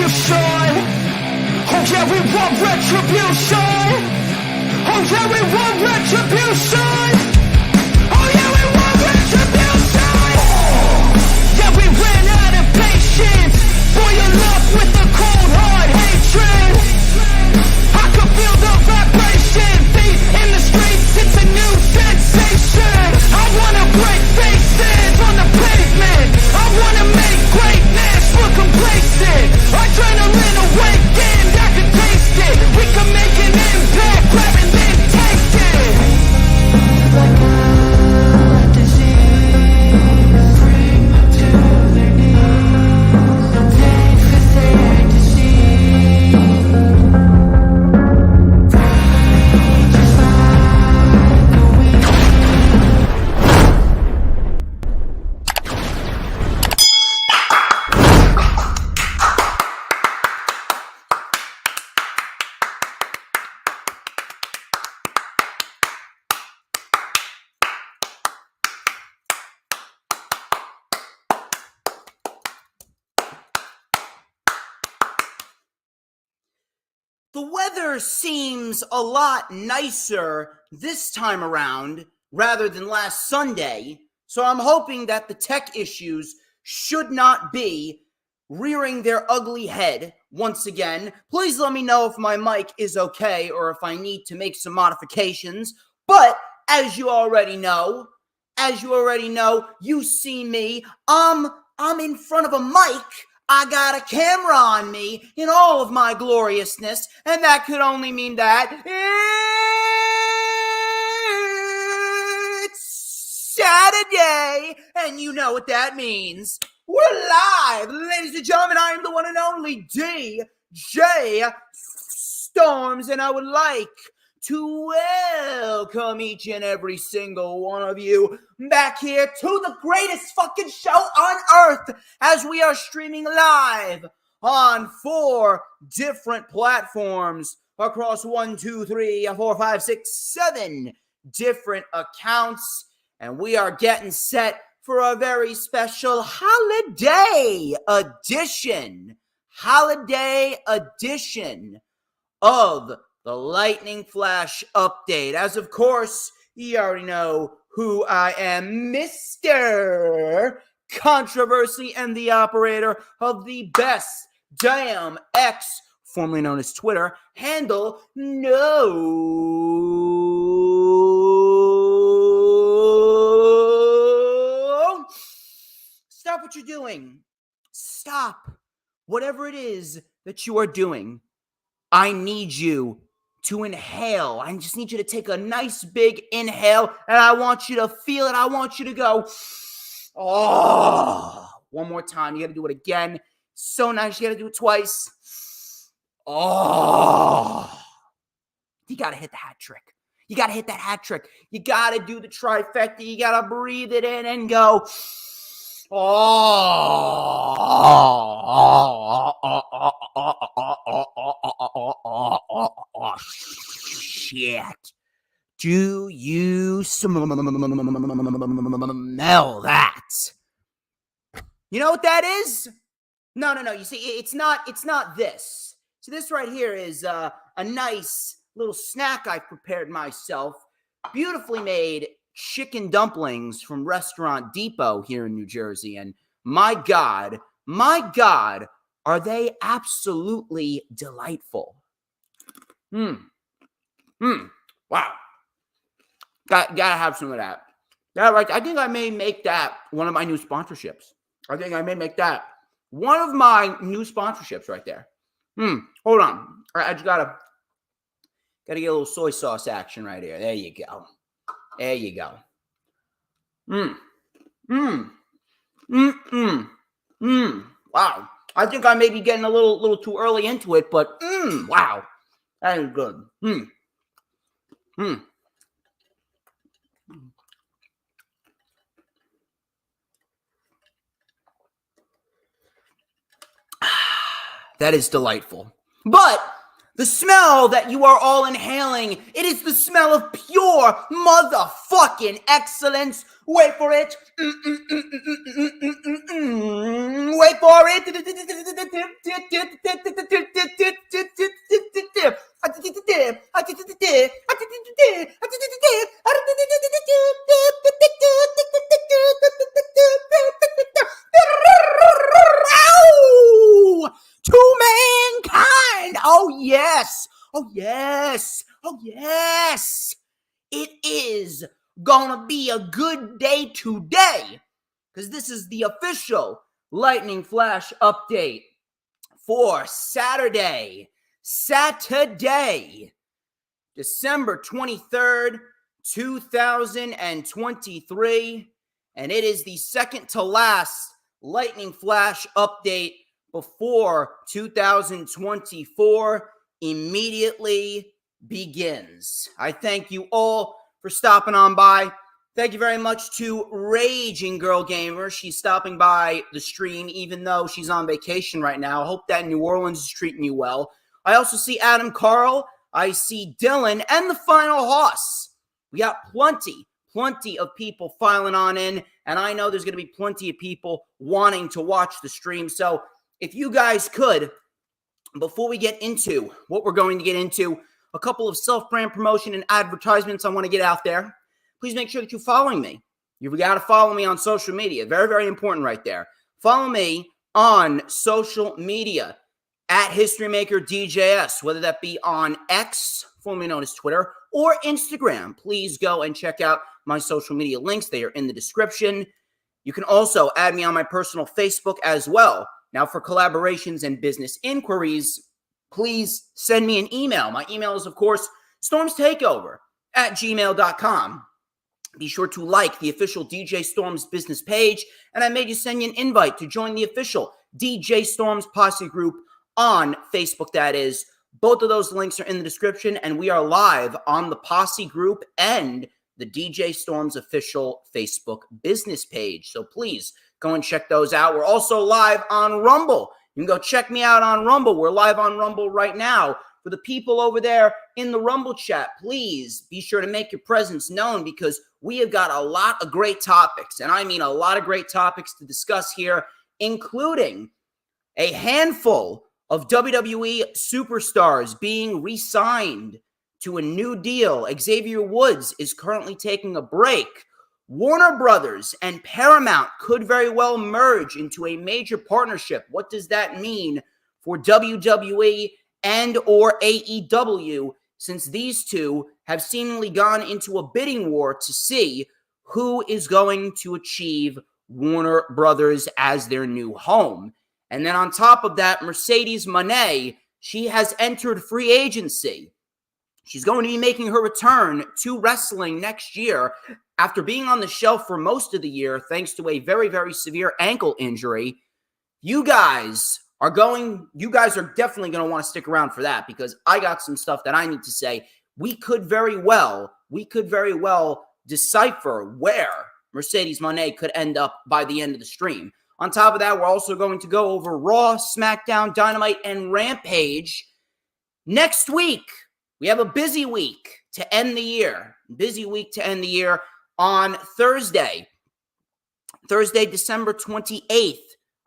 retribution. Oh yeah, we want retribution. Oh yeah, we want retribution. Oh yeah, we want retribution. Yeah, we ran out of patience. Boil up with the cold hard hatred. I can feel the vibration. Feet in the streets, it's a new sensation. I wanna break faces on the pavement. I wanna make greatness look complacent. Adrenaline awakened, I can taste it. We can make an impact, grab and then take it. Like a disease, bring them to their knees. Take for their disease. Just like a weed. The weather seems a lot nicer this time around rather than last Sunday, so I'm hoping that the tech issues should not be rearing their ugly head once again. Please let me know if my mic is okay or if I need to make some modifications. But as you already know, you see me, I'm in front of a mic. I got a camera on me in all of my gloriousness, and that could only mean that it's Saturday, and you know what that means. We're live, ladies and gentlemen. I am the one and only DJ Storms, and I would like to welcome each and every single one of you back here to the greatest fucking show on earth, as we are streaming live on 4 different platforms across 1, 2, 3, 4, 5, 6, 7 different accounts, and we are getting set for a very special holiday edition of the Lightning Flash Update. As of course, you already know who I am, Mr. Controversy and the operator of the best damn X, formerly known as Twitter, handle. No! Stop what you're doing. Stop whatever it is that you are doing. I need you to inhale. I just need you to take a nice big inhale, and I want you to feel it. I want you to go, oh, one more time. You got to do it again. So nice. You got to do it twice. Oh, you got to hit the hat trick. You got to hit that hat trick. You got to do the trifecta. You got to breathe it in and go, oh, shit. Do you smell that? You know what that is? No. You see, it's not this. So this right here is a nice little snack I prepared myself. Beautifully made chicken dumplings from Restaurant Depot here in New Jersey. And my God, are they absolutely delightful. Wow. Gotta have some of that. Yeah, right. I think I may make that one of my new sponsorships. I think I may make that one of my new sponsorships right there. Hold on. All right, I just gotta get a little soy sauce action right here. There you go. Wow. I think I may be getting a little too early into it, but wow. That is good. That is delightful. But the smell that you are all inhaling, it is the smell of pure motherfucking excellence. Wait for it. Wait for it. To mankind. Oh, yes. Oh, yes. Oh, yes. It is gonna be a good day today, because this is the official Lightning Flash update for Saturday, December 23rd, 2023, and it is the second to last Lightning Flash update before 2024 immediately begins. I thank you all for stopping on by. Thank you very much to Raging Girl Gamer. She's stopping by the stream even though she's on vacation right now. I hope that New Orleans is treating you well. I also see Adam Carl. I see Dylan and the final Hoss. We got plenty of people filing on in, and I know there's going to be plenty of people wanting to watch the stream. So if you guys could, before we get into what we're going to get into, a couple of self-brand promotion and advertisements I want to get out there. Please make sure that you're following me. You've got to follow me on social media. Very, very important right there. Follow me on social media at HistoryMakerDJS, whether that be on X, formerly known as Twitter, or Instagram. Please go and check out my social media links. They are in the description. You can also add me on my personal Facebook as well. Now, for collaborations and business inquiries, please send me an email. My email is, of course, StormsTakeOver@gmail.com. Be sure to like the official DJ Storms business page, and I made you send you an invite to join the official DJ Storms Posse group on Facebook, that is. Both of those links are in the description, and we are live on the Posse group and the DJ Storms official Facebook business page. So please go and check those out. We're also live on Rumble. You can go check me out on Rumble. We're live on Rumble right now. For the people over there in the Rumble chat, please be sure to make your presence known, because we have got a lot of great topics, and I mean a lot of great topics to discuss here, including a handful of WWE superstars being re-signed to a new deal. Xavier Woods is currently taking a break. Warner Brothers and Paramount could very well merge into a major partnership. What does that mean for WWE and or AEW, since these two have seemingly gone into a bidding war to see who is going to achieve Warner Brothers as their new home? And then on top of that, Mercedes Mone, she has entered free agency. She's going to be making her return to wrestling next year after being on the shelf for most of the year thanks to a very, very severe ankle injury. You guys are definitely going to want to stick around for that, because I got some stuff that I need to say. We could very well decipher where Mercedes Mone could end up by the end of the stream. On top of that, we're also going to go over Raw, SmackDown, Dynamite, and Rampage. Next week, we have a busy week to end the year. On Thursday, December 28th,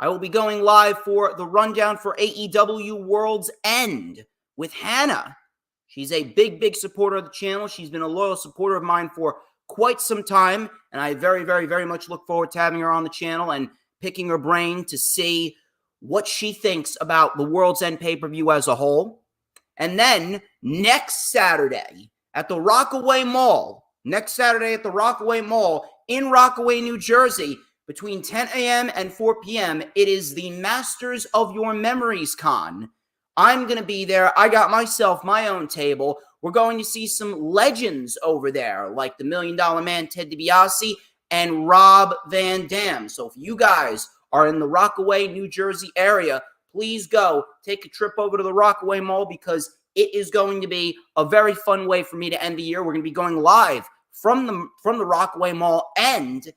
I will be going live for the rundown for AEW World's End with Hannah. She's a big supporter of the channel. She's been a loyal supporter of mine for quite some time, and I very, very, very much look forward to having her on the channel and picking her brain to see what she thinks about the World's End pay-per-view as a whole. And then next Saturday at the Rockaway Mall in Rockaway, New Jersey, between 10 a.m. and 4 p.m., it is the Masters of Your Memories Con. I'm going to be there. I got myself my own table. We're going to see some legends over there, like the $1 Million Man Ted DiBiase and Rob Van Dam. So if you guys are in the Rockaway, New Jersey area, please go take a trip over to the Rockaway Mall, because it is going to be a very fun way for me to end the year. We're going to be going live from the Rockaway Mall, and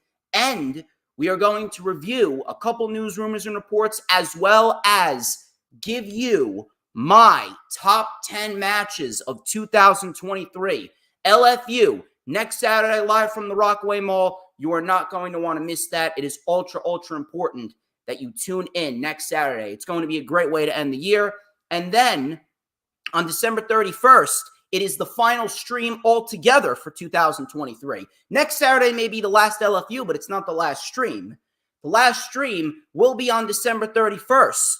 we are going to review a couple news, rumors, and reports, as well as give you my top 10 matches of 2023. LFU, next Saturday, live from the Rockaway Mall. You are not going to want to miss that. It is ultra, ultra important that you tune in next Saturday. It's going to be a great way to end the year. And then on December 31st, it is the final stream altogether for 2023. Next Saturday may be the last LFU, but it's not the last stream. The last stream will be on December 31st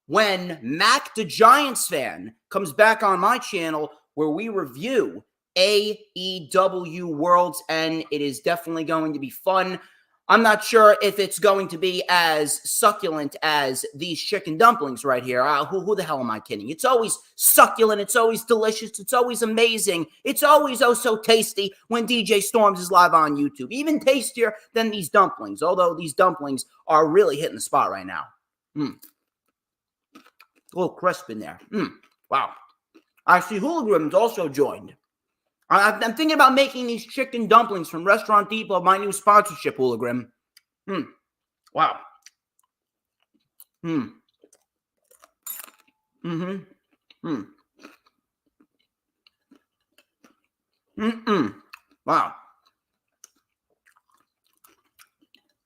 when Mac the Giants fan comes back on my channel where we review AEW World's End. It is definitely going to be fun. I'm not sure if it's going to be as succulent as these chicken dumplings right here. Who the hell am I kidding? It's always succulent. It's always delicious. It's always amazing. It's always oh so tasty when DJ Storms is live on YouTube. Even tastier than these dumplings, although these dumplings are really hitting the spot right now. A little crisp in there. Wow. I see Hooligan's also joined. I'm thinking about making these chicken dumplings from Restaurant Depot, my new sponsorship, Hooligan. Wow. Wow.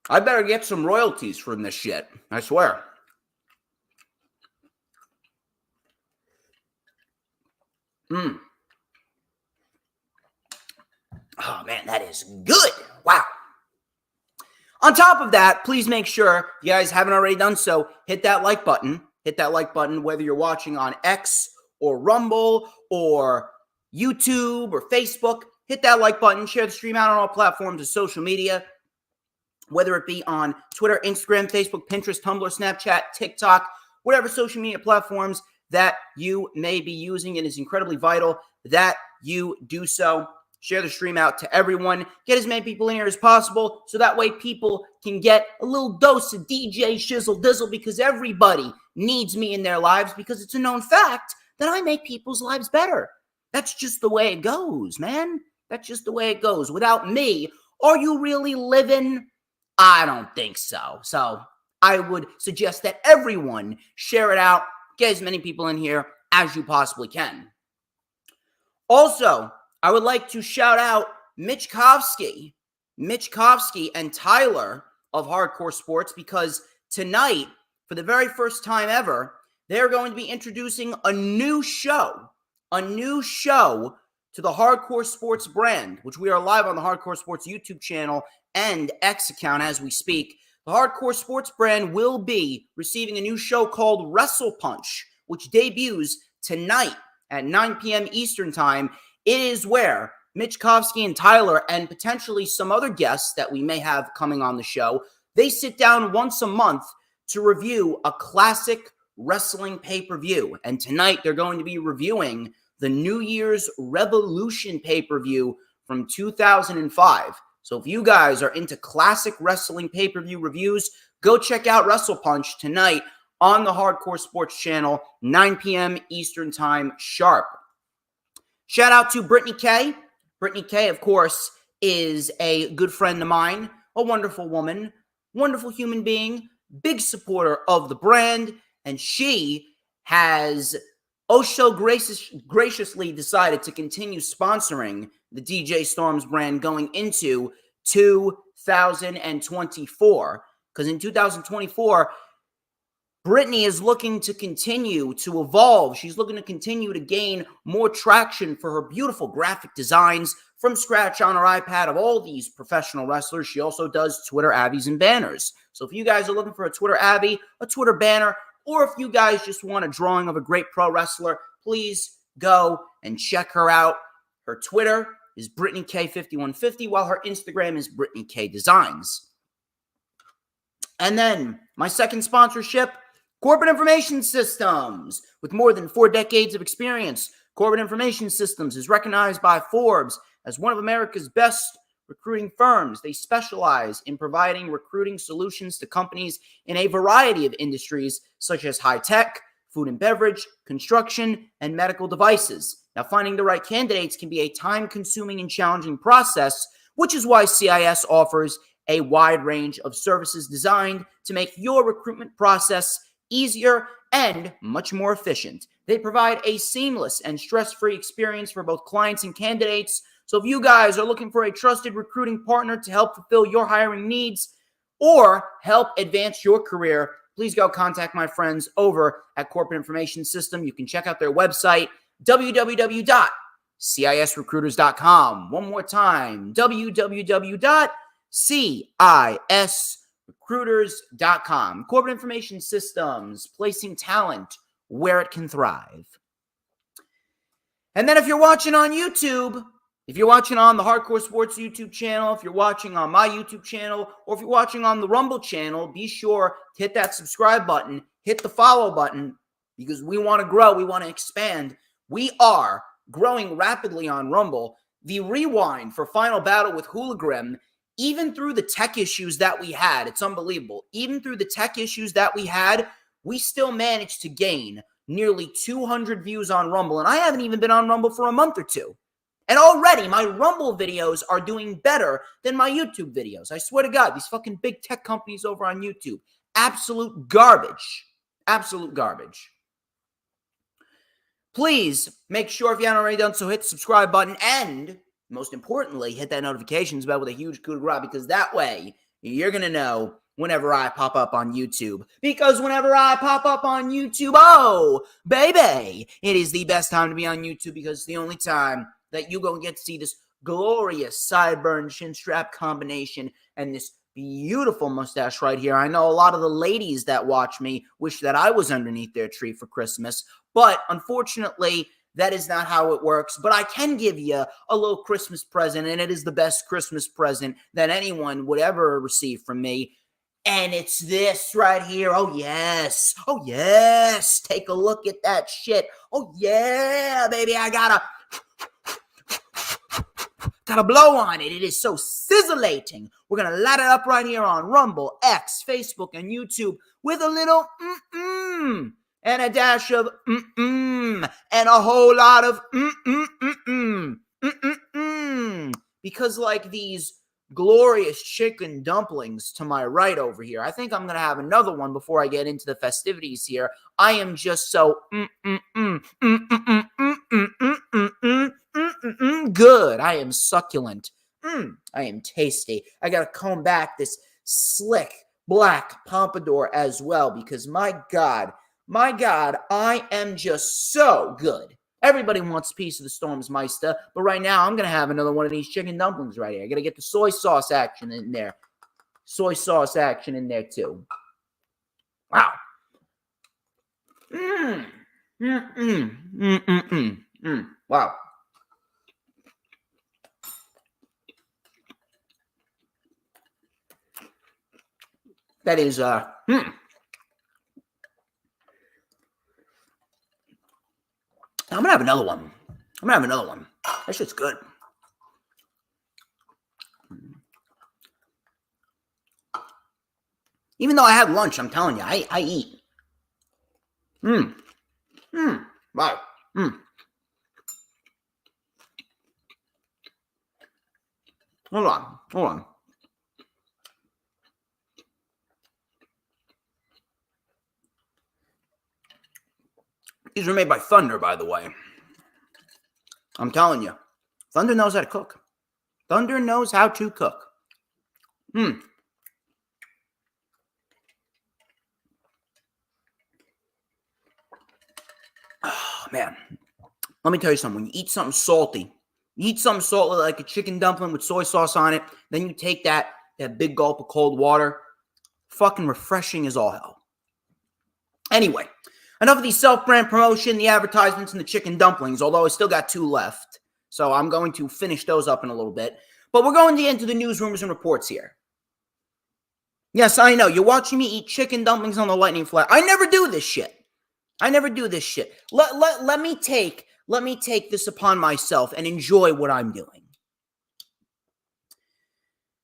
I better get some royalties from this shit. I swear. Oh, man, that is good. Wow. On top of that, please make sure, if you guys haven't already done so, hit that like button. Hit that like button, whether you're watching on X or Rumble or YouTube or Facebook. Hit that like button. Share the stream out on all platforms of social media, whether it be on Twitter, Instagram, Facebook, Pinterest, Tumblr, Snapchat, TikTok, whatever social media platforms that you may be using. It is incredibly vital that you do so. Share the stream out to everyone. Get as many people in here as possible so that way people can get a little dose of DJ Shizzle Dizzle because everybody needs me in their lives because it's a known fact that I make people's lives better. That's just the way it goes, man. That's just the way it goes. Without me, are you really living? I don't think so. So I would suggest that everyone share it out. Get as many people in here as you possibly can. Also, I would like to shout out Mitch Kovsky and Tyler of Hardcore Sports because tonight, for the very first time ever, they're going to be introducing a new show to the Hardcore Sports brand, which we are live on the Hardcore Sports YouTube channel and X account as we speak. The Hardcore Sports brand will be receiving a new show called Wrestle Punch, which debuts tonight at 9 p.m. Eastern Time. It is where Mitch Kovsky and Tyler and potentially some other guests that we may have coming on the show, they sit down once a month to review a classic wrestling pay-per-view. And tonight they're going to be reviewing the New Year's Revolution pay-per-view from 2005. So if you guys are into classic wrestling pay-per-view reviews, go check out Wrestle Punch tonight on the Hardcore Sports channel, 9 p.m. Eastern Time sharp. Shout out to Brittany K. Brittany K, of course, is a good friend of mine, a wonderful woman, wonderful human being, big supporter of the brand, and she has so graciously decided to continue sponsoring the DJ Storms brand going into 2024. Because in 2024, Brittany is looking to continue to evolve. She's looking to continue to gain more traction for her beautiful graphic designs from scratch on her iPad of all these professional wrestlers. She also does Twitter Abbies and banners. So if you guys are looking for a Twitter Abbie, a Twitter banner, or if you guys just want a drawing of a great pro wrestler, please go and check her out. Her Twitter is BrittanyK5150, while her Instagram is BrittanyK Designs. And then my second sponsorship, Corporate Information Systems. With more than 4 decades of experience, Corporate Information Systems is recognized by Forbes as one of America's best recruiting firms. They specialize in providing recruiting solutions to companies in a variety of industries, such as high tech, food and beverage, construction, and medical devices. Now, finding the right candidates can be a time-consuming and challenging process, which is why CIS offers a wide range of services designed to make your recruitment process easier and much more efficient. They provide a seamless and stress-free experience for both clients and candidates, So if you guys are looking for a trusted recruiting partner to help fulfill your hiring needs or help advance your career, please go contact my friends over at Corporate Information System. You can check out their website, www.cisrecruiters.com. One more time, www.cisrecruiters.com. Corporate Information Systems, placing talent where it can thrive. And then if you're watching on YouTube, if you're watching on the Hardcore Sports YouTube channel, if you're watching on my YouTube channel, or if you're watching on the Rumble channel, be sure to hit that subscribe button, hit the follow button, because we want to grow, we want to expand. We are growing rapidly on Rumble. The rewind for Final Battle with Hooligram, even through the tech issues that we had, it's unbelievable. Even through the tech issues that we had, we still managed to gain nearly 200 views on Rumble, and I haven't even been on Rumble for a month or two. And already, my Rumble videos are doing better than my YouTube videos. I swear to God, these fucking big tech companies over on YouTube, absolute garbage. Absolute garbage. Please make sure, if you haven't already done so, hit the subscribe button, and most importantly, hit that notifications bell with a huge coup de grace, because that way, you're going to know whenever I pop up on YouTube. Because whenever I pop up on YouTube, oh, baby, it is the best time to be on YouTube, because it's the only time that you go and get to see this glorious sideburn chin strap combination and this beautiful mustache right here. I know a lot of the ladies that watch me wish that I was underneath their tree for Christmas, but unfortunately, that is not how it works. But I can give you a little Christmas present, and it is the best Christmas present that anyone would ever receive from me. And it's this right here. Oh, yes. Oh, yes. Take a look at that shit. Oh, yeah, baby. I gotta blow on it. It is so sizzlating. We're going to light it up right here on Rumble, X, Facebook, and YouTube with a little and a dash of and a whole lot of because like these glorious chicken dumplings to my right over here, I think I'm going to have another one before I get into the festivities here. I am just so good. I am succulent. I am tasty. I got to comb back this slick black pompadour as well, because my God, I am just so good. Everybody wants a piece of the Stormsmeister, but right now I'm going to have another one of these chicken dumplings right here. I got to get the soy sauce action in there. Soy sauce action in there too. Wow. Wow. That is, I'm going to have another one. That shit's good. Even though I had lunch, I'm telling you, I eat. Wow. Hold on. These were made by Thunder, by the way. I'm telling you. Thunder knows how to cook. Thunder knows how to cook. Oh, man. Let me tell you something. When you eat something salty, like a chicken dumpling with soy sauce on it, then you take that big gulp of cold water. Fucking refreshing as all hell. Anyway, enough of the self-brand promotion, the advertisements, and the chicken dumplings, although I still got 2 left. So I'm going to finish those up in a little bit. But we're going to get into the news, rumors, and reports here. Yes, I know. You're watching me eat chicken dumplings on the lightning flat. I never do this shit. Let me take this upon myself and enjoy what I'm doing.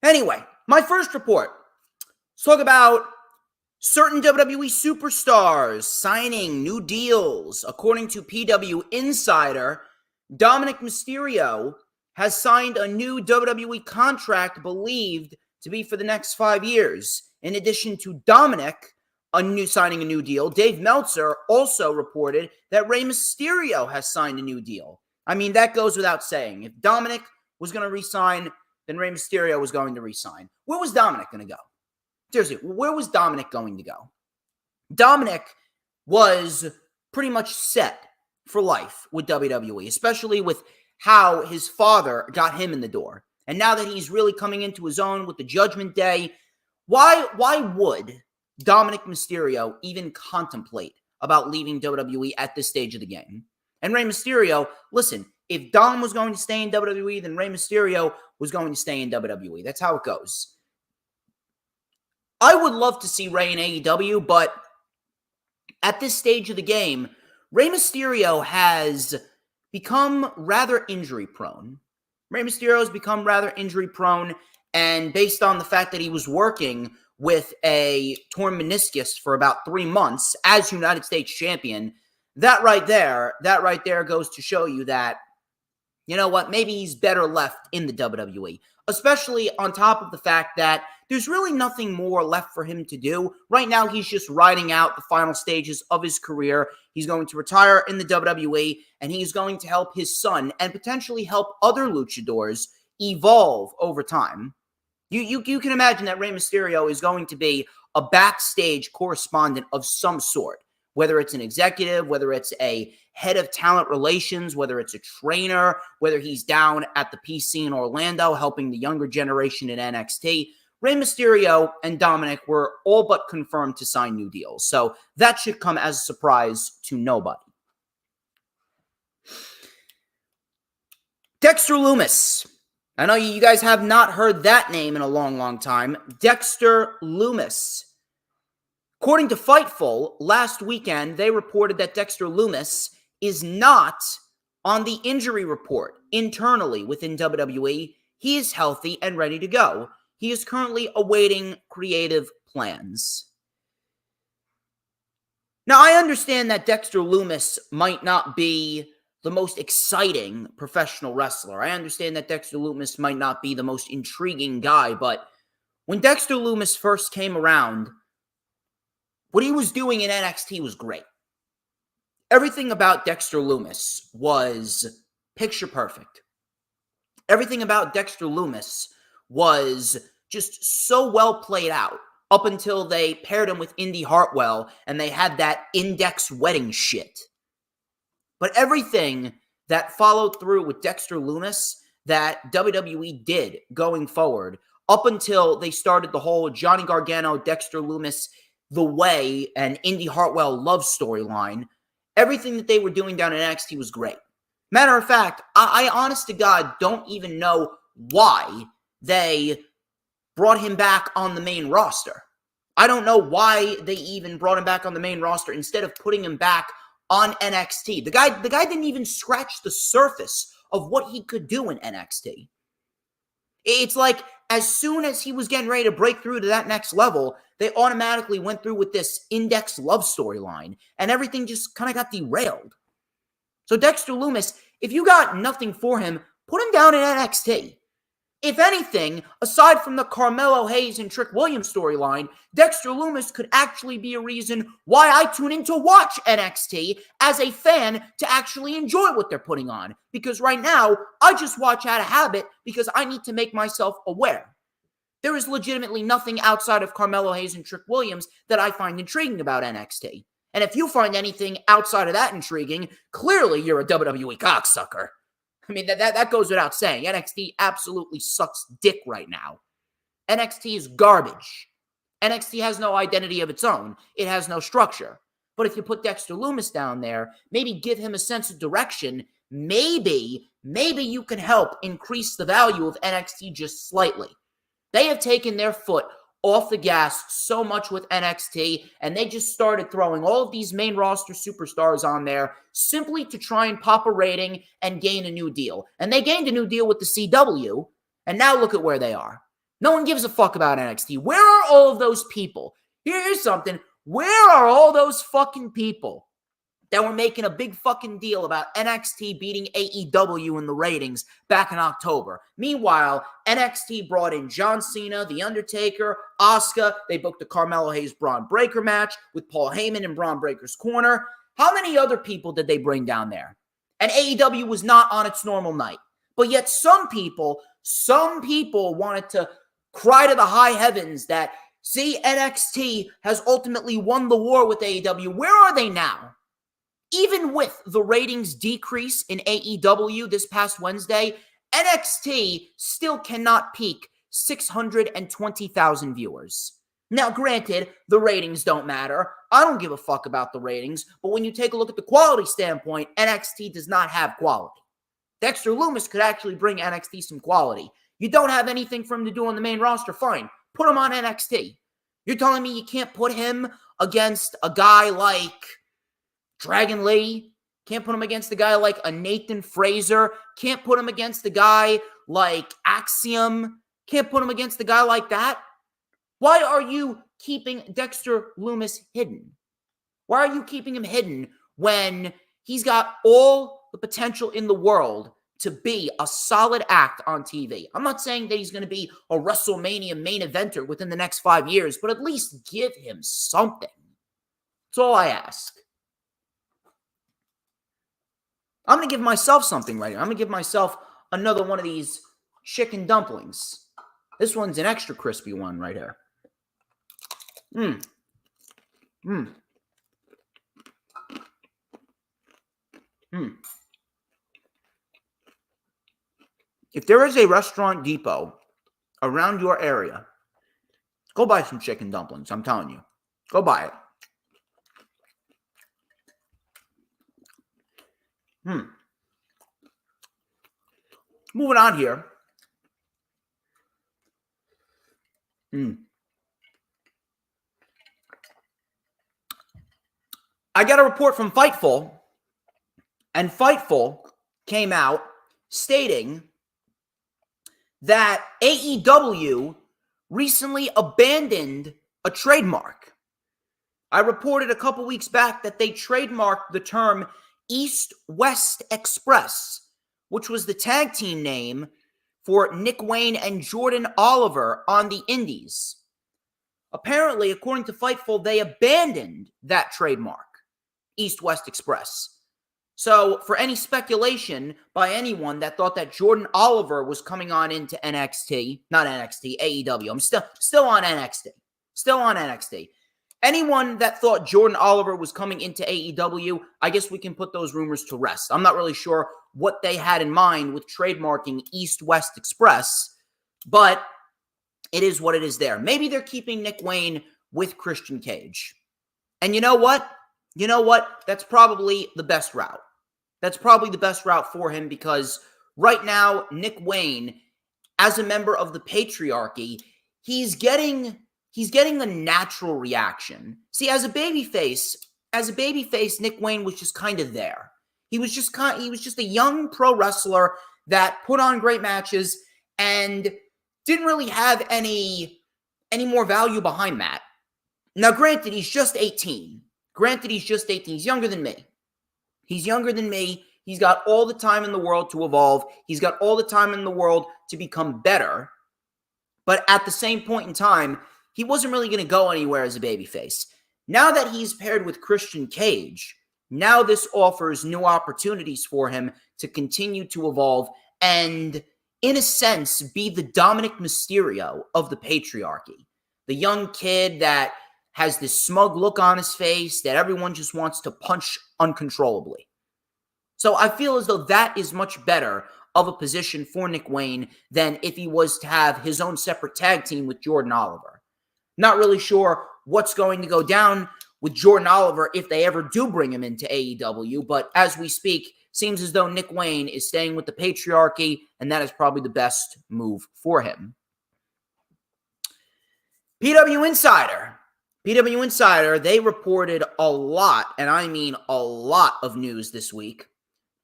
Anyway, my first report. Let's talk about certain WWE superstars signing new deals. According to PW Insider, Dominik Mysterio has signed a new WWE contract believed to be for the next 5 years. In addition to Dominik signing a new deal, Dave Meltzer also reported that Rey Mysterio has signed a new deal. I mean, that goes without saying. If Dominik was going to resign, then Rey Mysterio was going to resign. Where was Dominik going to go? Seriously, where was Dominik going to go? Dominik was pretty much set for life with WWE, especially with how his father got him in the door. And now that he's really coming into his own with the Judgment Day, why would Dominik Mysterio even contemplate about leaving WWE at this stage of the game? And Rey Mysterio, listen, if Dom was going to stay in WWE, then Rey Mysterio was going to stay in WWE. That's how it goes. I would love to see Rey in AEW, but at this stage of the game, Rey Mysterio has become rather injury prone. Rey Mysterio has become rather injury prone, and based on the fact that he was working with a torn meniscus for about 3 months as United States champion, that right there goes to show you that, you know what, maybe he's better left in the WWE, especially on top of the fact that there's really nothing more left for him to do. Right now, he's just riding out the final stages of his career. He's going to retire in the WWE, and he's going to help his son and potentially help other luchadors evolve over time. You can imagine that Rey Mysterio is going to be a backstage correspondent of some sort, whether it's an executive, whether it's a head of talent relations, whether it's a trainer, whether he's down at the PC in Orlando helping the younger generation in NXT. Rey Mysterio and Dominik were all but confirmed to sign new deals, so that should come as a surprise to nobody. Dexter Lumis. I know you guys have not heard that name in a long, long time. Dexter Lumis. According to Fightful, last weekend, they reported that Dexter Lumis is not on the injury report internally within WWE. He is healthy and ready to go. He is currently awaiting creative plans. Now, I understand that Dexter Lumis might not be the most exciting professional wrestler. I understand that Dexter Lumis might not be the most intriguing guy, but when Dexter Lumis first came around, what he was doing in NXT was great. Everything about Dexter Lumis was picture perfect. Everything about Dexter Lumis was just so well played out up until they paired him with Indy Hartwell and they had that index wedding shit. But everything that followed through with Dexter Lumis that WWE did going forward up until they started the whole Johnny Gargano, Dexter Lumis, The Way, and Indy Hartwell love storyline, everything that they were doing down in NXT was great. Matter of fact, I honest to God don't even know why they brought him back on the main roster. I don't know why they even brought him back on the main roster instead of putting him back on NXT. The guy didn't even scratch the surface of what he could do in NXT. It's like as soon as he was getting ready to break through to that next level, they automatically went through with this index love storyline, and everything just kind of got derailed. So Dexter Lumis, if you got nothing for him, put him down in NXT. If anything, aside from the Carmelo Hayes and Trick Williams storyline, Dexter Lumis could actually be a reason why I tune in to watch NXT as a fan to actually enjoy what they're putting on. Because right now, I just watch out of habit because I need to make myself aware. There is legitimately nothing outside of Carmelo Hayes and Trick Williams that I find intriguing about NXT. And if you find anything outside of that intriguing, clearly you're a WWE cocksucker. I mean, that goes without saying. NXT absolutely sucks dick right now. NXT is garbage. NXT has no identity of its own. It has no structure. But if you put Dexter Lumis down there, maybe give him a sense of direction, maybe you can help increase the value of NXT just slightly. They have taken their foot off the gas so much with NXT, and they just started throwing all of these main roster superstars on there simply to try and pop a rating and gain a new deal. And they gained a new deal with the CW, and now look at where they are. No one gives a fuck about NXT. Where are all of those people? Here's something. Where are all those fucking people that were making a big fucking deal about NXT beating AEW in the ratings back in October? Meanwhile, NXT brought in John Cena, The Undertaker, Asuka. They booked the Carmelo Hayes Braun Breaker match with Paul Heyman in Braun Breaker's corner. How many other people did they bring down there? And AEW was not on its normal night. But yet some people wanted to cry to the high heavens that, see, NXT has ultimately won the war with AEW. Where are they now? Even with the ratings decrease in AEW this past Wednesday, NXT still cannot peak 620,000 viewers. Now, granted, the ratings don't matter. I don't give a fuck about the ratings. But when you take a look at the quality standpoint, NXT does not have quality. Dexter Lumis could actually bring NXT some quality. You don't have anything for him to do on the main roster, fine. Put him on NXT. You're telling me you can't put him against a guy like Dragon Lee? Can't put him against a guy like a Nathan Fraser? Can't put him against a guy like Axiom? Can't put him against a guy like that? Why are you keeping Dexter Lumis hidden? Why are you keeping him hidden when he's got all the potential in the world to be a solid act on TV? I'm not saying that he's going to be a WrestleMania main eventer within the next 5 years, but at least give him something. That's all I ask. I'm going to give myself something right here. I'm going to give myself another one of these chicken dumplings. This one's an extra crispy one right here. If there is a restaurant depot around your area, go buy some chicken dumplings. I'm telling you. Go buy it. Moving on here. I got a report from Fightful, and Fightful came out stating that AEW recently abandoned a trademark. I reported a couple weeks back that they trademarked the term East-West Express, which was the tag team name for Nick Wayne and Jordan Oliver on the Indies. Apparently, according to Fightful, they abandoned that trademark, East-West Express. So, for any speculation by anyone that thought that Jordan Oliver was coming on into NXT, not NXT, AEW, I'm still on NXT. Still on NXT. Anyone that thought Jordan Oliver was coming into AEW, I guess we can put those rumors to rest. I'm not really sure what they had in mind with trademarking East-West Express, but it is what it is there. Maybe they're keeping Nick Wayne with Christian Cage. And you know what? That's probably the best route. That's probably the best route for him because right now, Nick Wayne, as a member of the patriarchy, he's getting a natural reaction. See, as a babyface, Nick Wayne was just kind of there. He was just a young pro wrestler that put on great matches and didn't really have any more value behind that. Now, granted, he's just 18. He's younger than me. He's got all the time in the world to evolve. He's got all the time in the world to become better. But at the same point in time, he wasn't really going to go anywhere as a babyface. Now that he's paired with Christian Cage, now this offers new opportunities for him to continue to evolve and, in a sense, be the Dominik Mysterio of the patriarchy. The young kid that has this smug look on his face that everyone just wants to punch uncontrollably. So I feel as though that is much better of a position for Nick Wayne than if he was to have his own separate tag team with Jordan Oliver. Not really sure what's going to go down with Jordan Oliver if they ever do bring him into AEW, but as we speak, seems as though Nick Wayne is staying with the patriarchy, and that is probably the best move for him. PW Insider, they reported a lot, and I mean a lot of news this week.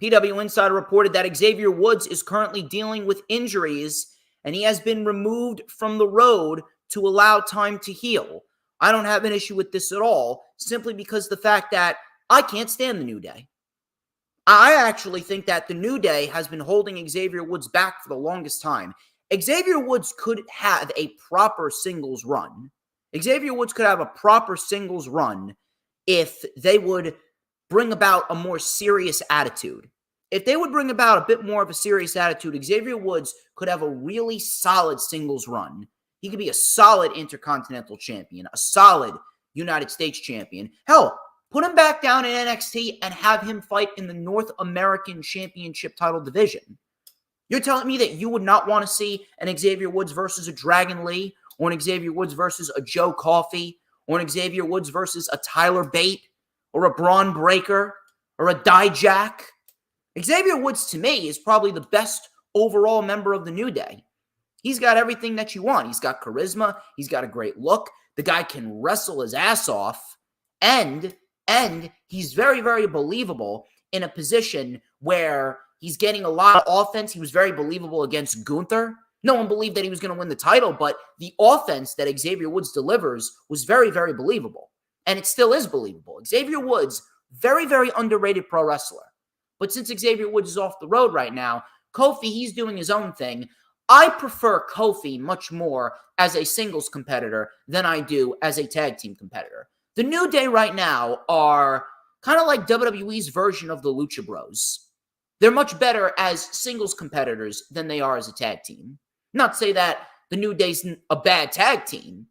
PW Insider reported that Xavier Woods is currently dealing with injuries, and he has been removed from the road to allow time to heal. I don't have an issue with this at all, simply because the fact that I can't stand the New Day. I actually think that the New Day has been holding Xavier Woods back for the longest time. Xavier Woods could have a proper singles run. If they would bring about a more serious attitude. if they would bring about a bit more of a serious attitude, Xavier Woods could have a really solid singles run. He could be a solid Intercontinental Champion, a solid United States Champion. Hell, put him back down in NXT and have him fight in the North American Championship title division. You're telling me that you would not want to see an Xavier Woods versus a Dragon Lee, or an Xavier Woods versus a Joe Coffey, or an Xavier Woods versus a Tyler Bate, or a Braun Breaker, or a Dijak? Xavier Woods, to me, is probably the best overall member of the New Day. He's got everything that you want. He's got charisma. He's got a great look. The guy can wrestle his ass off. And he's very, very believable in a position where he's getting a lot of offense. He was very believable against Gunther. No one believed that he was going to win the title, but the offense that Xavier Woods delivers was very, very believable. And it still is believable. Xavier Woods, very, very underrated pro wrestler. But since Xavier Woods is off the road right now, Kofi, he's doing his own thing. I prefer Kofi much more as a singles competitor than I do as a tag team competitor. The New Day right now are kind of like WWE's version of the Lucha Bros. They're much better as singles competitors than they are as a tag team. Not to say that the New Day's a bad tag team,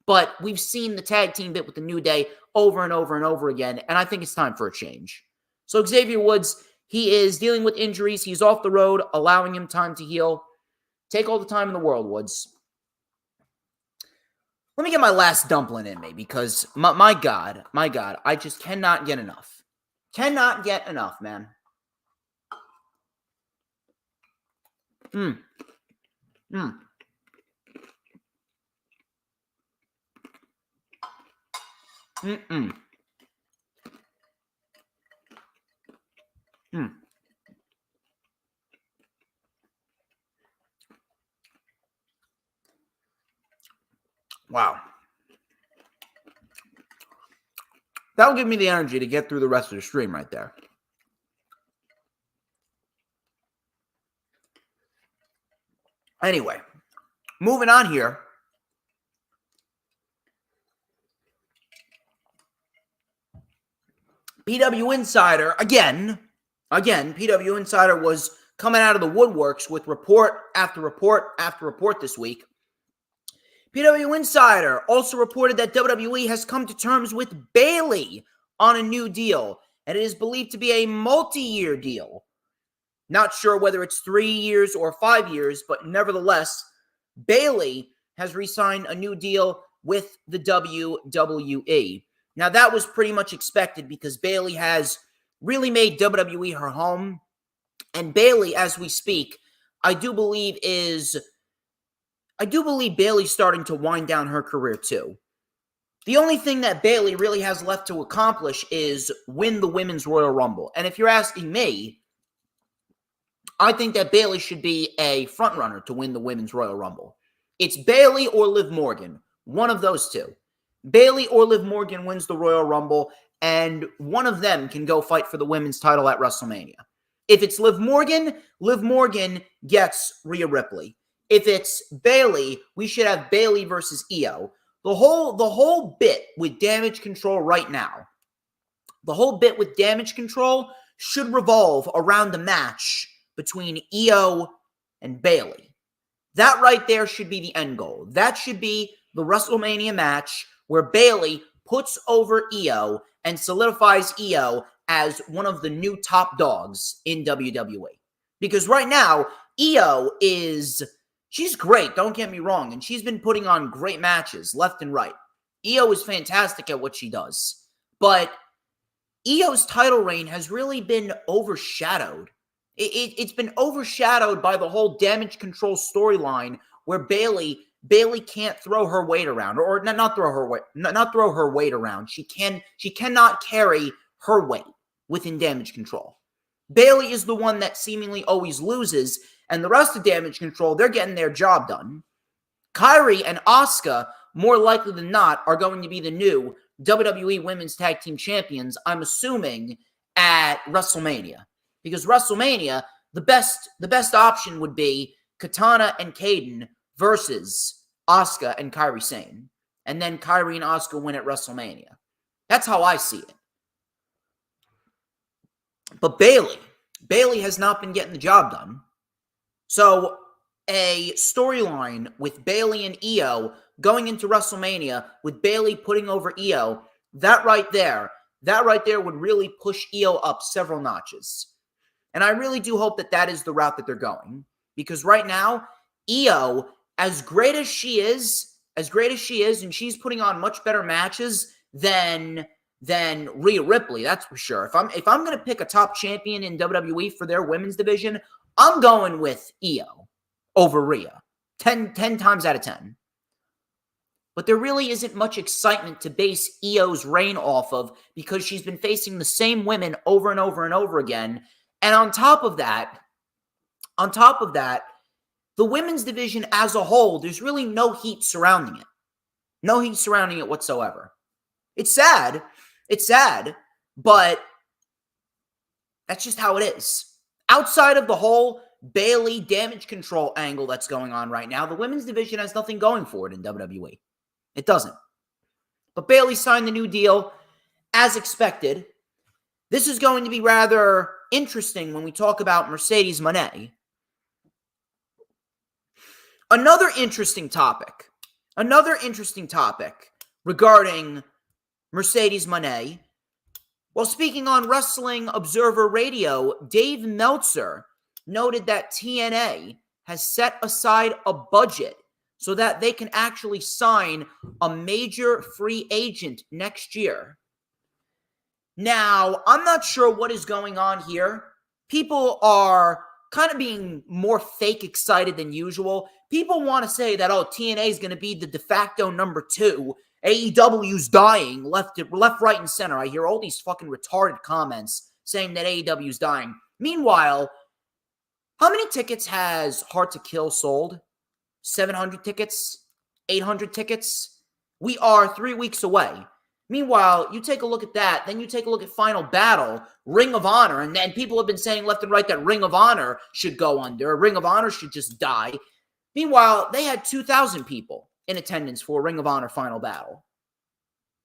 but we've seen the tag team bit with the New Day over and over and over again, and I think it's time for a change. So Xavier Woods, he is dealing with injuries. He's off the road, allowing him time to heal. Take all the time in the world, Woods. Let me get my last dumpling in me because, my God, I just cannot get enough. Cannot get enough, man. Wow. That'll give me the energy to get through the rest of the stream right there. Anyway, moving on here. PW Insider, again, PW Insider was coming out of the woodworks with report after report after report this week. PW Insider also reported that WWE has come to terms with Bayley on a new deal, and it is believed to be a multi-year deal. Not sure whether it's 3 years or 5 years, but nevertheless, Bayley has re-signed a new deal with the WWE. Now, that was pretty much expected because Bayley has really made WWE her home. And Bayley, as we speak, I do believe Bayley's starting to wind down her career too. The only thing that Bayley really has left to accomplish is win the Women's Royal Rumble. And if you're asking me, I think that Bayley should be a frontrunner to win the Women's Royal Rumble. It's Bayley or Liv Morgan. One of those two. Bayley or Liv Morgan wins the Royal Rumble, and one of them can go fight for the women's title at WrestleMania. If it's Liv Morgan gets Rhea Ripley. If it's Bayley, we should have Bayley versus Io. The whole bit with Damage Control right now, should revolve around the match between Io and Bayley. That right there should be the end goal. That should be the WrestleMania match where Bayley puts over Io and solidifies Io as one of the new top dogs in WWE. Because right now, Io she's great, don't get me wrong, and she's been putting on great matches left and right. Io is fantastic at what she does. But Io's title reign has really been overshadowed. It's been overshadowed by the whole Damage Control storyline where Bayley can't throw her weight around, or not throw her weight around. She cannot carry her weight within Damage Control. Bayley is the one that seemingly always loses, and the rest of Damage Control, they're getting their job done. Kairi and Asuka, more likely than not, are going to be the new WWE Women's Tag Team Champions, I'm assuming, at WrestleMania. Because WrestleMania, the best option would be Katana and Kaden versus Asuka and Kairi Sane. And then Kairi and Asuka win at WrestleMania. That's how I see it. But Bayley Bayley has not been getting the job done. So a storyline with Bayley and Io going into WrestleMania with Bayley putting over Io, that right there would really push Io up several notches. And I really do hope that that is the route that they're going. Because right now, Io, as great as she is, and she's putting on much better matches than Rhea Ripley, that's for sure. If I'm going to pick a top champion in WWE for their women's division, I'm going with Io over Rhea. 10 times out of 10. But there really isn't much excitement to base Io's reign off of because she's been facing the same women over and over and over again. And on top of that, the women's division as a whole, there's really no heat surrounding it. No heat surrounding it whatsoever. It's sad. It's sad, but that's just how it is. Outside of the whole Bayley damage control angle that's going on right now, the women's division has nothing going for it in WWE. It doesn't. But Bayley signed the new deal as expected. This is going to be rather interesting when we talk about Mercedes Mone. Another interesting topic regarding Mercedes Mone. While speaking on Wrestling Observer Radio, Dave Meltzer noted that TNA has set aside a budget so that they can actually sign a major free agent next year. Now, I'm not sure what is going on here. People are kind of being more fake excited than usual. People want to say that, TNA is going to be the de facto number 2. AEW's dying left, right, and center. I hear all these fucking retarded comments saying that AEW's dying. Meanwhile, how many tickets has Hard to Kill sold? 700 tickets? 800 tickets? We are 3 weeks away. Meanwhile, you take a look at that, then you take a look at Final Battle, Ring of Honor, and then people have been saying left and right that Ring of Honor should go under. Ring of Honor should just die. Meanwhile, they had 2,000 people in attendance for Ring of Honor Final Battle.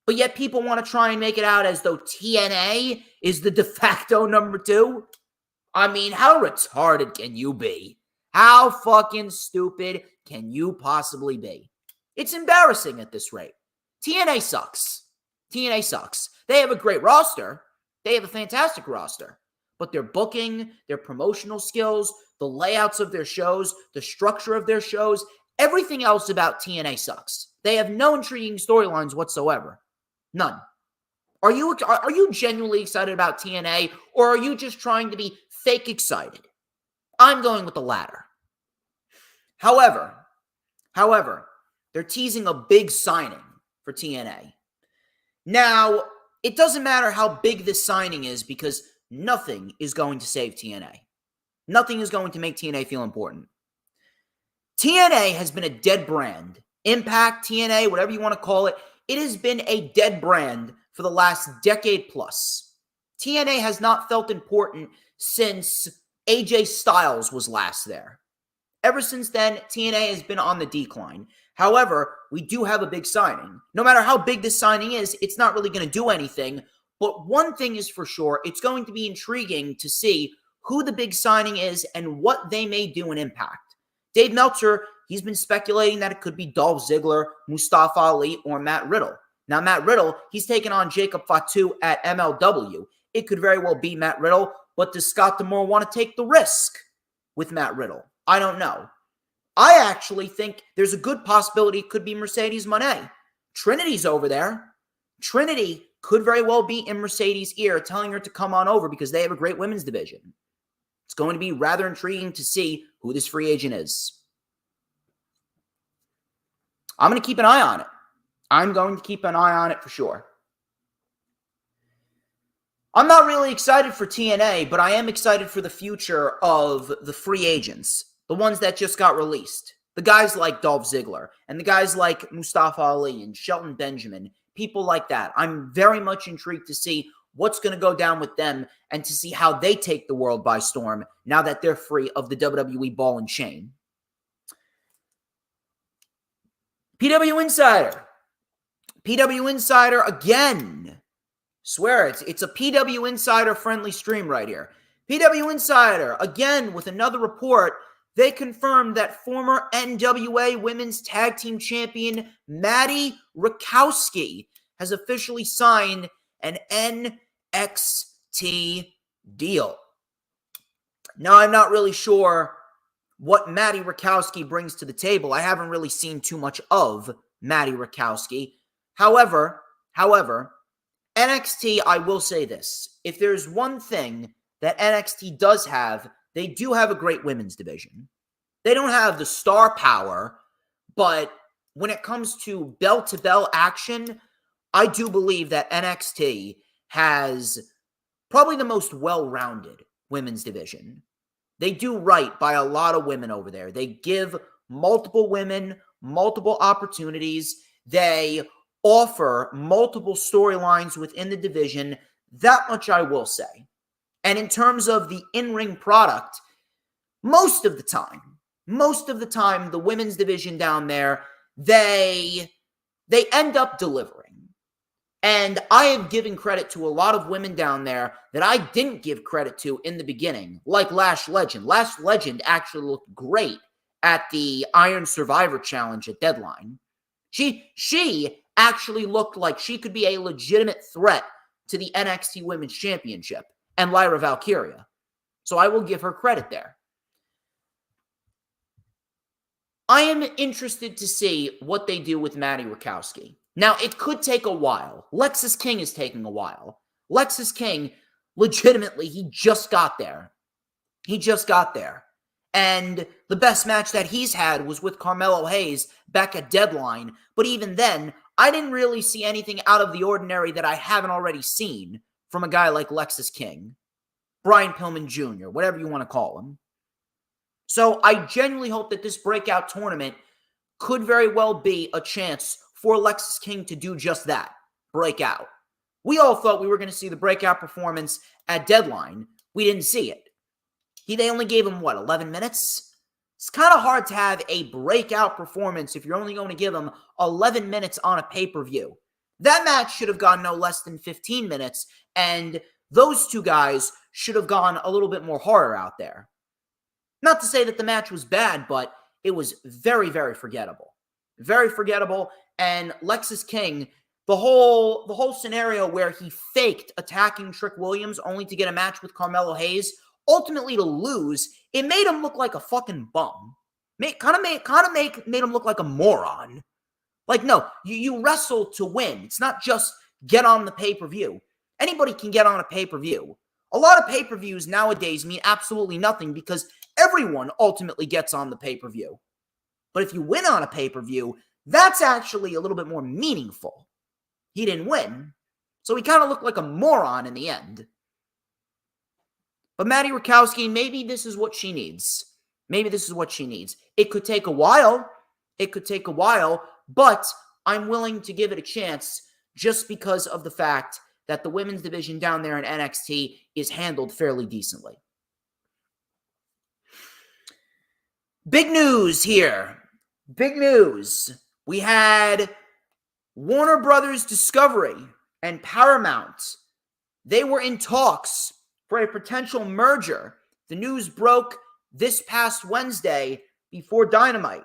But yet people want to try and make it out as though TNA is the de facto number 2. I mean, how retarded can you be? How fucking stupid can you possibly be? It's embarrassing at this rate. TNA sucks. TNA sucks. They have a great roster. They have a fantastic roster. But their booking, their promotional skills, the layouts of their shows, the structure of their shows, everything else about TNA sucks. They have no intriguing storylines whatsoever. None. Are you genuinely excited about TNA, or are you just trying to be fake excited? I'm going with the latter. However, they're teasing a big signing for TNA. Now, it doesn't matter how big this signing is because nothing is going to save TNA. Nothing is going to make TNA feel important. TNA has been a dead brand. Impact, TNA, whatever you want to call it, it has been a dead brand for the last decade plus. TNA has not felt important since AJ Styles was last there. Ever since then, TNA has been on the decline. However, we do have a big signing. No matter how big this signing is, it's not really going to do anything. But one thing is for sure, it's going to be intriguing to see who the big signing is and what they may do in Impact. Dave Meltzer, he's been speculating that it could be Dolph Ziggler, Mustafa Ali, or Matt Riddle. Now, Matt Riddle, he's taken on Jacob Fatu at MLW. It could very well be Matt Riddle, but does Scott D'Amore want to take the risk with Matt Riddle? I don't know. I actually think there's a good possibility it could be Mercedes Mone. Trinity's over there. Trinity could very well be in Mercedes' ear telling her to come on over because they have a great women's division. It's going to be rather intriguing to see who this free agent is. I'm going to keep an eye on it. I'm going to keep an eye on it for sure. I'm not really excited for TNA, but I am excited for the future of the free agents. The ones that just got released. The guys like Dolph Ziggler and the guys like Mustafa Ali and Shelton Benjamin. People like that. I'm very much intrigued to see what's going to go down with them and to see how they take the world by storm now that they're free of the WWE ball and chain. PW Insider. PW Insider again. Swear it's a PW Insider friendly stream right here. PW Insider, again with another report, they confirmed that former NWA Women's Tag Team Champion Maddie Rakowski has officially signed an NXT deal. Now, I'm not really sure what Maddie Rakowski brings to the table. I haven't really seen too much of Maddie Rakowski. However, NXT, I will say this. If there's one thing that NXT does have, they do have a great women's division. They don't have the star power, but when it comes to bell-to-bell action, I do believe that NXT has probably the most well-rounded women's division. They do right by a lot of women over there. They give multiple women multiple opportunities. They offer multiple storylines within the division. That much I will say. And in terms of the in-ring product, most of the time, the women's division down there, they end up delivering. And I have given credit to a lot of women down there that I didn't give credit to in the beginning, like Lash Legend. Lash Legend actually looked great at the Iron Survivor Challenge at Deadline. She actually looked like she could be a legitimate threat to the NXT Women's Championship and Lyra Valkyria. So I will give her credit there. I am interested to see what they do with Maddie Rakowski. Now, it could take a while. Lexis King is taking a while. Lexis King, legitimately, he just got there. And the best match that he's had was with Carmelo Hayes back at Deadline. But even then, I didn't really see anything out of the ordinary that I haven't already seen from a guy like Lexis King, Brian Pillman Jr., whatever you want to call him. So I genuinely hope that this breakout tournament could very well be a chance for Lexis King to do just that, break out. We all thought we were going to see the breakout performance at Deadline. We didn't see it. They only gave him, 11 minutes? It's kind of hard to have a breakout performance if you're only going to give him 11 minutes on a pay-per-view. That match should have gone no less than 15 minutes, and those two guys should have gone a little bit more horror out there. Not to say that the match was bad, but it was very, very forgettable. Very forgettable. And Lexis King, the whole scenario where he faked attacking Trick Williams only to get a match with Carmelo Hayes, ultimately to lose, it made him look like a fucking bum. Made him look like a moron. Like, no, you wrestle to win. It's not just get on the pay-per-view. Anybody can get on a pay-per-view. A lot of pay-per-views nowadays mean absolutely nothing because everyone ultimately gets on the pay-per-view. But if you win on a pay-per-view, that's actually a little bit more meaningful. He didn't win, so he kind of looked like a moron in the end. But Maddie Rakowski, maybe this is what she needs. It could take a while. But I'm willing to give it a chance just because of the fact that the women's division down there in NXT is handled fairly decently. Big news here. Big news. We had Warner Brothers Discovery and Paramount. They were in talks for a potential merger. The news broke this past Wednesday before Dynamite.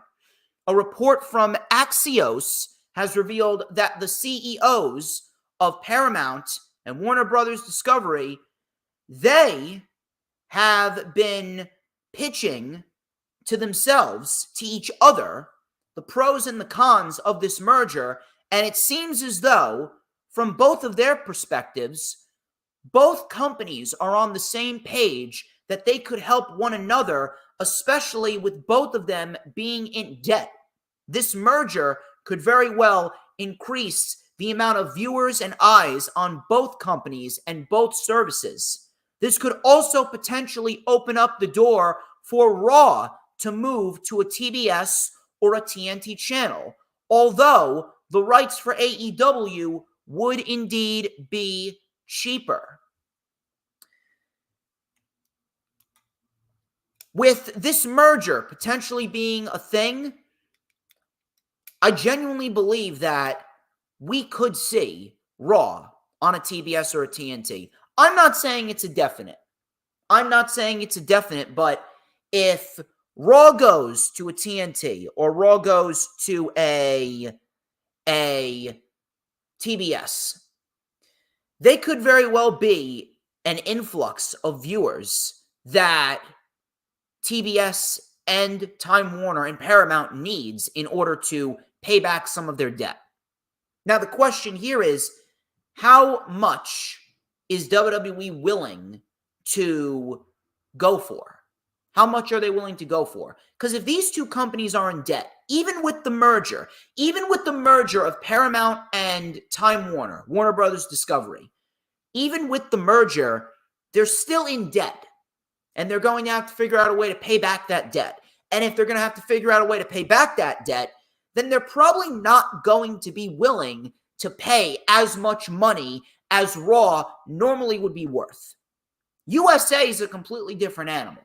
A report from Axios has revealed that the CEOs of Paramount and Warner Brothers Discovery, they have been pitching to themselves, to each other, the pros and the cons of this merger, and it seems as though, from both of their perspectives, both companies are on the same page that they could help one another, especially with both of them being in debt. This merger could very well increase the amount of viewers and eyes on both companies and both services. This could also potentially open up the door for Raw to move to a TBS or a TNT channel, although the rights for AEW would indeed be cheaper. With this merger potentially being a thing, I genuinely believe that we could see Raw on a TBS or a TNT. I'm not saying it's a definite. I'm not saying it's a definite, but if Raw goes to a TNT or Raw goes to a TBS, they could very well be an influx of viewers that TBS and Time Warner and Paramount needs in order to pay back some of their debt. Now, the question here is, how much is WWE willing to go for? How much are they willing to go for? Because if these two companies are in debt, even with the merger of Paramount and Time Warner, Warner Brothers Discovery, even with the merger, they're still in debt. And they're going to have to figure out a way to pay back that debt. And if they're going to have to figure out a way to pay back that debt, then they're probably not going to be willing to pay as much money as Raw normally would be worth. USA is a completely different animal.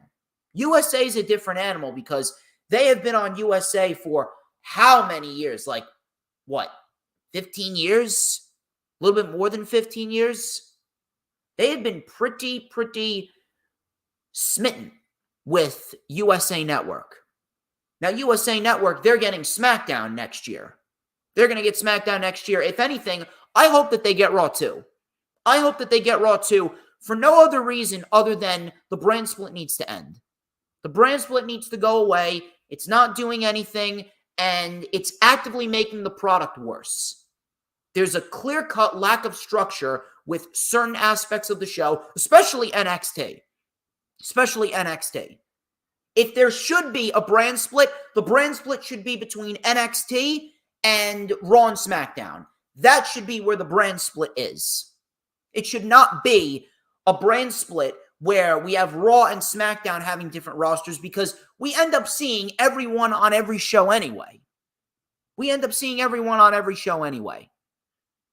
USA is a different animal because they have been on USA for how many years? Like, what, 15 years? A little bit more than 15 years? They have been pretty smitten with USA Network. Now, USA Network, they're getting SmackDown next year. They're going to get SmackDown next year. If anything, I hope that they get Raw too. I hope that they get Raw too for no other reason other than the brand split needs to end. The brand split needs to go away. It's not doing anything, and it's actively making the product worse. There's a clear-cut lack of structure with certain aspects of the show, especially NXT. If there should be a brand split, the brand split should be between NXT and Raw and SmackDown. That should be where the brand split is. It should not be a brand split where we have Raw and SmackDown having different rosters because we end up seeing everyone on every show anyway.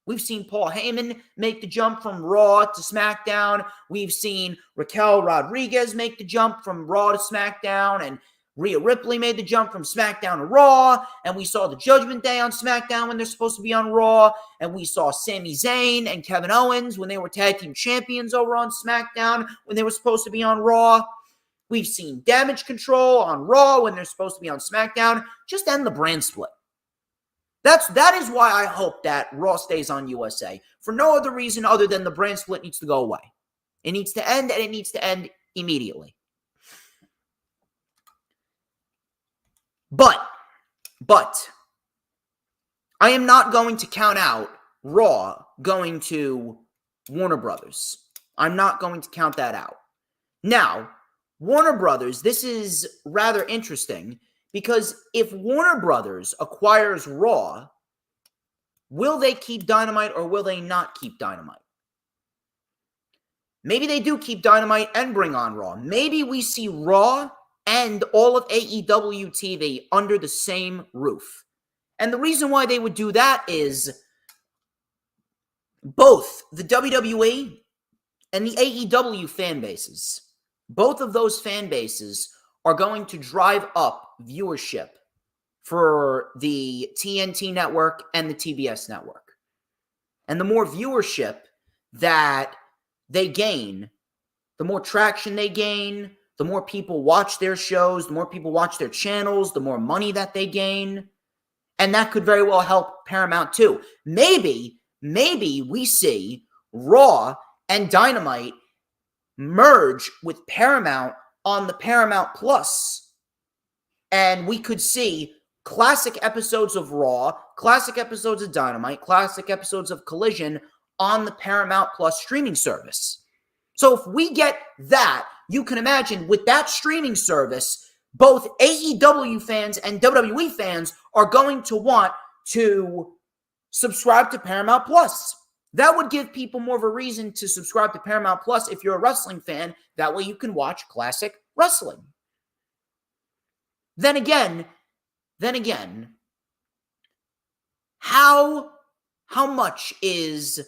We've seen Paul Heyman make the jump from Raw to SmackDown. We've seen Raquel Rodriguez make the jump from Raw to SmackDown. And Rhea Ripley made the jump from SmackDown to Raw. And we saw the Judgment Day on SmackDown when they're supposed to be on Raw. And we saw Sami Zayn and Kevin Owens when they were tag team champions over on SmackDown when they were supposed to be on Raw. We've seen Damage Control on Raw when they're supposed to be on SmackDown. Just end the brand split. That is why I hope that Raw stays on USA. For no other reason other than the brand split needs to go away. It needs to end, and it needs to end immediately. But, I am not going to count out Raw going to Warner Brothers. I'm not going to count that out. Now, Warner Brothers, this is rather interesting because if Warner Brothers acquires Raw, will they keep Dynamite or will they not keep Dynamite? Maybe they do keep Dynamite and bring on Raw. Maybe we see Raw and all of AEW TV under the same roof. And the reason why they would do that is both the WWE and the AEW fan bases, both of those fan bases are going to drive up viewership for the TNT network and the TBS network. And the more viewership that they gain, the more traction they gain, the more people watch their shows, the more people watch their channels, the more money that they gain. And that could very well help Paramount too. Maybe we see Raw and Dynamite merge with Paramount on the Paramount Plus. And we could see classic episodes of Raw, classic episodes of Dynamite, classic episodes of Collision on the Paramount Plus streaming service. So if we get that, you can imagine with that streaming service, both AEW fans and WWE fans are going to want to subscribe to Paramount Plus. That would give people more of a reason to subscribe to Paramount Plus if you're a wrestling fan. That way you can watch classic wrestling. Then again, how much is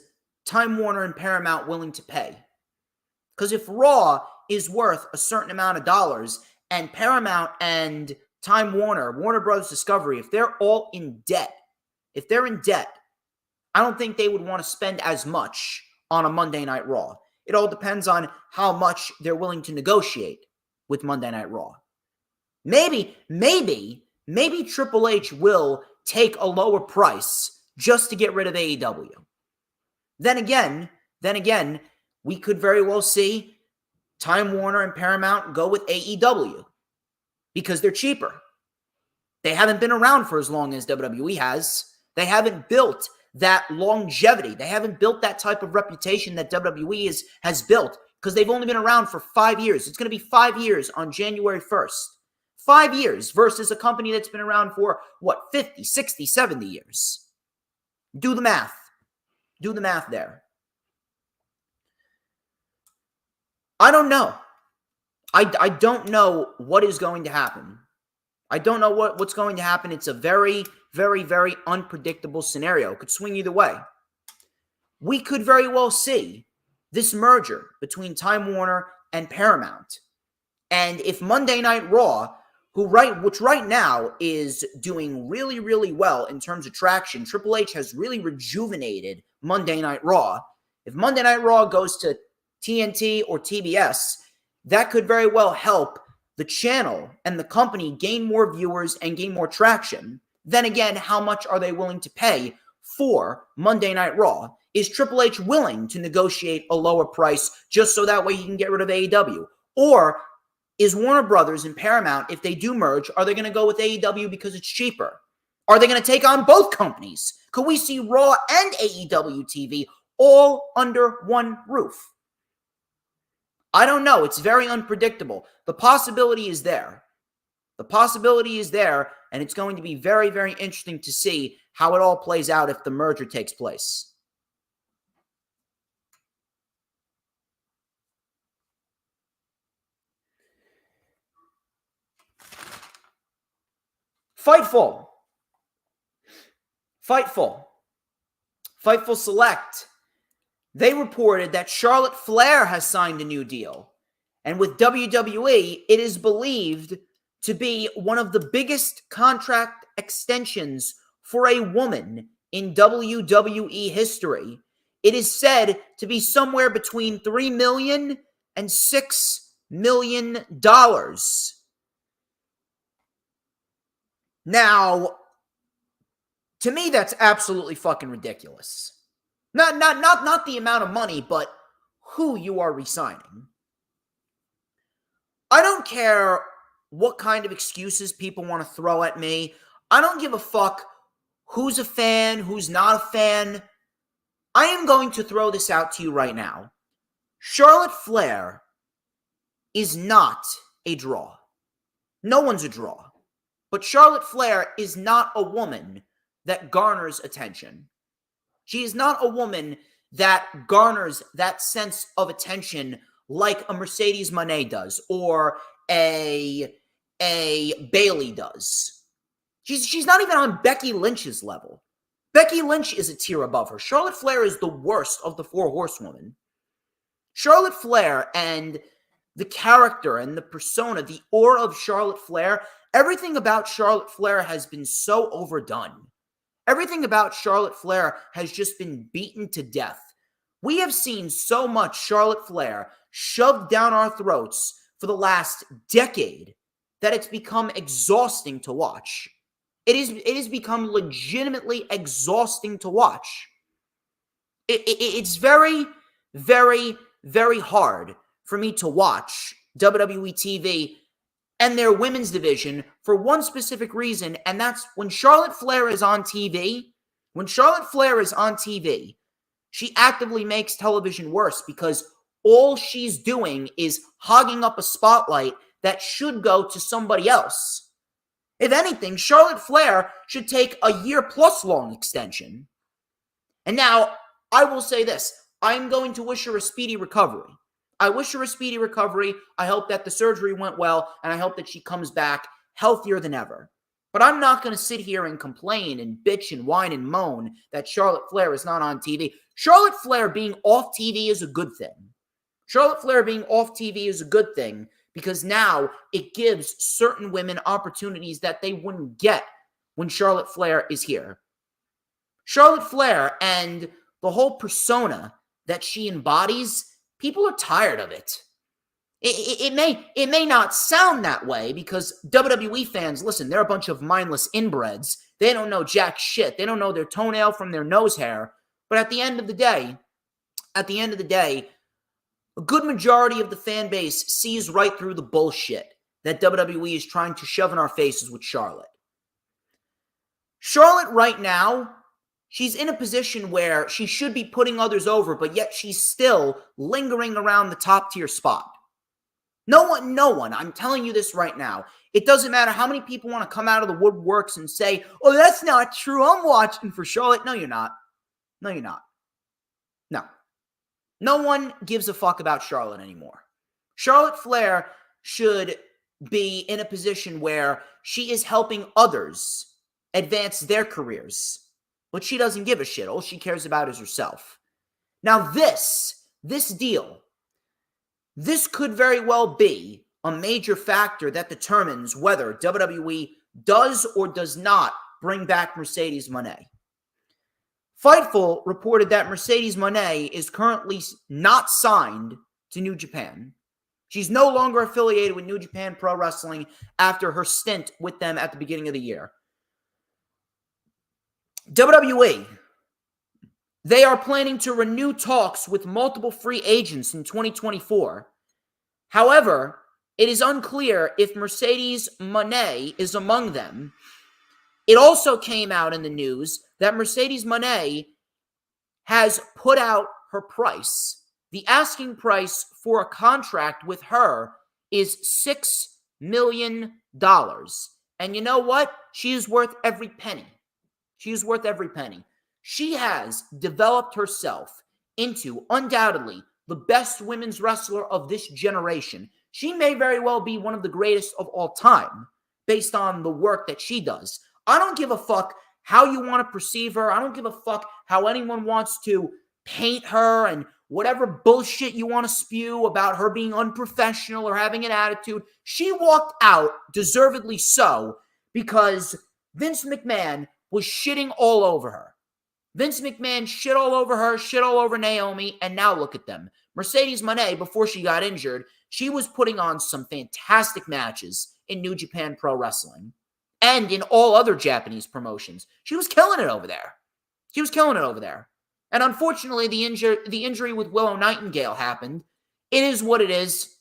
Time Warner and Paramount willing to pay? Because if Raw is worth a certain amount of dollars and Paramount and Time Warner, Warner Brothers Discovery, if they're all in debt, I don't think they would want to spend as much on a Monday Night Raw. It all depends on how much they're willing to negotiate with Monday Night Raw. Maybe Triple H will take a lower price just to get rid of AEW. Then again, we could very well see Time Warner and Paramount go with AEW because they're cheaper. They haven't been around for as long as WWE has. They haven't built that longevity. They haven't built that type of reputation that WWE has built because they've only been around for 5 years. It's going to be 5 years on January 1st. 5 years versus a company that's been around for, 50, 60, 70 years. Do the math. Do the math there. I don't know. I don't know what is going to happen. I don't know what's going to happen. It's a very, very, very unpredictable scenario. It could swing either way. We could very well see this merger between Time Warner and Paramount. And if Monday Night Raw, which right now is doing really, really well in terms of traction, Triple H has really rejuvenated Monday Night Raw. If Monday Night Raw goes to TNT or TBS, that could very well help the channel and the company gain more viewers and gain more traction. Then again, how much are they willing to pay for Monday Night Raw? Is Triple H willing to negotiate a lower price just so that way he can get rid of AEW? Or is Warner Brothers and Paramount, if they do merge, are they going to go with AEW because it's cheaper? Are they going to take on both companies? Could we see Raw and AEW TV all under one roof? I don't know. It's very unpredictable. The possibility is there. The possibility is there, and it's going to be very, very interesting to see how it all plays out if the merger takes place. Fightful Select. They reported that Charlotte Flair has signed a new deal. And with WWE, it is believed to be one of the biggest contract extensions for a woman in WWE history. It is said to be somewhere between $3 million and $6 million. Now, to me, that's absolutely fucking ridiculous. Not the amount of money, but who you are re-signing. I don't care what kind of excuses people want to throw at me. I don't give a fuck who's a fan, who's not a fan. I am going to throw this out to you right now. Charlotte Flair is not a draw. No one's a draw. But Charlotte Flair is not a woman that garners attention. She is not a woman that garners that sense of attention like a Mercedes Mone does or a Bayley does. She's not even on Becky Lynch's level. Becky Lynch is a tier above her. Charlotte Flair is the worst of the four horsewomen. Charlotte Flair and the character and the persona, the aura of Charlotte Flair, everything about Charlotte Flair has been so overdone. Everything about Charlotte Flair has just been beaten to death. We have seen so much Charlotte Flair shoved down our throats for the last decade that it's become exhausting to watch. It has become legitimately exhausting to watch. It's very, very, very hard for me to watch WWE TV and their women's division for one specific reason, and that's when Charlotte Flair is on TV. When Charlotte Flair is on TV, she actively makes television worse because all she's doing is hogging up a spotlight that should go to somebody else. If anything, Charlotte Flair should take a year-plus long extension. And now, I will say this. I'm going to wish her a speedy recovery. I wish her a speedy recovery. I hope that the surgery went well, and I hope that she comes back healthier than ever. But I'm not going to sit here and complain and bitch and whine and moan that Charlotte Flair is not on TV. Charlotte Flair being off TV is a good thing. Charlotte Flair being off TV is a good thing because now it gives certain women opportunities that they wouldn't get when Charlotte Flair is here. Charlotte Flair and the whole persona that she embodies People are tired of it. It may not sound that way because WWE fans, listen, they're a bunch of mindless inbreds. They don't know jack shit. They don't know their toenail from their nose hair. But at the end of the day, a good majority of the fan base sees right through the bullshit that WWE is trying to shove in our faces with Charlotte. Charlotte right now, she's in a position where she should be putting others over, but yet she's still lingering around the top tier spot. No one, I'm telling you this right now. It doesn't matter how many people want to come out of the woodworks and say, oh, that's not true. I'm watching for Charlotte. No, you're not. No, you're not. No. No one gives a fuck about Charlotte anymore. Charlotte Flair should be in a position where she is helping others advance their careers. But she doesn't give a shit. All she cares about is herself. Now this deal, this could very well be a major factor that determines whether WWE does or does not bring back Mercedes Mone. Fightful reported that Mercedes Mone is currently not signed to New Japan. She's no longer affiliated with New Japan Pro Wrestling after her stint with them at the beginning of the year. WWE, they are planning to renew talks with multiple free agents in 2024. However, it is unclear if Mercedes Mone is among them. It also came out in the news that Mercedes Mone has put out her price. The asking price for a contract with her is $6 million. And you know what? She is worth every penny. She is worth every penny. She has developed herself into, undoubtedly, the best women's wrestler of this generation. She may very well be one of the greatest of all time based on the work that she does. I don't give a fuck how you want to perceive her. I don't give a fuck how anyone wants to paint her and whatever bullshit you want to spew about her being unprofessional or having an attitude. She walked out, deservedly so, because Vince McMahon was shitting all over her. Vince McMahon shit all over her, shit all over Naomi, and now look at them. Mercedes Mone, before she got injured, she was putting on some fantastic matches in New Japan Pro Wrestling and in all other Japanese promotions. She was killing it over there. She was killing it over there. And unfortunately, the injury with Willow Nightingale happened. It is what it is.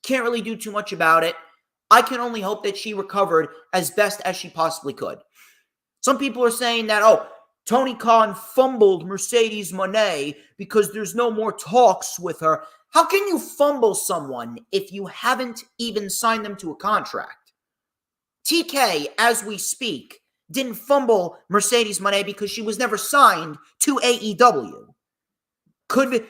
Can't really do too much about it. I can only hope that she recovered as best as she possibly could. Some people are saying that, oh, Tony Khan fumbled Mercedes Mone because there's no more talks with her. How can you fumble someone if you haven't even signed them to a contract? TK, as we speak, didn't fumble Mercedes Mone because she was never signed to AEW. Could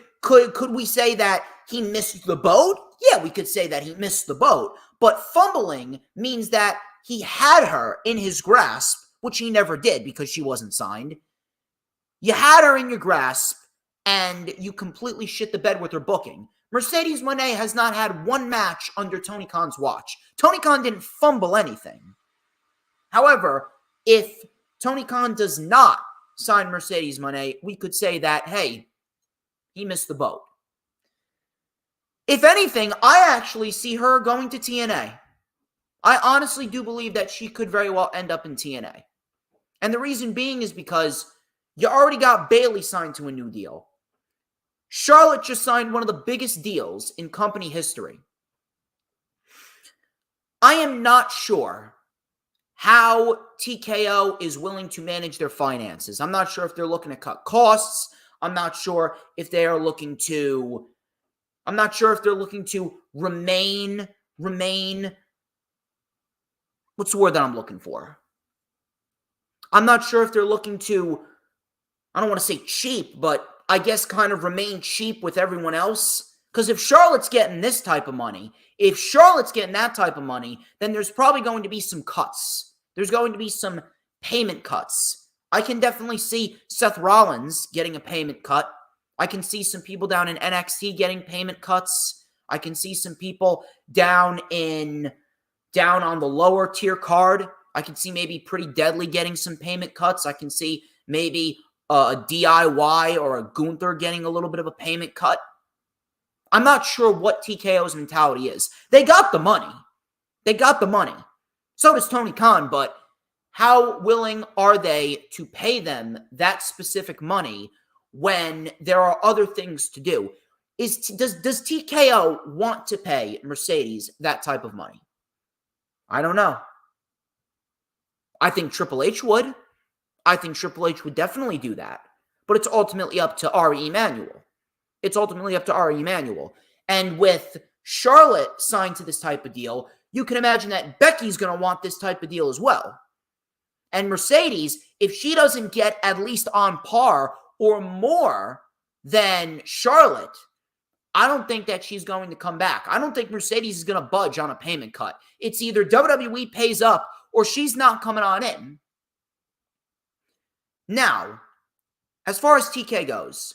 we say that he missed the boat? Yeah, we could say that he missed the boat. But fumbling means that he had her in his grasp, which he never did because she wasn't signed. You had her in your grasp, and you completely shit the bed with her booking. Mercedes Mone has not had one match under Tony Khan's watch. Tony Khan didn't fumble anything. However, if Tony Khan does not sign Mercedes Mone, we could say that, hey, he missed the boat. If anything, I actually see her going to TNA. I honestly do believe that she could very well end up in TNA. And the reason being is because you already got Bayley signed to a new deal. Charlotte just signed one of the biggest deals in company history. I am not sure how TKO is willing to manage their finances. I'm not sure if they're looking to cut costs. I'm not sure if they are looking to remain, what's the word that I'm looking for? I'm not sure if they're looking to, I don't want to say cheap, but I guess kind of remain cheap with everyone else. Because if Charlotte's getting this type of money, if Charlotte's getting that type of money, then there's probably going to be some cuts. There's going to be some payment cuts. I can definitely see Seth Rollins getting a payment cut. I can see some people down in NXT getting payment cuts. I can see some people down on the lower tier card. I can see maybe Pretty Deadly getting some payment cuts. I can see maybe a DIY or a Gunther getting a little bit of a payment cut. I'm not sure what TKO's mentality is. They got the money. They got the money. So does Tony Khan, but how willing are they to pay them that specific money when there are other things to do? Does TKO want to pay Mercedes that type of money? I don't know. I think Triple H would. I think Triple H would definitely do that. But it's ultimately up to Ari Emanuel. It's ultimately up to Ari Emanuel. And with Charlotte signed to this type of deal, you can imagine that Becky's going to want this type of deal as well. And Mercedes, if she doesn't get at least on par or more than Charlotte, I don't think that she's going to come back. I don't think Mercedes is going to budge on a payment cut. It's either WWE pays up or she's not coming on in. Now, as far as TK goes,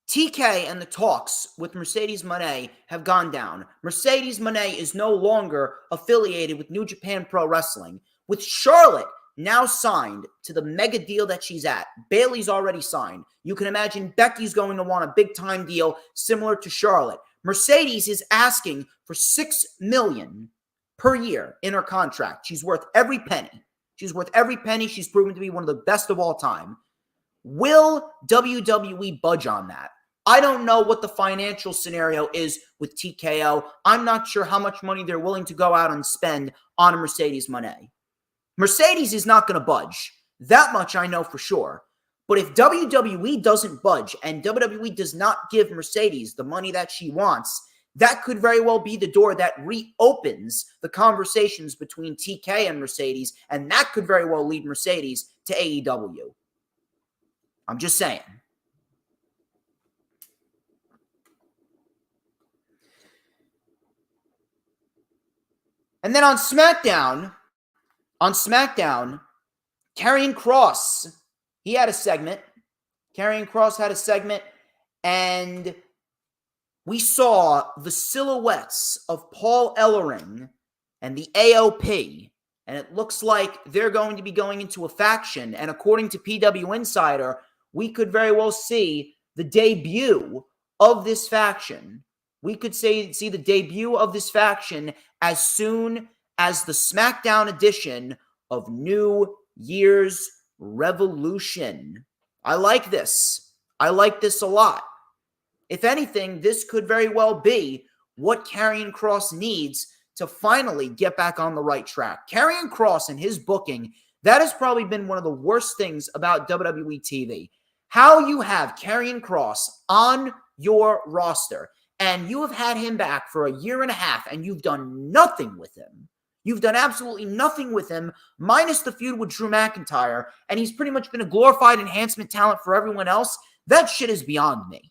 TK and the talks with Mercedes Mone have gone down. Mercedes Mone is no longer affiliated with New Japan Pro Wrestling. With Charlotte now signed to the mega deal that she's at, Bayley's already signed. You can imagine Becky's going to want a big-time deal similar to Charlotte. Mercedes is asking for $6 million per year in her contract. She's worth every penny. She's worth every penny. She's proven to be one of the best of all time. Will WWE budge on that? I don't know what the financial scenario is with TKO. I'm not sure how much money they're willing to go out and spend on a Mercedes Mone. Mercedes is not going to budge. That much I know for sure. But if WWE doesn't budge and WWE does not give Mercedes the money that she wants, that could very well be the door that reopens the conversations between TK and Mercedes, and that could very well lead Mercedes to AEW. I'm just saying. And then on SmackDown, Karrion Kross, he had a segment. Karrion Kross had a segment, and we saw the silhouettes of Paul Ellering and the AOP, and it looks like they're going to be going into a faction. And according to PW Insider, we could very well see the debut of this faction. We could see the debut of this faction as soon as the SmackDown edition of New Year's Revolution. I like this. I like this a lot. If anything, this could very well be what Karrion Kross needs to finally get back on the right track. Karrion Kross and his booking, that has probably been one of the worst things about WWE TV. How you have Karrion Kross on your roster, and you have had him back for a year and a half, and you've done nothing with him. You've done absolutely nothing with him, minus the feud with Drew McIntyre, and he's pretty much been a glorified enhancement talent for everyone else. That shit is beyond me.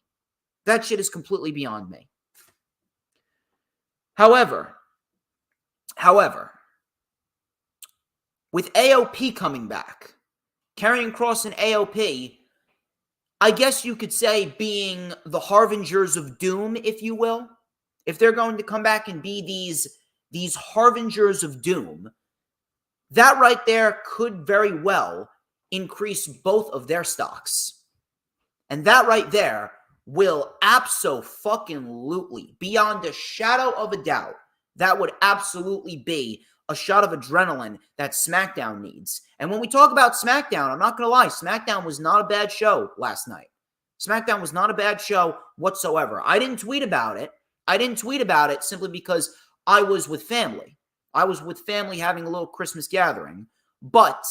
That shit is completely beyond me. However, with AOP coming back, Karrion Kross and AOP, I guess you could say being the harbingers of doom, if you will. If they're going to come back and be these harbingers of doom, that right there could very well increase both of their stocks. And that right there will abso-fucking-lutely, beyond a shadow of a doubt, that would absolutely be a shot of adrenaline that SmackDown needs. And when we talk about SmackDown, I'm not going to lie, SmackDown was not a bad show last night. SmackDown was not a bad show whatsoever. I didn't tweet about it. Simply because I was with family. I was with family having a little Christmas gathering. But,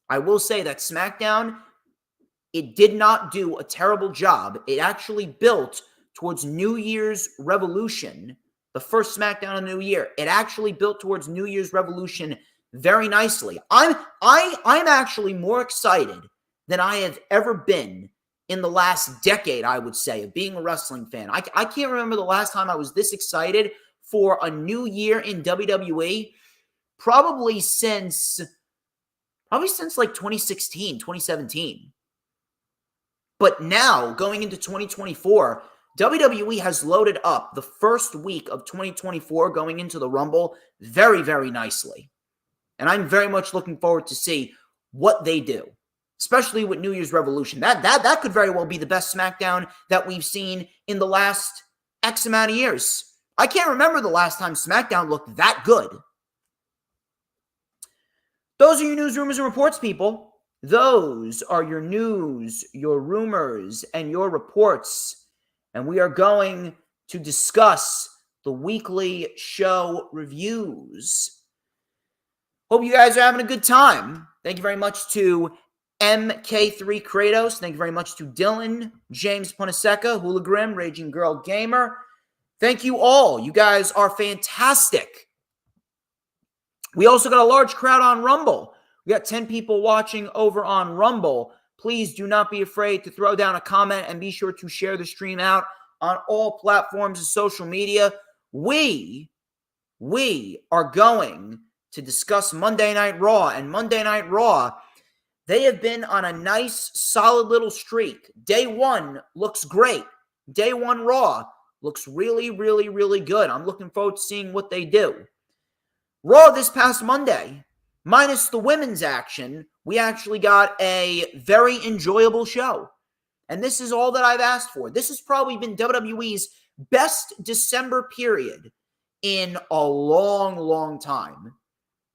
I will say that SmackDown, it did not do a terrible job. It actually built towards New Year's Revolution, the first SmackDown of the New Year. It actually built towards New Year's Revolution very nicely. I'm actually more excited than I have ever been in the last decade, I would say, of being a wrestling fan. I can't remember the last time I was this excited for a new year in WWE, probably since like 2016, 2017. But now, going into 2024, WWE has loaded up the first week of 2024 going into the Rumble very, very nicely. And I'm very much looking forward to see what they do. especially with New Year's Revolution. That could very well be the best SmackDown that we've seen in the last X amount of years. I can't remember the last time SmackDown looked that good. Those are your news, rumors, and reports, people. Those are your news, your rumors, and your reports. And we are going to discuss the weekly show reviews. Hope you guys are having a good time. Thank you very much to MK3 Kratos. Thank you very much to Dylan, James Punaseca, Hula Grim, Raging Girl Gamer. Thank you all. You guys are fantastic. We also got a large crowd on Rumble. We got 10 people watching over on Rumble. Please do not be afraid to throw down a comment and be sure to share the stream out on all platforms of social media. We are going to discuss Monday Night Raw. And Monday Night Raw, they have been on a nice, solid little streak. Day one looks great. Day one Raw looks really, really, really good. I'm looking forward to seeing what they do. Raw this past Monday, minus the women's action, we actually got a very enjoyable show. And this is all that I've asked for. This has probably been WWE's best December period in a long, long time.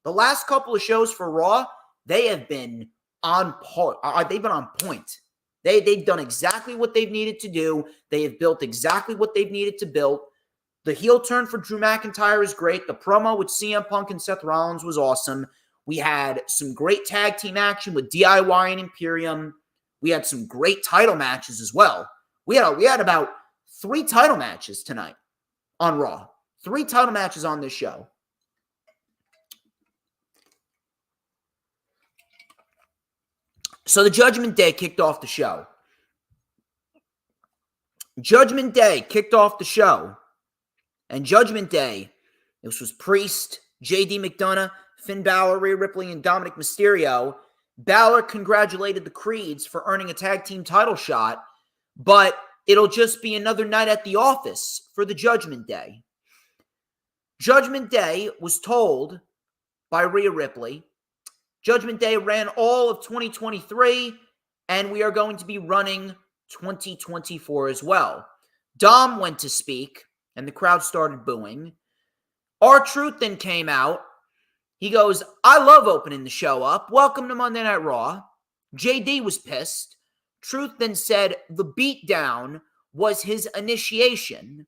The last couple of shows for Raw, they have been on point. They've been on point. They've done exactly what they've needed to do. They have built exactly what they've needed to build. The heel turn for Drew McIntyre is great. The promo with CM Punk and Seth Rollins was awesome. We had some great tag team action with DIY and Imperium. We had some great title matches as well. We had about 3 title matches tonight on Raw. 3 title matches on this show. So the Judgment Day kicked off the show. Judgment Day kicked off the show. And Judgment Day, this was Priest, JD McDonough, Finn Balor, Rhea Ripley, and Dominik Mysterio. Balor congratulated the Creeds for earning a tag team title shot, but it'll just be another night at the office for the Judgment Day. Judgment Day was told by Rhea Ripley, Judgment Day ran all of 2023, and we are going to be running 2024 as well. Dom went to speak, and the crowd started booing. R-Truth then came out. He goes, I love opening the show up. Welcome to Monday Night Raw. JD was pissed. Truth then said the beatdown was his initiation.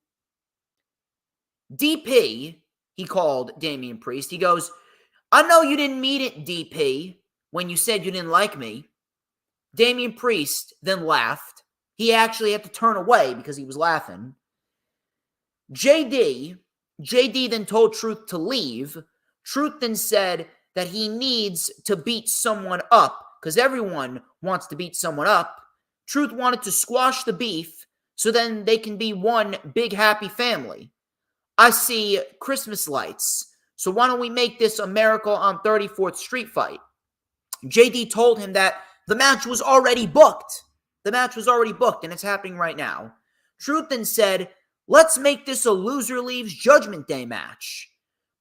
DP, he called Damian Priest. He goes, I know you didn't mean it, DP, when you said you didn't like me. Damian Priest then laughed. He actually had to turn away because he was laughing. JD then told Truth to leave. Truth then said that he needs to beat someone up because everyone wants to beat someone up. Truth wanted to squash the beef so then they can be one big happy family. I see Christmas lights, so why don't we make this a Miracle on 34th Street fight? JD told him that the match was already booked. The match was already booked, and it's happening right now. Truth then said, let's make this a loser leaves Judgment Day match.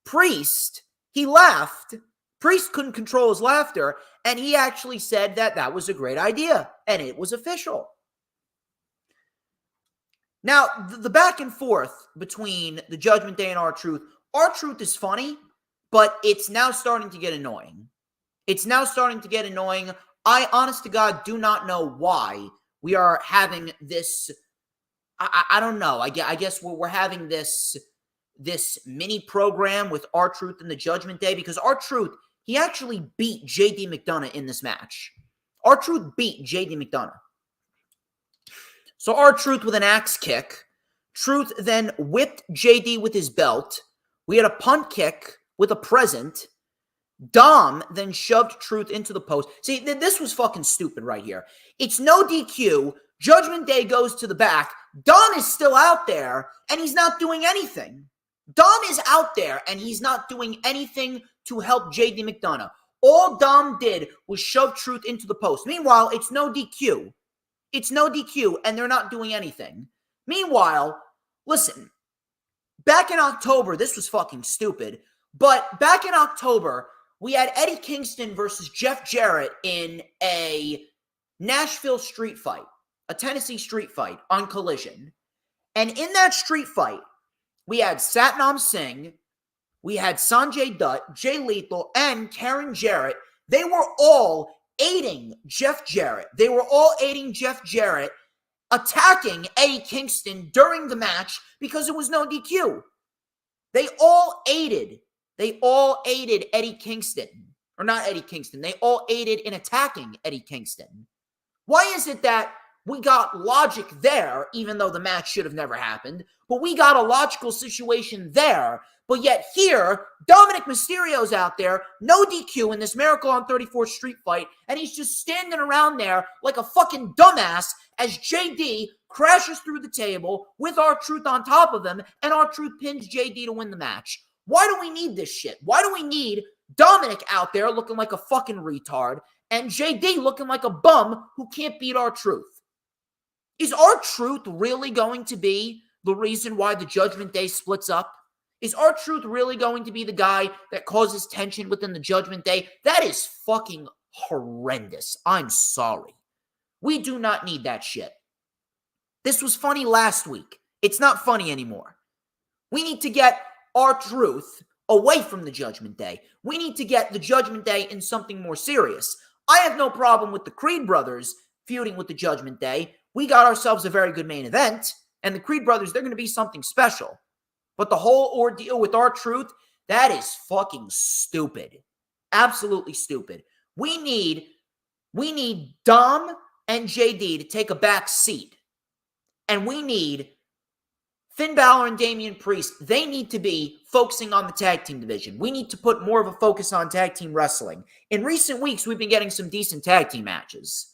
Priest, he laughed. Priest couldn't control his laughter, and he actually said that that was a great idea, and it was official. Now, the back and forth between the Judgment Day and R-Truth is funny, but it's now starting to get annoying. I, honest to God, do not know why we are having this. I don't know. I guess we're having this mini program with R-Truth and the Judgment Day because R-Truth, he actually beat JD McDonough in this match. R-Truth beat JD McDonough. So R-Truth with an axe kick. Truth then whipped JD with his belt. We had a punt kick with a present. Dom then shoved Truth into the post. See, this was fucking stupid right here. It's no DQ. Judgment Day goes to the back. Dom is still out there, and he's not doing anything. Dom is out there, and he's not doing anything to help JD McDonough. All Dom did was shove Truth into the post. Meanwhile, it's no DQ. And they're not doing anything. Meanwhile, listen, back in October, this was fucking stupid, but back in October, we had Eddie Kingston versus Jeff Jarrett in a Nashville street fight, a Tennessee street fight on Collision. And in that street fight, we had Satnam Singh, we had Sanjay Dutt, Jay Lethal, and Karen Jarrett. They were all aiding Jeff Jarrett. They were all aiding Jeff Jarrett, attacking Eddie Kingston during the match because it was no DQ. They all aided Eddie Kingston. Or not Eddie Kingston. They all aided in attacking Eddie Kingston. Why is it that we got logic there, even though the match should have never happened, but we got a logical situation there, but yet here, Dominik Mysterio's out there, no DQ in this Miracle on 34th Street fight, and he's just standing around there like a fucking dumbass as JD crashes through the table with R-Truth on top of him, and R-Truth pins JD to win the match. Why do we need this shit? Why do we need Dominik out there looking like a fucking retard and JD looking like a bum who can't beat R-Truth? Is R-Truth really going to be the reason why the Judgment Day splits up? Is R-Truth really going to be the guy that causes tension within the Judgment Day? That is fucking horrendous. I'm sorry. We do not need that shit. This was funny last week. It's not funny anymore. We need to get R-Truth away from the Judgment Day. We need to get the Judgment Day in something more serious. I have no problem with the Creed brothers feuding with the Judgment Day. We got ourselves a very good main event, and the Creed brothers, they're going to be something special. But the whole ordeal with R-Truth, that is fucking stupid. Absolutely stupid. We need Dom and JD to take a back seat. And we need Finn Balor and Damian Priest. They need to be focusing on the tag team division. We need to put more of a focus on tag team wrestling. In recent weeks, we've been getting some decent tag team matches.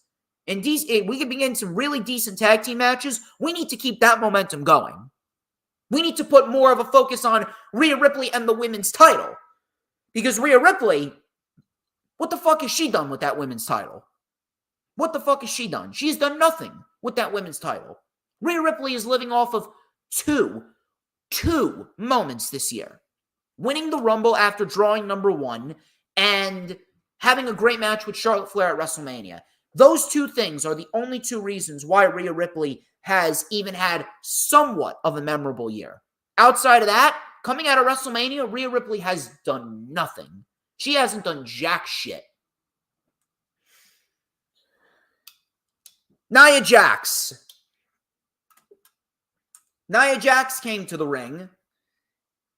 And we could be getting some really decent tag team matches. We need to keep that momentum going. We need to put more of a focus on Rhea Ripley and the women's title. Because Rhea Ripley, what the fuck has she done with that women's title? What the fuck has she done? She's done nothing with that women's title. Rhea Ripley is living off of two moments this year. Winning the Rumble after drawing number 1 and having a great match with Charlotte Flair at WrestleMania. Those two things are the only two reasons why Rhea Ripley has even had somewhat of a memorable year. Outside of that, coming out of WrestleMania, Rhea Ripley has done nothing. She hasn't done jack shit. Nia Jax. Nia Jax came to the ring.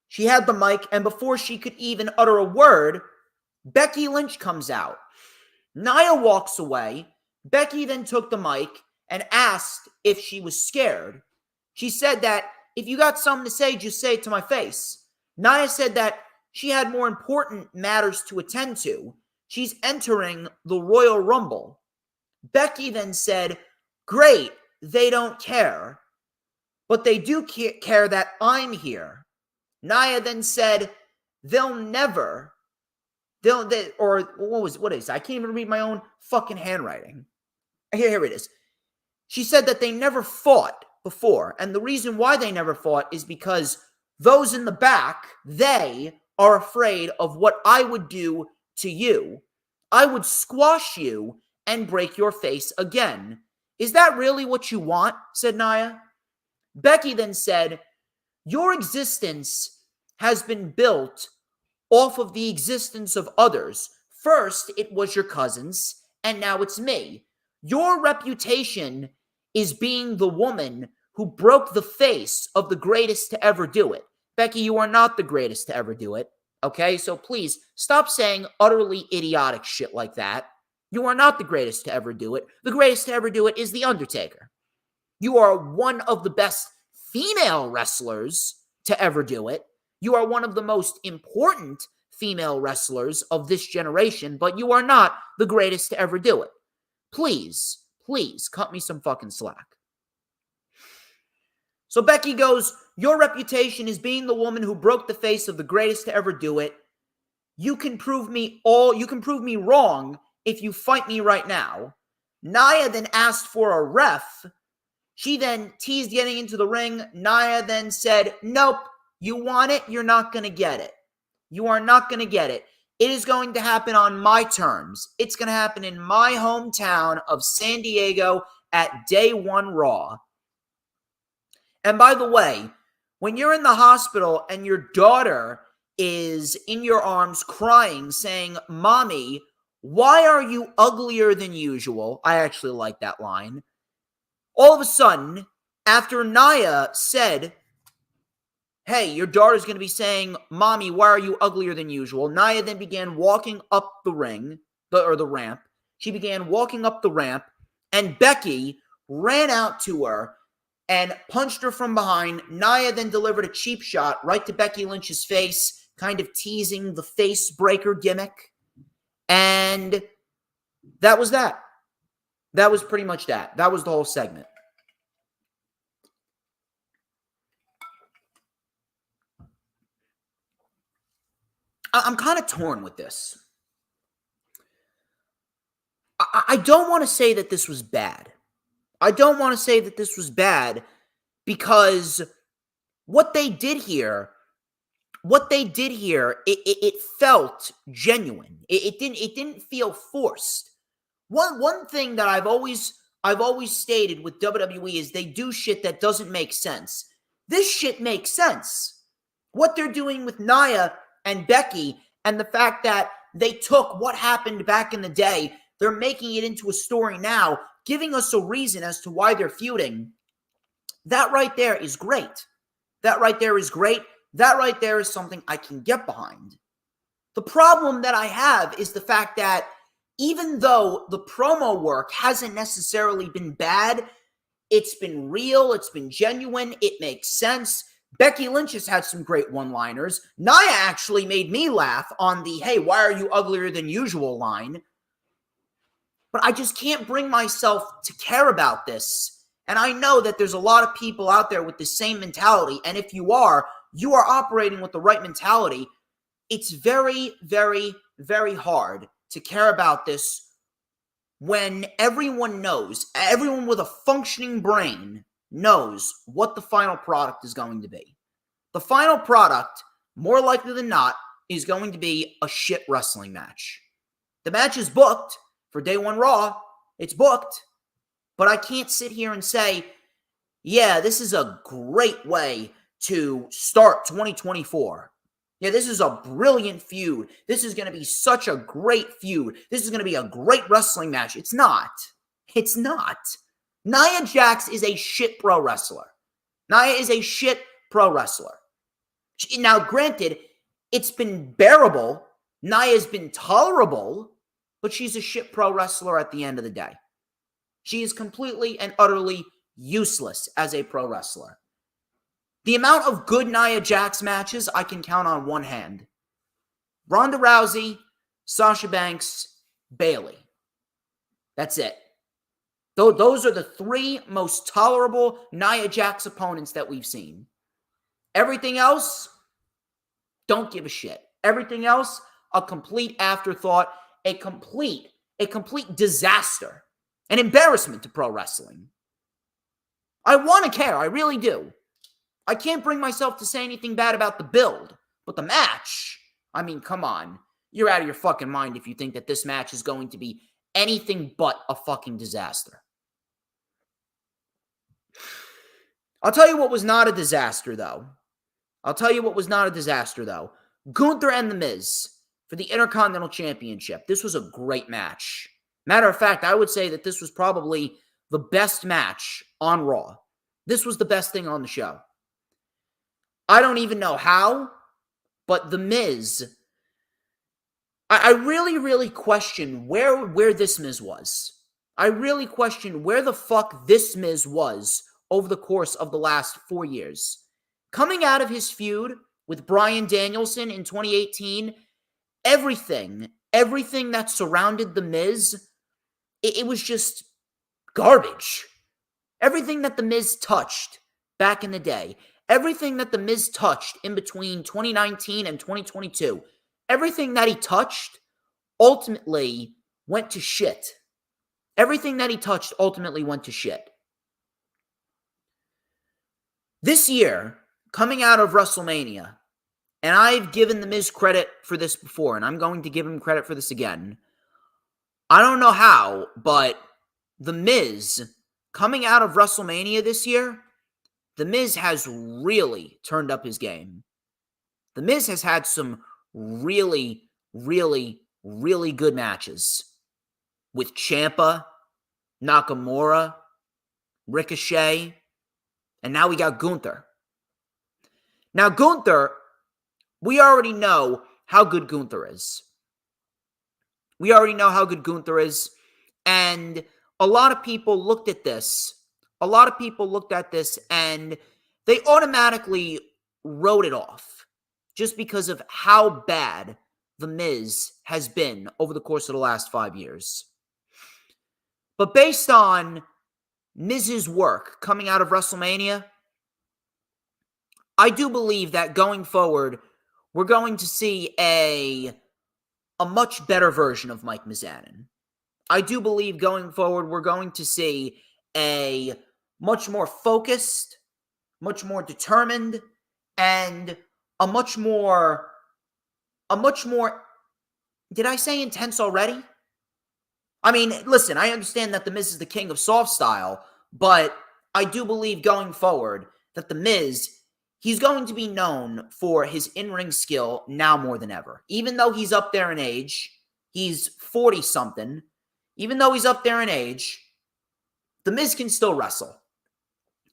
She had the mic, and before she could even utter a word, Becky Lynch comes out. Nia walks away. Becky then took the mic and asked if she was scared. She said that, if you got something to say, just say it to my face. Nia said that she had more important matters to attend to. She's entering the Royal Rumble. Becky then said, great, they don't care. But they do care that I'm here. Nia then said, what is I can't even read my own fucking handwriting. Here it is. She said that they never fought before. And the reason why they never fought is because those in the back, they are afraid of what I would do to you. I would squash you and break your face again. Is that really what you want? Said Nia. Becky then said, your existence has been built off of the existence of others. First, it was your cousins, and now it's me. Your reputation is being the woman who broke the face of the greatest to ever do it. Becky, you are not the greatest to ever do it, okay? So please, stop saying utterly idiotic shit like that. You are not the greatest to ever do it. The greatest to ever do it is The Undertaker. You are one of the best female wrestlers to ever do it. You are one of the most important female wrestlers of this generation, but you are not the greatest to ever do it. Please, please cut me some fucking slack. So Becky goes, your reputation is being the woman who broke the face of the greatest to ever do it. You can prove me wrong if you fight me right now. Nia then asked for a ref. She then teased getting into the ring. Nia then said, nope, you want it, you're not going to get it. You are not going to get it. It is going to happen on my terms. It's going to happen in my hometown of San Diego at Day 1 Raw. And by the way, when you're in the hospital and your daughter is in your arms crying, saying, "Mommy, why are you uglier than usual?" I actually like that line. All of a sudden, after Nia said, "Hey, your daughter's going to be saying, 'Mommy, why are you uglier than usual?'" Nia then began walking up the ramp. She began walking up the ramp, and Becky ran out to her and punched her from behind. Nia then delivered a cheap shot right to Becky Lynch's face, kind of teasing the face breaker gimmick. And that was that. That was pretty much that. That was the whole segment. I'm kind of torn with this. I don't want to say that this was bad. I don't want to say that this was bad because what they did here, it felt genuine. It didn't feel forced. One thing that I've always stated with WWE is they do shit that doesn't make sense. This shit makes sense. What they're doing with Nia and Becky, and the fact that they took what happened back in the day, they're making it into a story now, giving us a reason as to why they're feuding. That right there is great. That right there is great. That right there is something I can get behind. The problem that I have is the fact that even though the promo work hasn't necessarily been bad, it's been real, it's been genuine, it makes sense. Becky Lynch has had some great one-liners. Nia actually made me laugh on the, "Hey, why are you uglier than usual" line. But I just can't bring myself to care about this. And I know that there's a lot of people out there with the same mentality. And if you are operating with the right mentality. It's very, very, very hard to care about this when everyone knows, everyone with a functioning brain knows what the final product is going to be. The final product, more likely than not, is going to be a shit wrestling match. The match is booked for Day 1 Raw. It's booked. But I can't sit here and say, yeah, this is a great way to start 2024. Yeah, this is a brilliant feud. This is going to be such a great feud. This is going to be a great wrestling match. It's not. It's not. Nia Jax is a shit pro wrestler. Nia is a shit pro wrestler. Now, granted, it's been bearable. Nia's been tolerable, but she's a shit pro wrestler at the end of the day. She is completely and utterly useless as a pro wrestler. The amount of good Nia Jax matches I can count on one hand. Ronda Rousey, Sasha Banks, Bayley. That's it. Those are the three most tolerable Nia Jax opponents that we've seen. Everything else, don't give a shit. Everything else, a complete afterthought, a complete disaster, an embarrassment to pro wrestling. I want to care, I really do. I can't bring myself to say anything bad about the build, but the match, I mean, come on. You're out of your fucking mind if you think that this match is going to be anything but a fucking disaster. I'll tell you what was not a disaster, though. Gunther and The Miz for the Intercontinental Championship. This was a great match. Matter of fact, I would say that this was probably the best match on Raw. This was the best thing on the show. I don't even know how, but The Miz, I really, really question where this Miz was. I really question where the fuck this Miz was over the course of the last 4 years. Coming out of his feud with Bryan Danielson in 2018, everything that surrounded The Miz, it was just garbage. Everything that The Miz touched back in the day, everything that The Miz touched in between 2019 and 2022, everything that he touched ultimately went to shit. Everything that he touched ultimately went to shit. This year, coming out of WrestleMania, and I've given The Miz credit for this before, and I'm going to give him credit for this again. I don't know how, but The Miz, coming out of WrestleMania this year, The Miz has really turned up his game. The Miz has had some really, really, really good matches with Ciampa, Nakamura, Ricochet, and now we got Gunther. Now, Gunther, we already know how good Gunther is. We already know how good Gunther is, and a lot of people looked at this. And they automatically wrote it off just because of how bad The Miz has been over the course of the last 5 years. But based on Miz's work coming out of WrestleMania, I do believe that going forward, we're going to see a much better version of Mike Mizanin. I do believe going forward, we're going to see a much more focused, much more determined, and a much more, did I say intense already? I mean, listen, I understand that The Miz is the king of soft style, but I do believe going forward that The Miz, he's going to be known for his in-ring skill now more than ever. Even though he's up there in age, he's 40-something, even though he's up there in age, The Miz can still wrestle.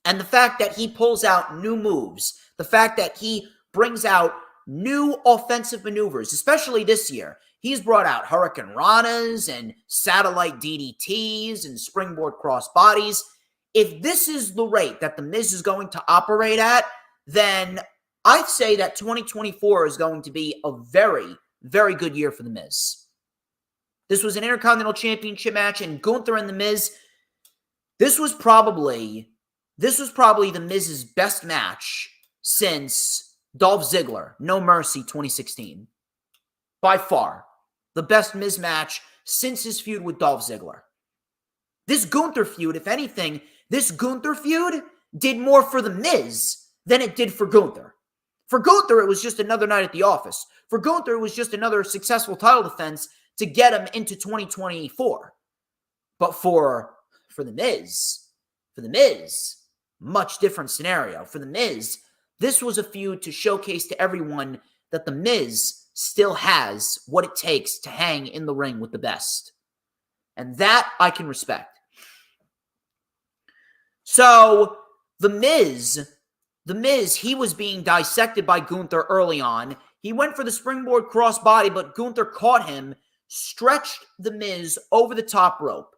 And the fact that he pulls out new moves, the fact that he brings out new offensive maneuvers, especially this year, he's brought out Hurricane Ranas and satellite DDTs and springboard crossbodies. If this is the rate that The Miz is going to operate at, then I'd say that 2024 is going to be a very, very good year for The Miz. This was an Intercontinental Championship match, and Gunther and The Miz, this was probably The Miz's best match since Dolph Ziggler, No Mercy 2016. By far, the best Miz match since his feud with Dolph Ziggler. This Gunther feud, if anything, this Gunther feud did more for The Miz than it did for Gunther. For Gunther, it was just another night at the office. For Gunther, it was just another successful title defense to get him into 2024. But for The Miz, much different scenario. For The Miz, this was a feud to showcase to everyone that The Miz still has what it takes to hang in the ring with the best. And that I can respect. So, The Miz, he was being dissected by Gunther early on. He went for the springboard crossbody, but Gunther caught him, stretched The Miz over the top rope.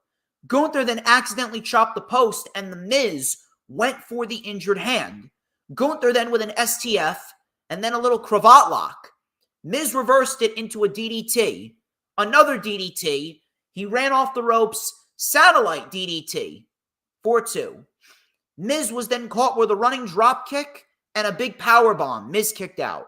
Gunther then accidentally chopped the post, and The Miz went for the injured hand. Gunther then with an STF, and then a little cravat lock. Miz reversed it into a DDT. Another DDT. He ran off the ropes, satellite DDT. 4-2. Miz was then caught with a running drop kick and a big power bomb. Miz kicked out.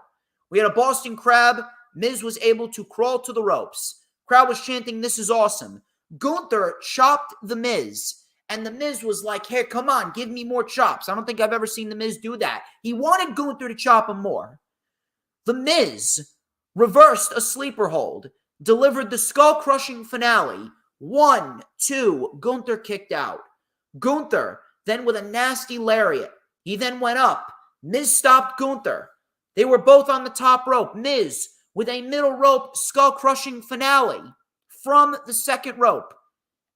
We had a Boston Crab. Miz was able to crawl to the ropes. Crowd was chanting, "This is awesome." Gunther chopped The Miz, and The Miz was like, "Hey, come on, give me more chops." I don't think I've ever seen The Miz do that. He wanted Gunther to chop him more. The Miz reversed a sleeper hold, delivered the skull-crushing finale. 1, 2, Gunther kicked out. Gunther then with a nasty lariat. He then went up. Miz stopped Gunther. They were both on the top rope. Miz with a middle rope skull-crushing finale from the second rope.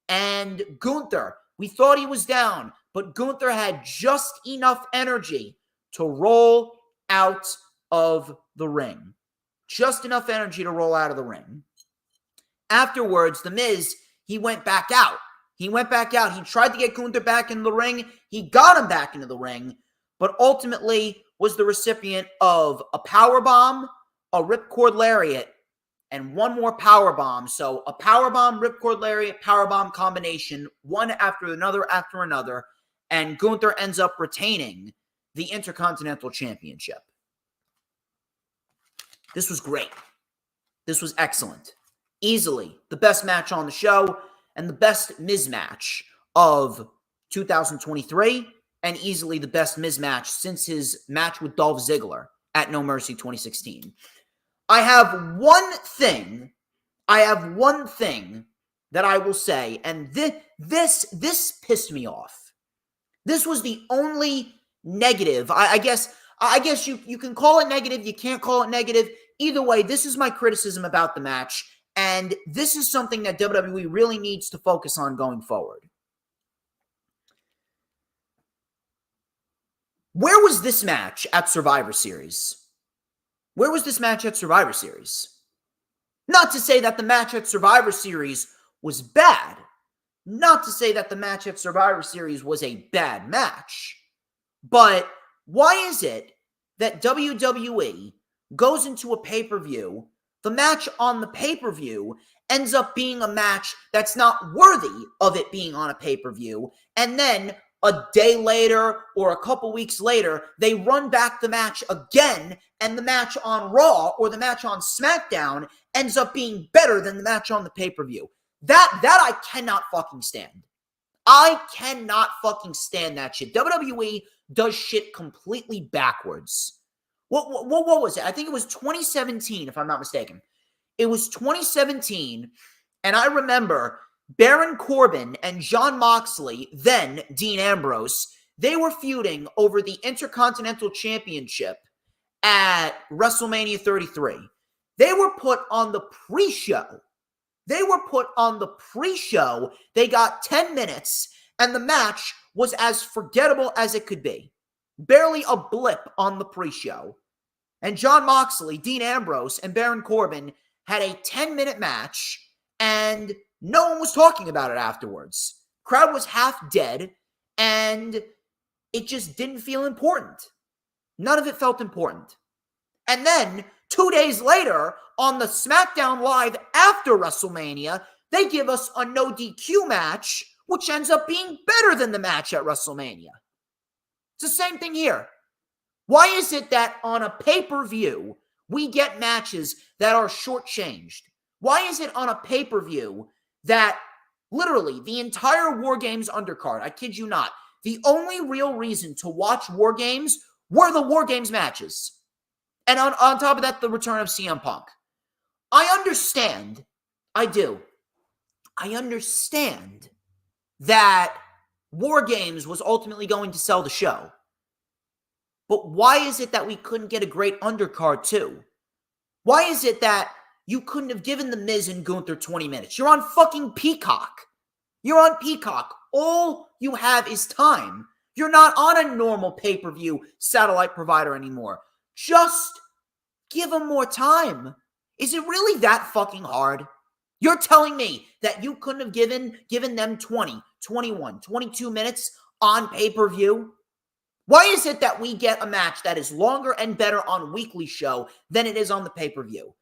And Gunther, we thought he was down, but Gunther had just enough energy to roll out of the ring. Just enough energy to roll out of the ring. Afterwards, The Miz, he went back out. He tried to get Gunther back in the ring. He got him back into the ring, but ultimately was the recipient of a powerbomb, a ripcord lariat, and one more powerbomb. So a powerbomb, ripcord lariat, powerbomb combination, one after another, and Gunther ends up retaining the Intercontinental Championship. This was great. This was excellent. Easily the best match on the show and the best Miz match of 2023, and easily the best Miz match since his match with Dolph Ziggler at No Mercy 2016. I have one thing that I will say, and this pissed me off. This was the only negative. I guess you can call it negative, you can't call it negative. Either way, this is my criticism about the match, and this is something that WWE really needs to focus on going forward. Where was this match at Survivor Series? Where was this match at Survivor Series? Not to say that the match at Survivor Series was bad. Not to say that the match at Survivor Series was a bad match. But why is it that WWE goes into a pay-per-view, the match on the pay-per-view ends up being a match that's not worthy of it being on a pay-per-view, and then a day later or a couple weeks later, they run back the match again, and the match on Raw or the match on SmackDown ends up being better than the match on the pay-per-view. That I cannot fucking stand. I cannot fucking stand that shit. WWE does shit completely backwards. What was it? I think it was 2017, if I'm not mistaken. It was 2017, and I remember Baron Corbin and Jon Moxley, then Dean Ambrose, they were feuding over the Intercontinental Championship at WrestleMania 33. They were put on the pre-show. They got 10 minutes, and the match was as forgettable as it could be. Barely a blip on the pre-show. And Jon Moxley, Dean Ambrose, and Baron Corbin had a 10-minute match, and no one was talking about it afterwards. Crowd was half dead, and it just didn't feel important. None of it felt important. And then, 2 days later, on the SmackDown Live after WrestleMania, they give us a no DQ match, which ends up being better than the match at WrestleMania. It's the same thing here. Why is it that on a pay-per-view, we get matches that are shortchanged? Why is it on a pay-per-view that literally the entire War Games undercard, I kid you not, the only real reason to watch War Games were the War Games matches? And on top of that, the return of CM Punk. I understand. I do. I understand that War Games was ultimately going to sell the show. But why is it that we couldn't get a great undercard too? Why is it that you couldn't have given The Miz and Gunther 20 minutes? You're on fucking Peacock. You're on Peacock. All you have is time. You're not on a normal pay-per-view satellite provider anymore. Just give them more time. Is it really that fucking hard? You're telling me that you couldn't have given them 20, 21, 22 minutes on pay-per-view? Why is it that we get a match that is longer and better on weekly show than it is on the pay-per-view?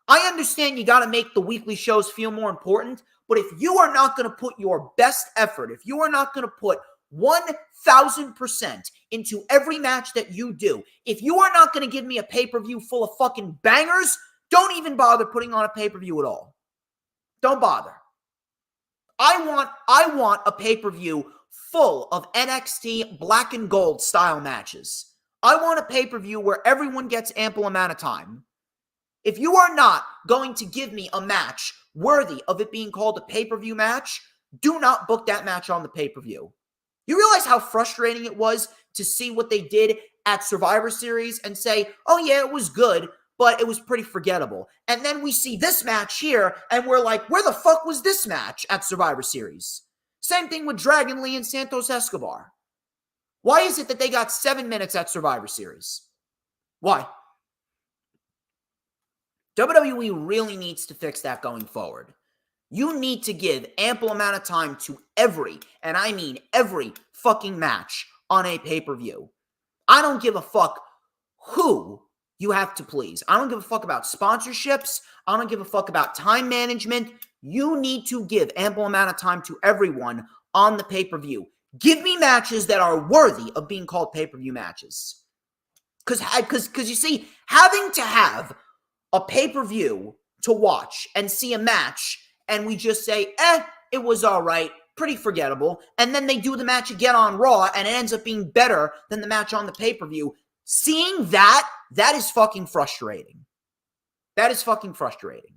I understand you got to make the weekly shows feel more important, but if you are not going to put your best effort, if you are not going to put 1,000% into every match that you do, if you are not going to give me a pay-per-view full of fucking bangers, don't even bother putting on a pay-per-view at all. Don't bother. I want a pay-per-view full of NXT black and gold style matches. I want a pay-per-view where everyone gets ample amount of time. If you are not going to give me a match worthy of it being called a pay-per-view match, do not book that match on the pay-per-view. You realize how frustrating it was to see what they did at Survivor Series and say, oh yeah, it was good, but it was pretty forgettable. And then we see this match here, and we're like, where the fuck was this match at Survivor Series? Same thing with Dragon Lee and Santos Escobar. Why is it that they got 7 minutes at Survivor Series? Why? WWE really needs to fix that going forward. You need to give ample amount of time to every, and I mean every fucking match on a pay-per-view. I don't give a fuck who you have to please. I don't give a fuck about sponsorships. I don't give a fuck about time management. You need to give ample amount of time to everyone on the pay-per-view. Give me matches that are worthy of being called pay-per-view matches. Because you see, having to have a pay-per-view to watch and see a match and we just say, it was all right, pretty forgettable, and then they do the match again on Raw and it ends up being better than the match on the pay-per-view, Seeing that is fucking frustrating. That is fucking frustrating.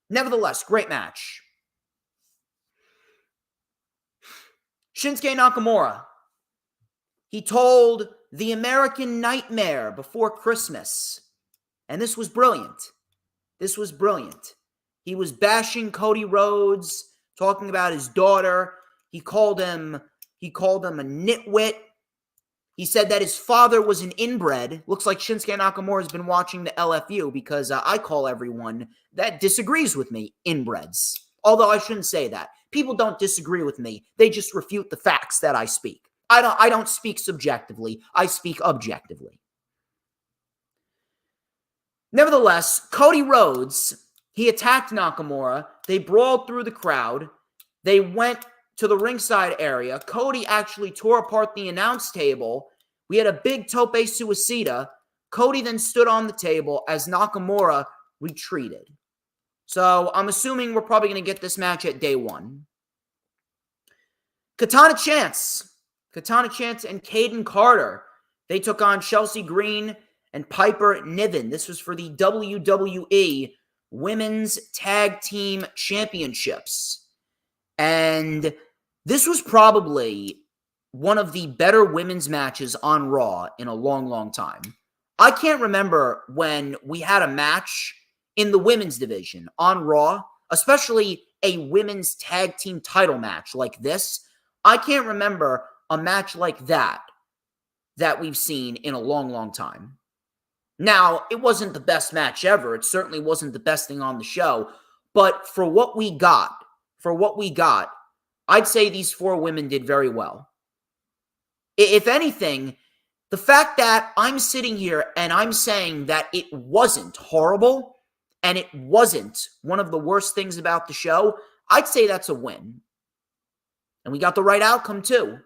Nevertheless, great match. Shinsuke Nakamura. He told the American Nightmare before Christmas. And this was brilliant. This was brilliant. He was bashing Cody Rhodes, talking about his daughter. He called him a nitwit. He said that his father was an inbred. Looks like Shinsuke Nakamura has been watching the LFU because I call everyone that disagrees with me inbreds. Although I shouldn't say that. People don't disagree with me. They just refute the facts that I speak. I don't speak subjectively. I speak objectively. Nevertheless, Cody Rhodes, he attacked Nakamura. They brawled through the crowd. They went to the ringside area. Cody actually tore apart the announce table. We had a big tope suicida. Cody then stood on the table as Nakamura retreated. So I'm assuming we're probably going to get this match at day one. Katana Chance and Caden Carter. They took on Chelsea Green and Piper Niven. This was for the WWE Women's Tag Team Championships. And this was probably one of the better women's matches on Raw in a long, long time. I can't remember when we had a match in the women's division on Raw, especially a women's tag team title match like this. I can't remember a match like that we've seen in a long, long time. Now, it wasn't the best match ever. It certainly wasn't the best thing on the show. But for what we got, I'd say these four women did very well. If anything, the fact that I'm sitting here and I'm saying that it wasn't horrible and it wasn't one of the worst things about the show, I'd say that's a win. And we got the right outcome too.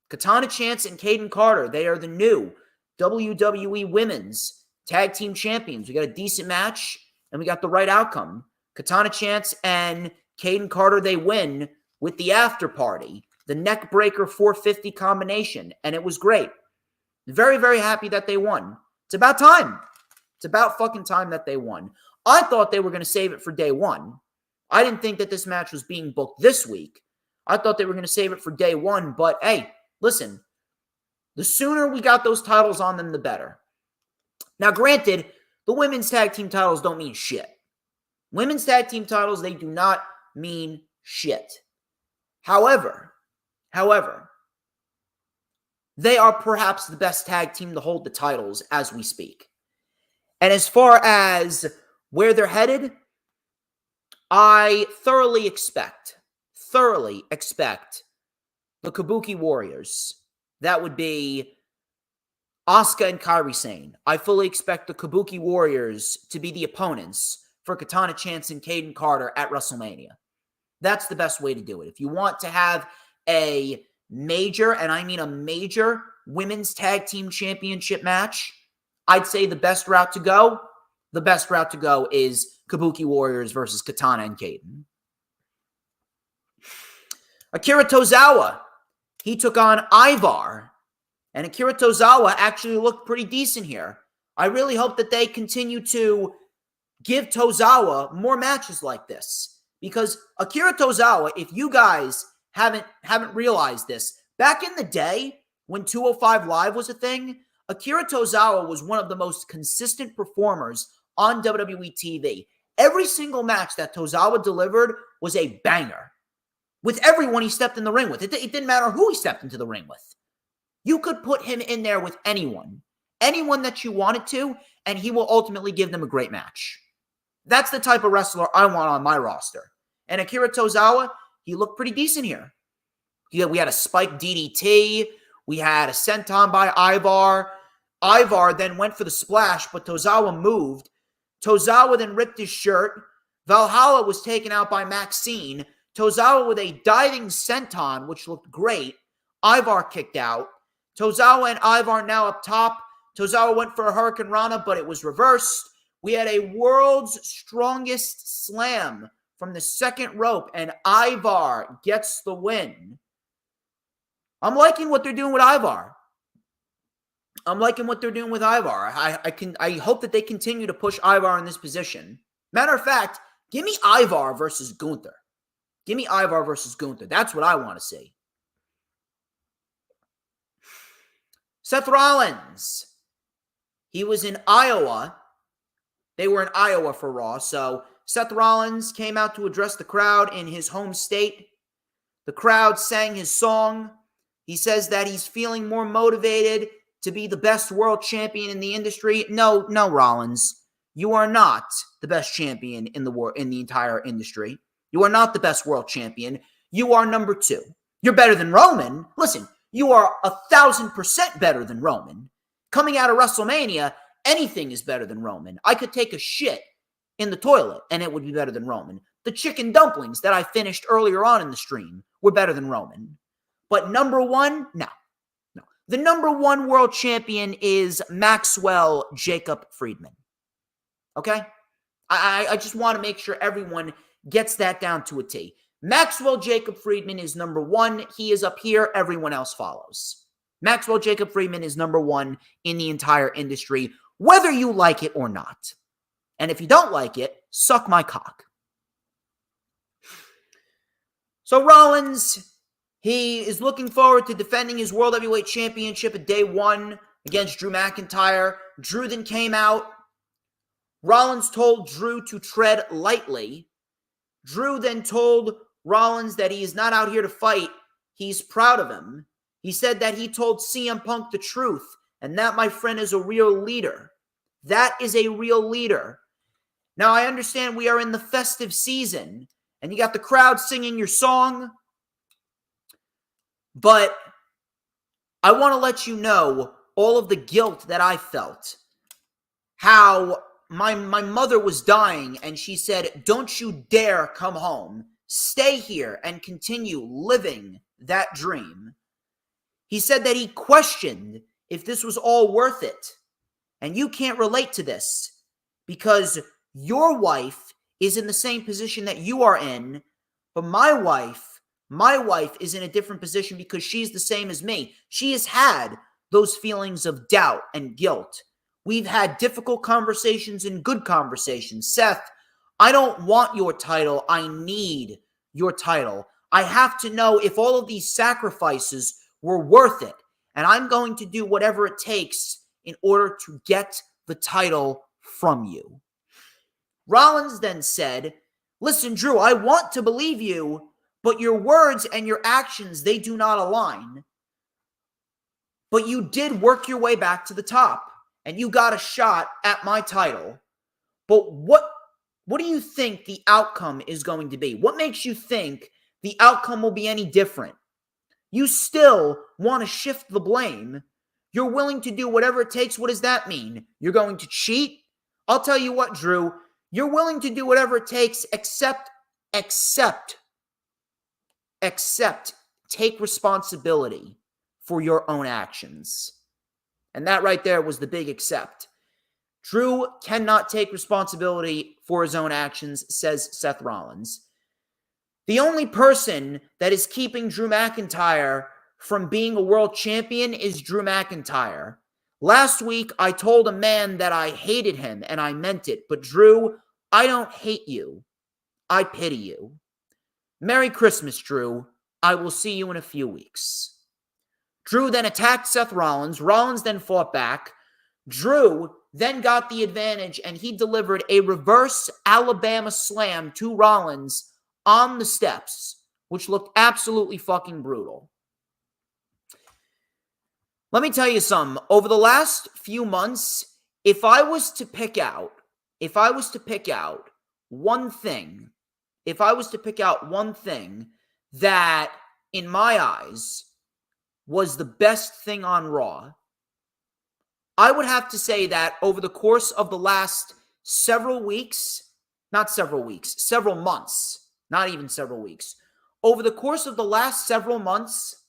Katana Chance and Caden Carter, they are the new WWE Women's Tag Team Champions. We got a decent match and we got the right outcome. Katana Chance and Caden Carter, they win with the after party, the neck breaker 450 combination, and it was great. Very, very happy that they won. It's about time. It's about fucking time that they won. I thought they were going to save it for day one. I didn't think that this match was being booked this week. I thought they were going to save it for day one, but hey, listen, the sooner we got those titles on them, the better. Now, granted, the women's tag team titles don't mean shit. Women's tag team titles, they do not mean shit. However, they are perhaps the best tag team to hold the titles as we speak. And as far as where they're headed, I thoroughly expect the Kabuki Warriors. That would be Asuka and Kairi Sane. I fully expect the Kabuki Warriors to be the opponents for Katana Chance and Caden Carter at WrestleMania. That's the best way to do it. If you want to have a major, and I mean a major, women's tag team championship match, I'd say the best route to go is Kabuki Warriors versus Katana and Caden. Akira Tozawa, he took on Ivar, and Akira Tozawa actually looked pretty decent here. I really hope that they continue to give Tozawa more matches like this, because Akira Tozawa, if you guys haven't realized this, back in the day when 205 Live was a thing, Akira Tozawa was one of the most consistent performers on WWE TV. Every single match that Tozawa delivered was a banger. With everyone he stepped in the ring with. It didn't matter who he stepped into the ring with. You could put him in there with anyone that you wanted to, and he will ultimately give them a great match. That's the type of wrestler I want on my roster. And Akira Tozawa, he looked pretty decent here. We had a spike DDT. We had a senton by Ivar. Ivar then went for the splash, but Tozawa moved. Tozawa then ripped his shirt. Valhalla was taken out by Maxine. Tozawa with a diving senton, which looked great. Ivar kicked out. Tozawa and Ivar now up top. Tozawa went for a Hurricane Rana, but it was reversed. We had a world's strongest slam from the second rope, and Ivar gets the win. I'm liking what they're doing with Ivar. I'm liking what they're doing with Ivar. I hope that they continue to push Ivar in this position. Matter of fact, give me Ivar versus Gunther. Give me Ivar versus Gunther. That's what I want to see. Seth Rollins. He was in Iowa. They were in Iowa for Raw. So Seth Rollins came out to address the crowd in his home state. The crowd sang his song. He says that he's feeling more motivated to be the best world champion in the industry. No, Rollins. You are not the best champion in the entire industry. You are not the best world champion. You are number 2. You're better than Roman. Listen, you are 1,000% better than Roman. Coming out of WrestleMania, anything is better than Roman. I could take a shit in the toilet and it would be better than Roman. The chicken dumplings that I finished earlier on in the stream were better than Roman. But number 1, no. The number 1 world champion is Maxwell Jacob Friedman. Okay? I just want to make sure everyone gets that down to a T. Maxwell Jacob Friedman is number 1. He is up here. Everyone else follows. Maxwell Jacob Friedman is number 1 in the entire industry, whether you like it or not. And if you don't like it, suck my cock. So Rollins, he is looking forward to defending his World Heavyweight Championship at day 1 against Drew McIntyre. Drew then came out. Rollins told Drew to tread lightly. Drew then told Rollins that he is not out here to fight. He's proud of him. He said that he told CM Punk the truth, and that, my friend, is a real leader. That is a real leader. Now, I understand we are in the festive season, and you got the crowd singing your song, but I want to let you know all of the guilt that I felt. How my mother was dying, and she said, don't you dare come home. Stay here and continue living that dream. He said that he questioned if this was all worth it. And you can't relate to this because your wife is in the same position that you are in, but my wife is in a different position because she's the same as me. She has had those feelings of doubt and guilt. We've had difficult conversations and good conversations. Seth, I don't want your title. I need your title. I have to know if all of these sacrifices were worth it. And I'm going to do whatever it takes in order to get the title from you. Rollins then said, listen, Drew, I want to believe you, but your words and your actions, they do not align. But you did work your way back to the top, and you got a shot at my title. But what do you think the outcome is going to be? What makes you think the outcome will be any different? You still want to shift the blame. You're willing to do whatever it takes. What does that mean? You're going to cheat? I'll tell you what, Drew. You're willing to do whatever it takes except take responsibility for your own actions. And that right there was the big except. Drew cannot take responsibility for his own actions, says Seth Rollins. The only person that is keeping Drew McIntyre from being a world champion is Drew McIntyre. Last week, I told a man that I hated him, and I meant it. But Drew, I don't hate you. I pity you. Merry Christmas, Drew. I will see you in a few weeks. Drew then attacked Seth Rollins. Rollins then fought back. Drew then got the advantage, and he delivered a reverse Alabama slam to Rollins on the steps, which looked absolutely fucking brutal. Let me tell you something. Over the last few months, if I was to pick out one thing that, in my eyes, was the best thing on Raw, I would have to say that over the course of the last several months, not even several weeks, over the course of the last several months,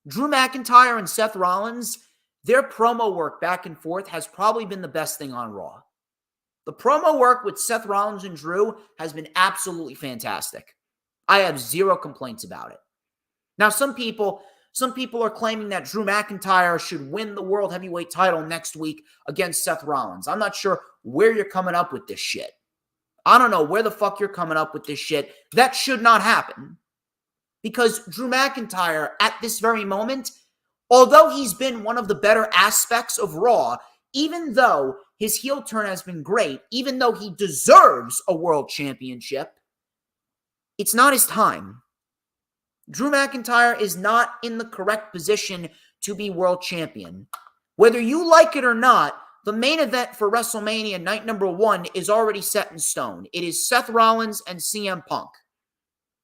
Drew McIntyre and Seth Rollins, their promo work back and forth has probably been the best thing on Raw. The promo work with Seth Rollins and Drew has been absolutely fantastic. I have zero complaints about it. Now, some people Some people are claiming that Drew McIntyre should win the World Heavyweight title next week against Seth Rollins. I'm not sure where you're coming up with this shit. I don't know where the fuck you're coming up with this shit. That should not happen. Because Drew McIntyre, at this very moment, although he's been one of the better aspects of Raw, even though his heel turn has been great, even though he deserves a world championship, it's not his time. Drew McIntyre is not in the correct position to be world champion. Whether you like it or not, the main event for WrestleMania night number 1 is already set in stone. It is Seth Rollins and CM Punk.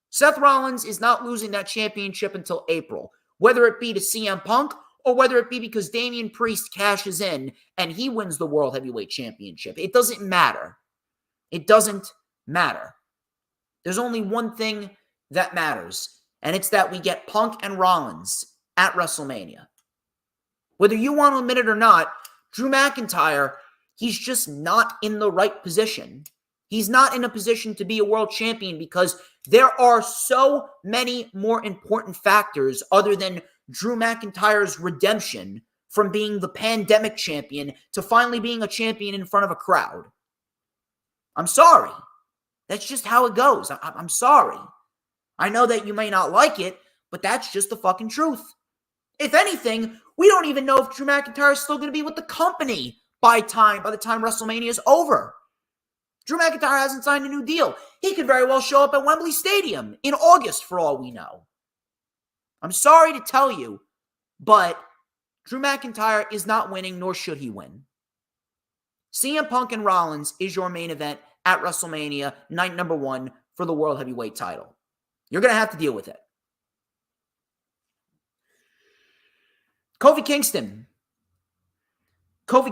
Seth Rollins is not losing that championship until April, whether it be to CM Punk or whether it be because Damian Priest cashes in and he wins the World Heavyweight Championship. It doesn't matter. It doesn't matter. There's only one thing that matters, and it's that we get Punk and Rollins at WrestleMania. Whether you want to admit it or not, Drew McIntyre, he's just not in the right position. He's not in a position to be a world champion because there are so many more important factors other than Drew McIntyre's redemption from being the pandemic champion to finally being a champion in front of a crowd. I'm sorry. That's just how it goes. I'm sorry. I know that you may not like it, but that's just the fucking truth. If anything, we don't even know if Drew McIntyre is still going to be with the company by the time WrestleMania is over. Drew McIntyre hasn't signed a new deal. He could very well show up at Wembley Stadium in August for all we know. I'm sorry to tell you, but Drew McIntyre is not winning, nor should he win. CM Punk and Rollins is your main event at WrestleMania, night number 1 for the World Heavyweight title. You're going to have to deal with it. Kofi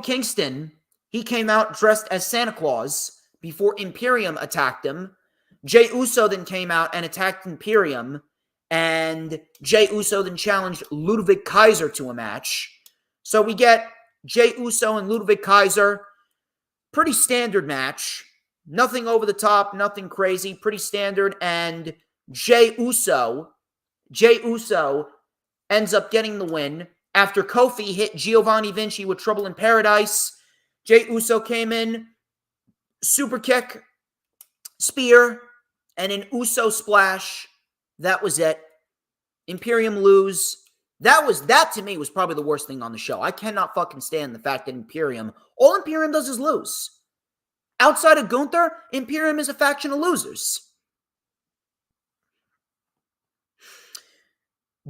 Kingston, he came out dressed as Santa Claus before Imperium attacked him. Jey Uso then came out and attacked Imperium, and Jey Uso then challenged Ludwig Kaiser to a match. So we get Jey Uso and Ludwig Kaiser. Pretty standard match. Nothing over the top, nothing crazy. Pretty standard. And Jey Uso ends up getting the win after Kofi hit Giovanni Vinci with Trouble in Paradise. Jey Uso came in, super kick, spear, and an Uso splash. That was it. Imperium lose. That to me was probably the worst thing on the show. I cannot fucking stand the fact that all Imperium does is lose. Outside of Gunther, Imperium is a faction of losers.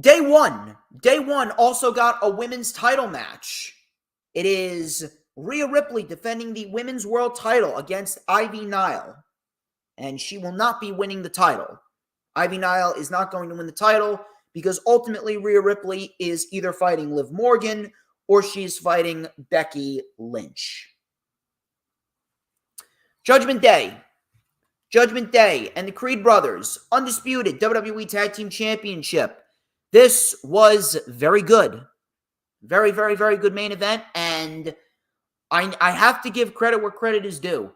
Day one also got a women's title match. It is Rhea Ripley defending the women's world title against Ivy Nile. And she will not be winning the title. Ivy Nile is not going to win the title because ultimately Rhea Ripley is either fighting Liv Morgan or she's fighting Becky Lynch. Judgment Day and the Creed Brothers, undisputed WWE Tag Team Championship. This was very good. Very, very, very good main event, and I have to give credit where credit is due.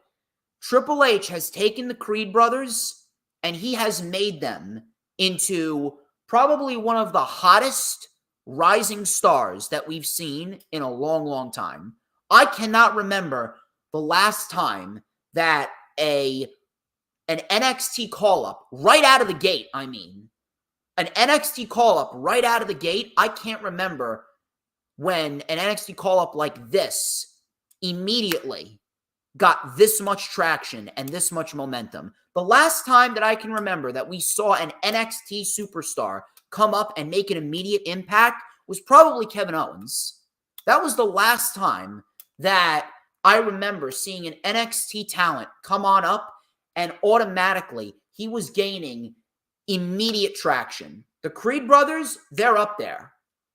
Triple H has taken the Creed Brothers, and he has made them into probably one of the hottest rising stars that we've seen in a long, long time. I cannot remember the last time that an NXT call-up right out of the gate, an NXT call-up right out of the gate, I can't remember when an NXT call-up like this immediately got this much traction and this much momentum. The last time that I can remember that we saw an NXT superstar come up and make an immediate impact was probably Kevin Owens. That was the last time that I remember seeing an NXT talent come on up and automatically he was gaining immediate traction. The Creed Brothers, they're up there.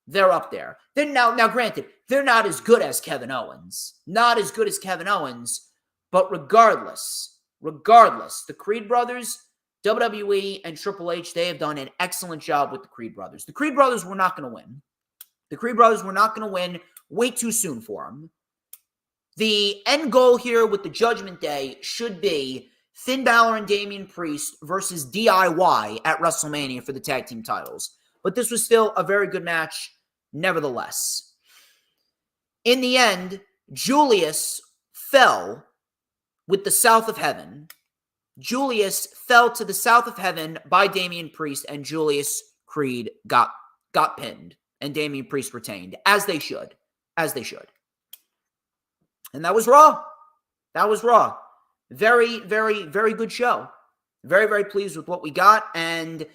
They're up there. They're now granted, they're not as good as Kevin Owens. Not as good as Kevin Owens, but regardless, the Creed Brothers, WWE and Triple H, they have done an excellent job with the Creed Brothers. The Creed Brothers were not going to win. The Creed Brothers were not going to win. Way too soon for them. The end goal here with the Judgment Day should be Finn Balor and Damian Priest versus DIY at WrestleMania for the tag team titles. but this was still a very good match nevertheless. In the end, Julius fell with the South of Heaven. Julius fell to the South of Heaven by Damian Priest, and Julius Creed got pinned, and Damian Priest retained, as they should. And that was Raw. Very, very, very good show. Very, very pleased with what we got, and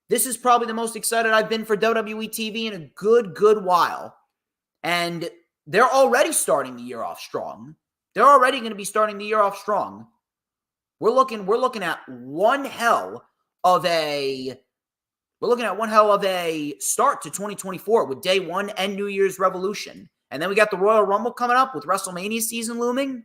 this is probably the most excited I've been for WWE TV in a good while. And they're already starting the year off strong. They're already going to be starting the year off strong. We're looking at one hell of a start to 2024 with Day 1 and New Year's Revolution. And then we got the Royal Rumble coming up with WrestleMania season looming.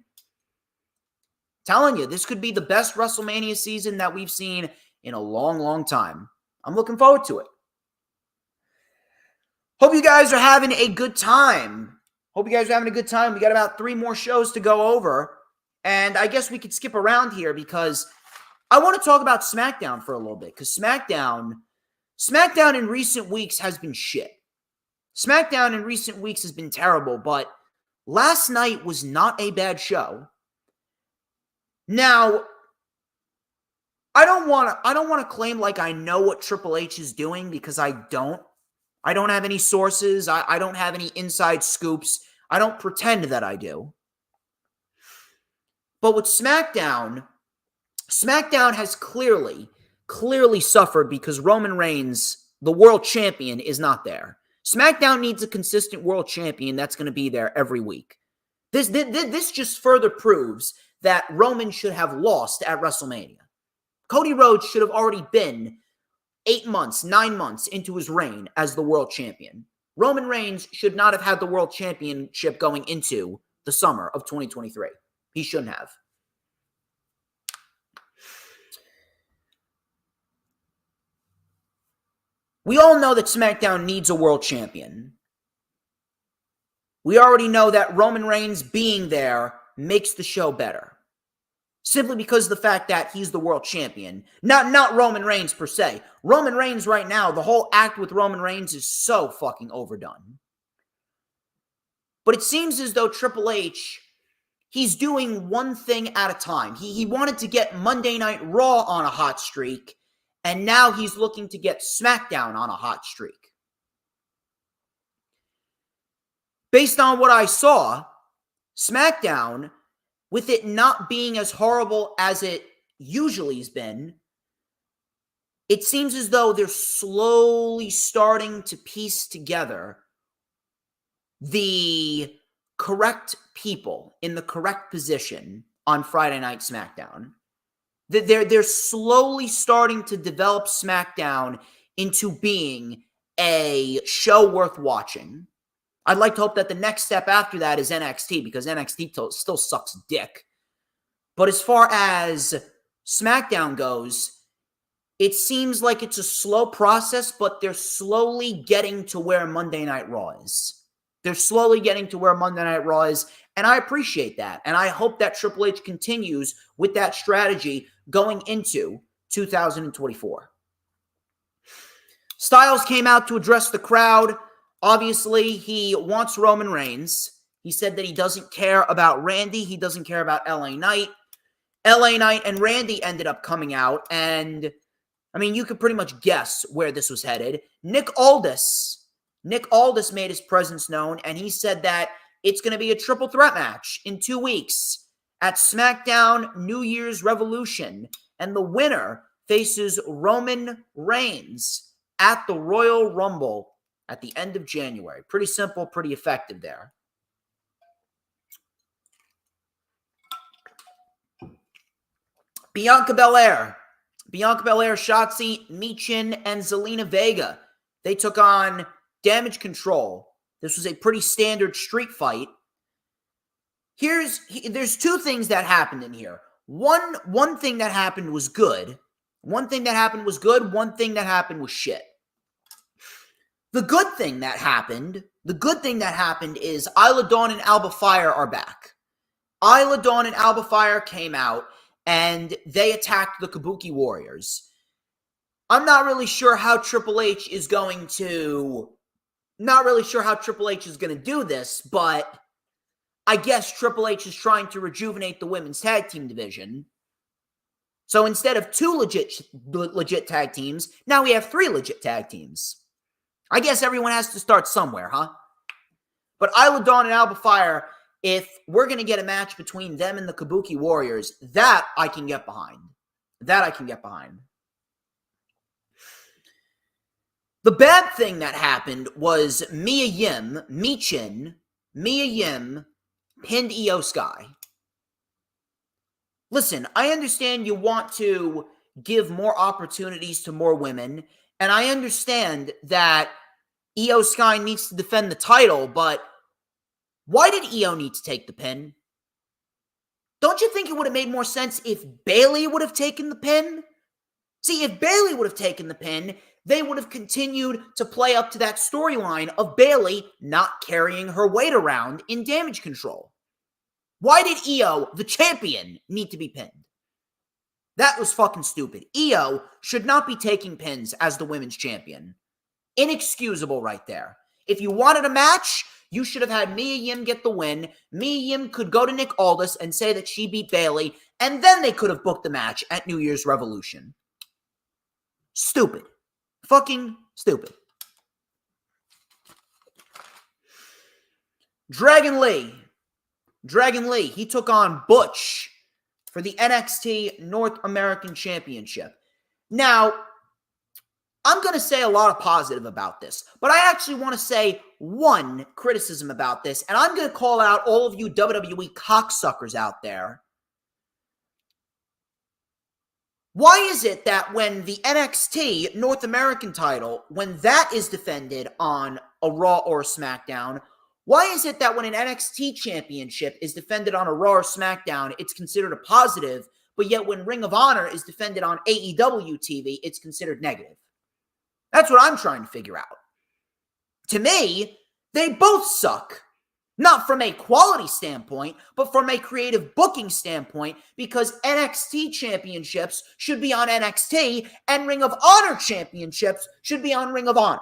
Telling you, this could be the best WrestleMania season that we've seen in a long time. I'm looking forward to it. Hope you guys are having a good time. We got about 3 more shows to go over. And I guess we could skip around here because I want to talk about SmackDown for a little bit. Because SmackDown in recent weeks has been shit. SmackDown in recent weeks has been terrible, but last night was not a bad show. Now, I don't want to claim like I know what Triple H is doing because I don't. I don't have any sources. I don't have any inside scoops. I don't pretend that I do. But with SmackDown has clearly suffered because Roman Reigns, the world champion, is not there. SmackDown needs a consistent world champion that's going to be there every week. This just further proves that Roman should have lost at WrestleMania. Cody Rhodes should have already been 8 months, 9 months into his reign as the world champion. Roman Reigns should not have had the world championship going into the summer of 2023. He shouldn't have. We all know that SmackDown needs a world champion. We already know that Roman Reigns being there makes the show better. Simply because of the fact that he's the world champion. Not Roman Reigns per se. Roman Reigns right now, the whole act with Roman Reigns is so fucking overdone. But it seems as though Triple H, he's doing one thing at a time. He wanted to get Monday Night Raw on a hot streak, and now he's looking to get SmackDown on a hot streak. Based on what I saw, SmackDown, with it not being as horrible as it usually has been, it seems as though they're slowly starting to piece together the correct people in the correct position on Friday Night SmackDown. They're slowly starting to develop SmackDown into being a show worth watching. I'd like to hope that the next step after that is NXT, because NXT still sucks dick. But as far as SmackDown goes, it seems like it's a slow process, but they're slowly getting to where Monday Night Raw is. And I appreciate that. And I hope that Triple H continues with that strategy going into 2024. Styles came out to address the crowd. Obviously, he wants Roman Reigns. He said that he doesn't care about Randy. He doesn't care about LA Knight. LA Knight and Randy ended up coming out, and I mean, you could pretty much guess where this was headed. Nick Aldis made his presence known, and he said that it's going to be a triple threat match in 2 weeks at SmackDown New Year's Revolution, and the winner faces Roman Reigns at the Royal Rumble at the end of January. Pretty simple, pretty effective there. Bianca Belair, Shotzi, Michin, and Zelina Vega. They took on Damage Control. This was a pretty standard street fight. There's 2 things that happened in here. One thing that happened was good. One thing that happened was shit. The good thing that happened is Isla Dawn and Alba Fire are back. Isla Dawn and Alba Fire came out and they attacked the Kabuki Warriors. I'm not really sure how Triple H is going to do this, but I guess Triple H is trying to rejuvenate the women's tag team division. So instead of 2 legit tag teams, now we have 3 legit tag teams. I guess everyone has to start somewhere, huh? But Isla Dawn and Alba Fire, if we're going to get a match between them and the Kabuki Warriors, that I can get behind. The bad thing that happened was Mia Yim pinned Io Sky. Listen, I understand you want to give more opportunities to more women, and I understand that Io Sky needs to defend the title, but why did Io need to take the pin? Don't you think it would have made more sense if Bayley would have taken the pin? See, if Bayley would have taken the pin, they would have continued to play up to that storyline of Bayley not carrying her weight around in Damage Control. Why did Io, the champion, need to be pinned? That was fucking stupid. Io should not be taking pins as the women's champion. Inexcusable right there. If you wanted a match, you should have had Mia Yim get the win. Mia Yim could go to Nick Aldis and say that she beat Bayley, and then they could have booked the match at New Year's Revolution. Stupid. Fucking stupid. Dragon Lee, he took on Butch for the NXT North American Championship. Now, I'm going to say a lot of positive about this, but I actually want to say one criticism about this, and I'm going to call out all of you WWE cocksuckers out there. Why is it that when the NXT North American title, when that is defended on a Raw or a SmackDown, why is it that when an NXT championship is defended on a Raw or SmackDown, it's considered a positive, but yet when Ring of Honor is defended on AEW TV, it's considered negative? That's what I'm trying to figure out. To me, they both suck. Not from a quality standpoint, but from a creative booking standpoint, because NXT championships should be on NXT and Ring of Honor championships should be on Ring of Honor.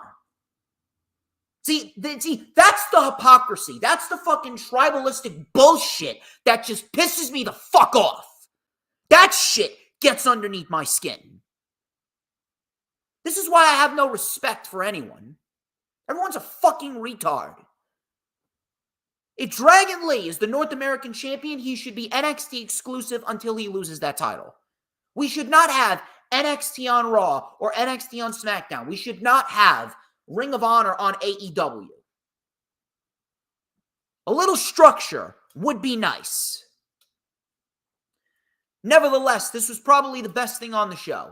See, that's the hypocrisy. That's the fucking tribalistic bullshit that just pisses me the fuck off. That shit gets underneath my skin. This is why I have no respect for anyone. Everyone's a fucking retard. If Dragon Lee is the North American champion, he should be NXT exclusive until he loses that title. We should not have NXT on Raw or NXT on SmackDown. We should not have Ring of Honor on AEW. A little structure would be nice. Nevertheless, this was probably the best thing on the show.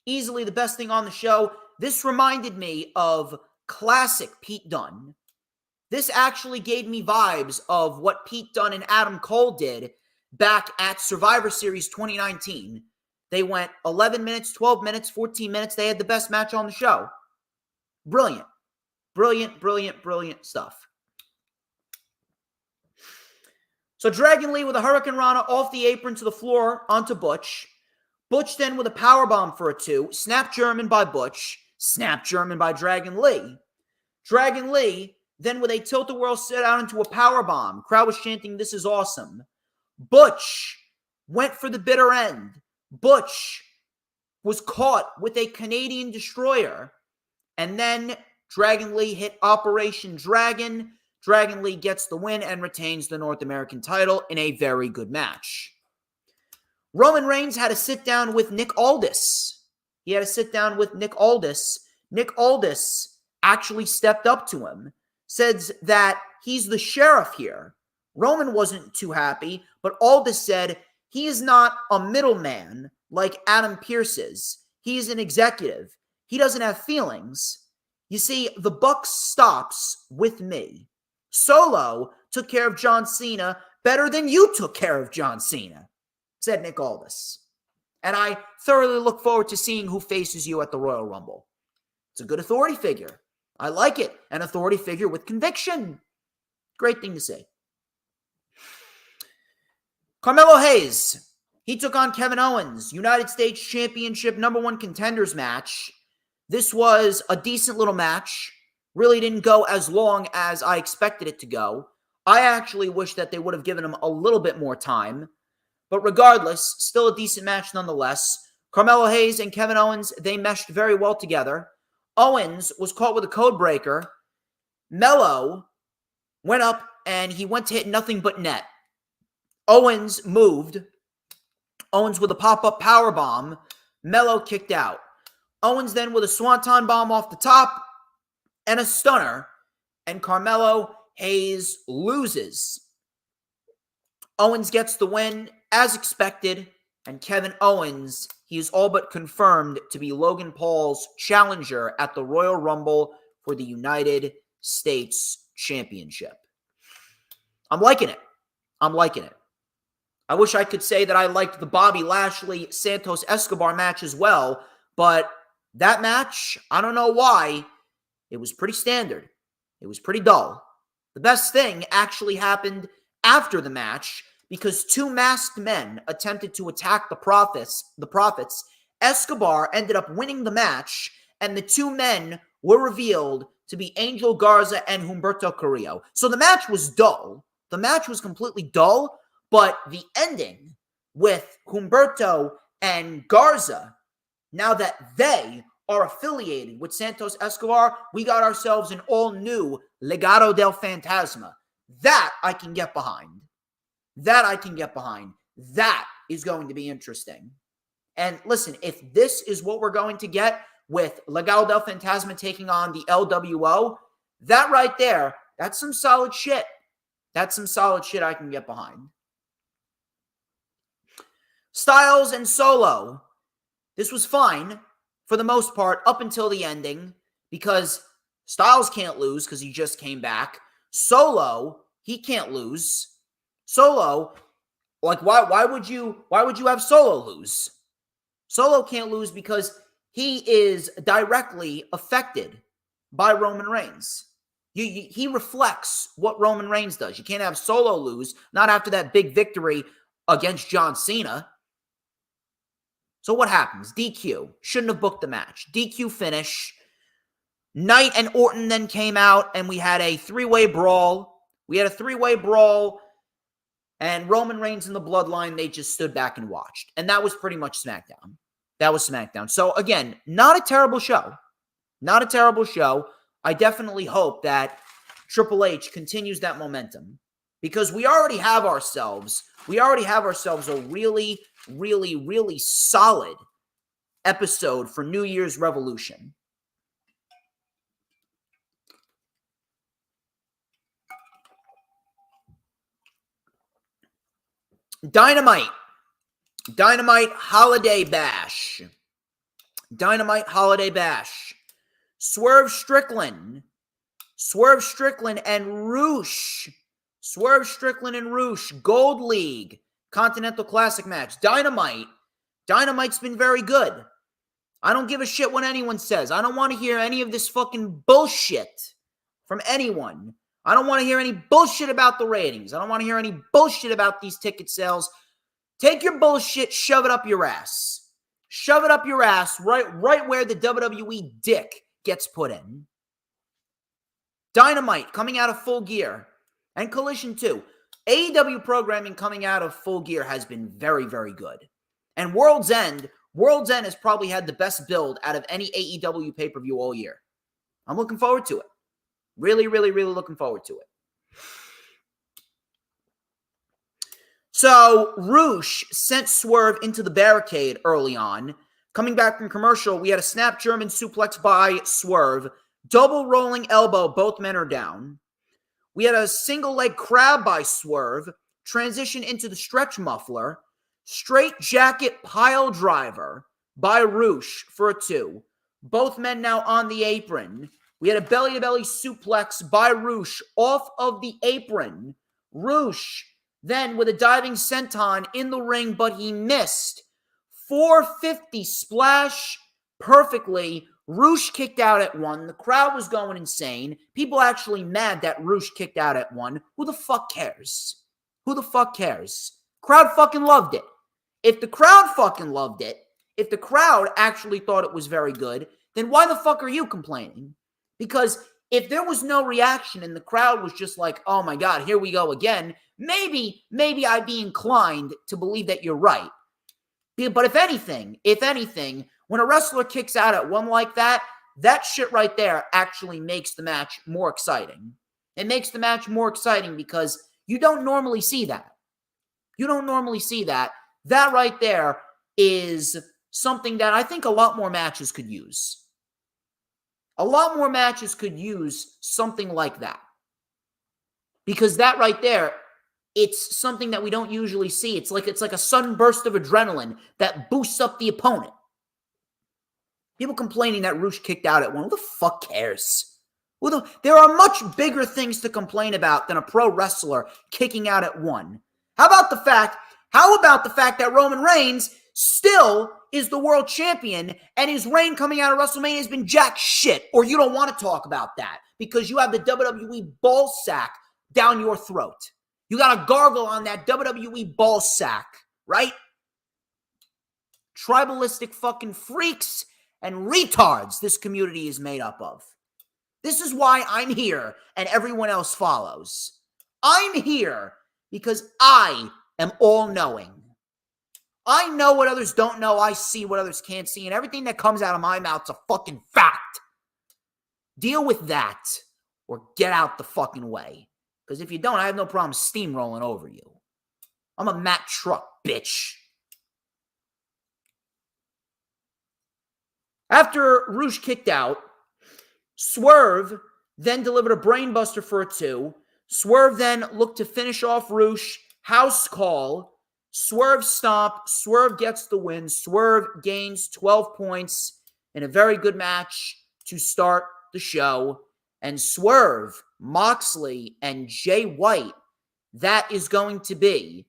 Easily the best thing on the show. This reminded me of classic Pete Dunne. This actually gave me vibes of what Pete Dunne and Adam Cole did back at Survivor Series 2019. They went 11 minutes, 12 minutes, 14 minutes. They had the best match on the show. Brilliant. Brilliant stuff. So Dragon Lee with a Hurricane Rana off the apron to the floor onto Butch. Butch then with a powerbomb for a 2. Snap German by Butch. Snap German by Dragon Lee. Dragon Lee then with a tilt-a-whirl sit out into a powerbomb. Crowd was chanting, "This is awesome." Butch went for the bitter end. Butch was caught with a Canadian destroyer. And then Dragon Lee hit Operation Dragon. Dragon Lee gets the win and retains the North American title in a very good match. Roman Reigns had a sit-down with Nick Aldis. Nick Aldis actually stepped up to him. Says that he's the sheriff here. Roman wasn't too happy, but Aldis said he is not a middleman like Adam Pearce is. He is an executive. He doesn't have feelings. You see, the buck stops with me. Solo took care of John Cena better than you took care of John Cena, said Nick Aldis. And I thoroughly look forward to seeing who faces you at the Royal Rumble. It's a good authority figure. I like it. An authority figure with conviction. Great thing to say. Carmelo Hayes He took on Kevin Owens, United States Championship #1 contenders match. This was a decent little match. Really didn't go as long as I expected it to go. I actually wish that they would have given him a little bit more time. But regardless, still a decent match nonetheless. Carmelo Hayes and Kevin Owens, they meshed very well together. Owens was caught with a code breaker. Melo went up and he went to hit nothing but net. Owens moved. Owens with a pop-up powerbomb. Melo kicked out. Owens then with a swanton bomb off the top and a stunner. And Carmelo Hayes loses. Owens gets the win as expected. And Kevin Owens, he is all but confirmed to be Logan Paul's challenger at the Royal Rumble for the United States Championship. I'm liking it. I'm liking it. I wish I could say that I liked the Bobby Lashley Santos Escobar match as well, but that match, I don't know why, it was pretty standard. It was pretty dull. The best thing actually happened after the match because two masked men attempted to attack the Prophets. Escobar ended up winning the match, and the two men were revealed to be Angel Garza and Humberto Carrillo. So the match was dull. The match was completely dull. But the ending with Humberto and Garza, now that they are affiliated with Santos Escobar, we got ourselves an all-new Legado del Fantasma. That I can get behind. That I can get behind. That is going to be interesting. And listen, if this is what we're going to get with Legado del Fantasma taking on the LWO, that right there, that's some solid shit. That's some solid shit I can get behind. Styles and Solo. This was fine for the most part up until the ending because Styles can't lose because he just came back. Solo, he can't lose. Solo, like why would you have Solo lose? Solo can't lose because he is directly affected by Roman Reigns. He reflects what Roman Reigns does. You can't have Solo lose, not after that big victory against John Cena. So what happens? DQ. Shouldn't have booked the match. DQ finish. Knight and Orton then came out, and we had a three-way brawl. And Roman Reigns and the Bloodline, they just stood back and watched. And that was pretty much SmackDown. So, again, not a terrible show. I definitely hope that Triple H continues that momentum. Because we already have ourselves a really, really, really solid episode for New Year's Revolution. Dynamite Holiday Bash. Swerve Strickland and Roosh. Gold League Continental Classic match. Dynamite's been very good. I don't give a shit what anyone says. I don't want to hear any of this fucking bullshit from anyone. I don't want to hear any bullshit about the ratings. I don't want to hear any bullshit about these ticket sales. Take your bullshit, shove it up your ass. Shove it up your ass right where the WWE dick gets put in. Dynamite coming out of Full Gear. And Collision 2. AEW programming coming out of Full Gear has been very, very good. And World's End has probably had the best build out of any AEW pay-per-view all year. I'm looking forward to it. Really, really, really looking forward to it. So, Roosh sent Swerve into the barricade early on. Coming back from commercial, we had a snap German suplex by Swerve. Double rolling elbow, both men are down. We had a single leg crab by Swerve, transition into the stretch muffler, straight jacket pile driver by Roosh for a 2. Both men now on the apron. We had a belly-to-belly suplex by Roosh off of the apron. Roosh then with a diving senton in the ring, but he missed. 450 splash perfectly. Roosh kicked out at 1. The crowd was going insane. People actually mad that Roosh kicked out at 1. Who the fuck cares? Crowd fucking loved it. If the crowd fucking loved it, if the crowd actually thought it was very good, then why the fuck are you complaining? Because if there was no reaction and the crowd was just like, oh my God, here we go again, maybe I'd be inclined to believe that you're right. But if anything, when a wrestler kicks out at one like that, that shit right there actually makes the match more exciting. It makes the match more exciting because you don't normally see that. You don't normally see that. That right there is something that I think a lot more matches could use. A lot more matches could use something like that. Because that right there, it's something that we don't usually see. It's like a sudden burst of adrenaline that boosts up the opponent. People complaining that Rush kicked out at one. Who the fuck cares? There are much bigger things to complain about than a pro wrestler kicking out at one. How about the fact that Roman Reigns still is the world champion and his reign coming out of WrestleMania has been jack shit? Or you don't want to talk about that because you have the WWE ball sack down your throat. You got to gargle on that WWE ball sack, right? Tribalistic fucking freaks and retards this community is made up of. This is why I'm here and everyone else follows. I'm here because I am all-knowing. I know what others don't know. I see what others can't see. And everything that comes out of my mouth is a fucking fact. Deal with that or get out the fucking way. Because if you don't, I have no problem steamrolling over you. I'm a Mack truck, bitch. After Rush kicked out, Swerve then delivered a brainbuster for a 2. Swerve then looked to finish off Rush. House call. Swerve stomp. Swerve gets the win. Swerve gains 12 points in a very good match to start the show. And Swerve, Moxley, and Jay White, that is going to be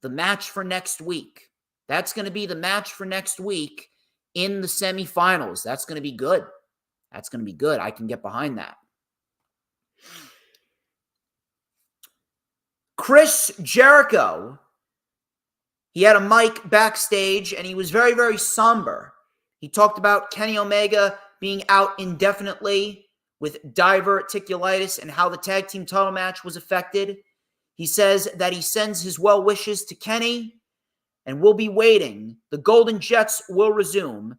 the match for next week. That's going to be the match for next week in the semifinals. That's going to be good. That's going to be good. I can get behind that. Chris Jericho, he had a mic backstage, and he was very, very somber. He talked about Kenny Omega being out indefinitely with diverticulitis and how the tag team title match was affected. He says that he sends his well wishes to Kenny, and we'll be waiting. The Golden Jets will resume.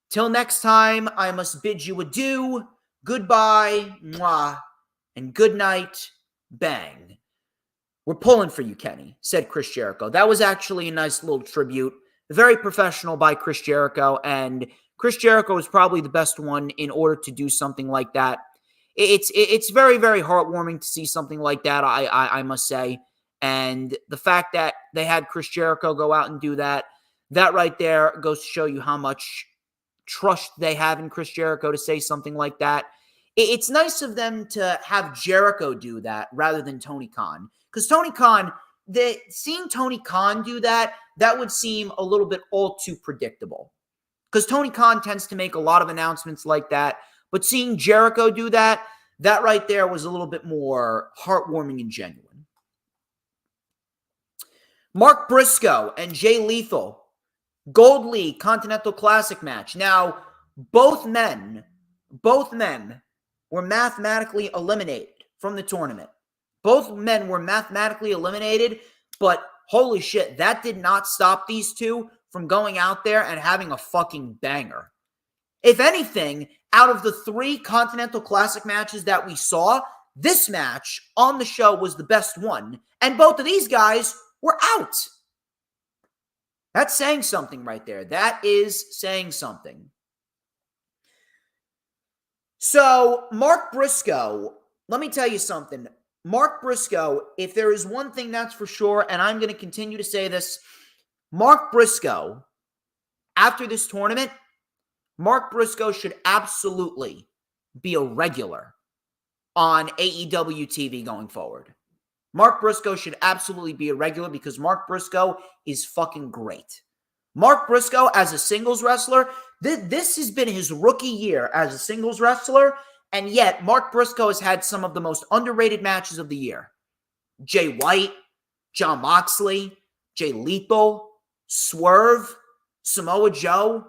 Till next time, I must bid you adieu, goodbye, mwah, and good night, bang. We're pulling for you, Kenny, said Chris Jericho. That was actually a nice little tribute. Very professional by Chris Jericho, and Chris Jericho is probably the best one in order to do something like that. It's very, very heartwarming to see something like that, I must say. And the fact that they had Chris Jericho go out and do that, that right there goes to show you how much trust they have in Chris Jericho to say something like that. It's nice of them to have Jericho do that rather than Tony Khan. Because Tony Khan, seeing Tony Khan do that, that would seem a little bit all too predictable. Because Tony Khan tends to make a lot of announcements like that. But seeing Jericho do that, that right there was a little bit more heartwarming and genuine. Mark Briscoe and Jay Lethal, Gold League Continental Classic match. Now, both men were mathematically eliminated from the tournament. Both men were mathematically eliminated, but holy shit, that did not stop these two from going out there and having a fucking banger. If anything, out of the 3 Continental Classic matches that we saw, this match on the show was the best one, and both of these guys were out. That's saying something right there. That is saying something. So, Mark Briscoe, let me tell you something. Mark Briscoe, if there is one thing that's for sure, and I'm going to continue to say this, Mark Briscoe, after this tournament, Mark Briscoe should absolutely be a regular on AEW TV going forward. Mark Briscoe should absolutely be a regular because Mark Briscoe is fucking great. Mark Briscoe as a singles wrestler, this has been his rookie year as a singles wrestler, and yet Mark Briscoe has had some of the most underrated matches of the year. Jay White, Jon Moxley, Jay Lethal. Swerve, Samoa Joe,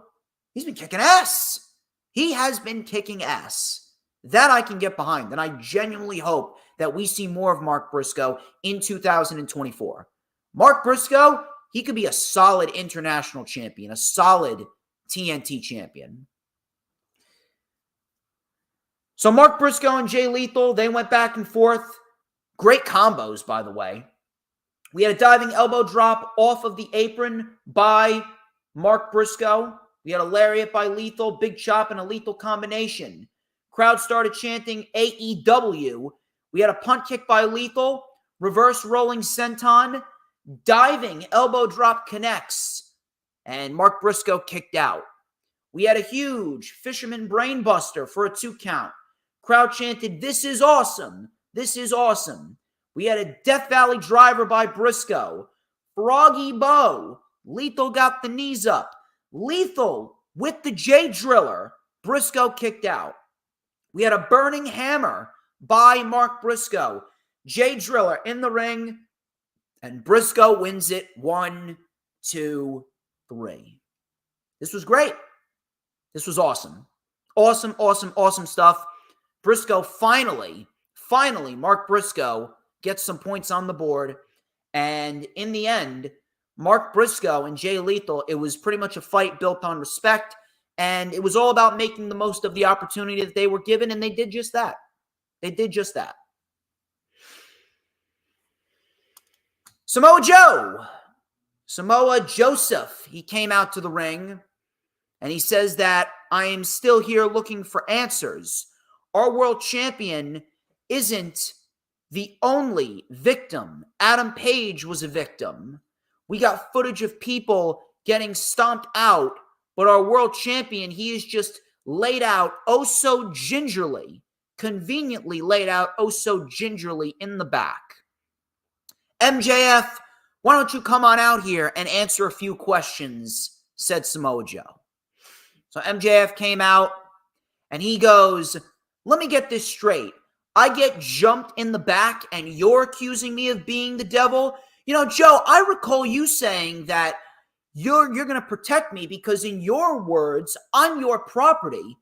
he's been kicking ass. He has been kicking ass. That I can get behind, and I genuinely hope that we see more of Mark Briscoe in 2024. Mark Briscoe, he could be a solid international champion, a solid TNT champion. So Mark Briscoe and Jay Lethal, they went back and forth. Great combos, by the way. We had a diving elbow drop off of the apron by Mark Briscoe. We had a lariat by Lethal, big chop, and a Lethal combination. Crowd started chanting AEW. We had a punt kick by Lethal, reverse rolling senton, diving elbow drop connects, and Mark Briscoe kicked out. We had a huge fisherman brainbuster for a 2 count. Crowd chanted, "This is awesome. This is awesome." We had a Death Valley driver by Briscoe. Froggy Bow. Lethal got the knees up. Lethal with the J Driller. Briscoe kicked out. We had a burning hammer by Mark Briscoe. J Driller in the ring. And Briscoe wins it 1, 2, 3. This was great. This was awesome. Awesome, awesome, awesome stuff. Briscoe finally, Mark Briscoe gets some points on the board. And in the end, Mark Briscoe and Jay Lethal, it was pretty much a fight built on respect. And it was all about making the most of the opportunity that they were given. And they did just that. They did just that. Samoa Joseph, he came out to the ring. And he says that I am still here looking for answers. Our world champion isn't the only victim. Adam Page was a victim. We got footage of people getting stomped out, but our world champion, he is just laid out oh so gingerly, conveniently laid out oh so gingerly in the back. MJF, why don't you come on out here and answer a few questions, said Samoa Joe. So MJF came out and he goes, let me get this straight. I get jumped in the back and you're accusing me of being the devil? You know, Joe, I recall you saying that you're going to protect me because in your words, I'm your property.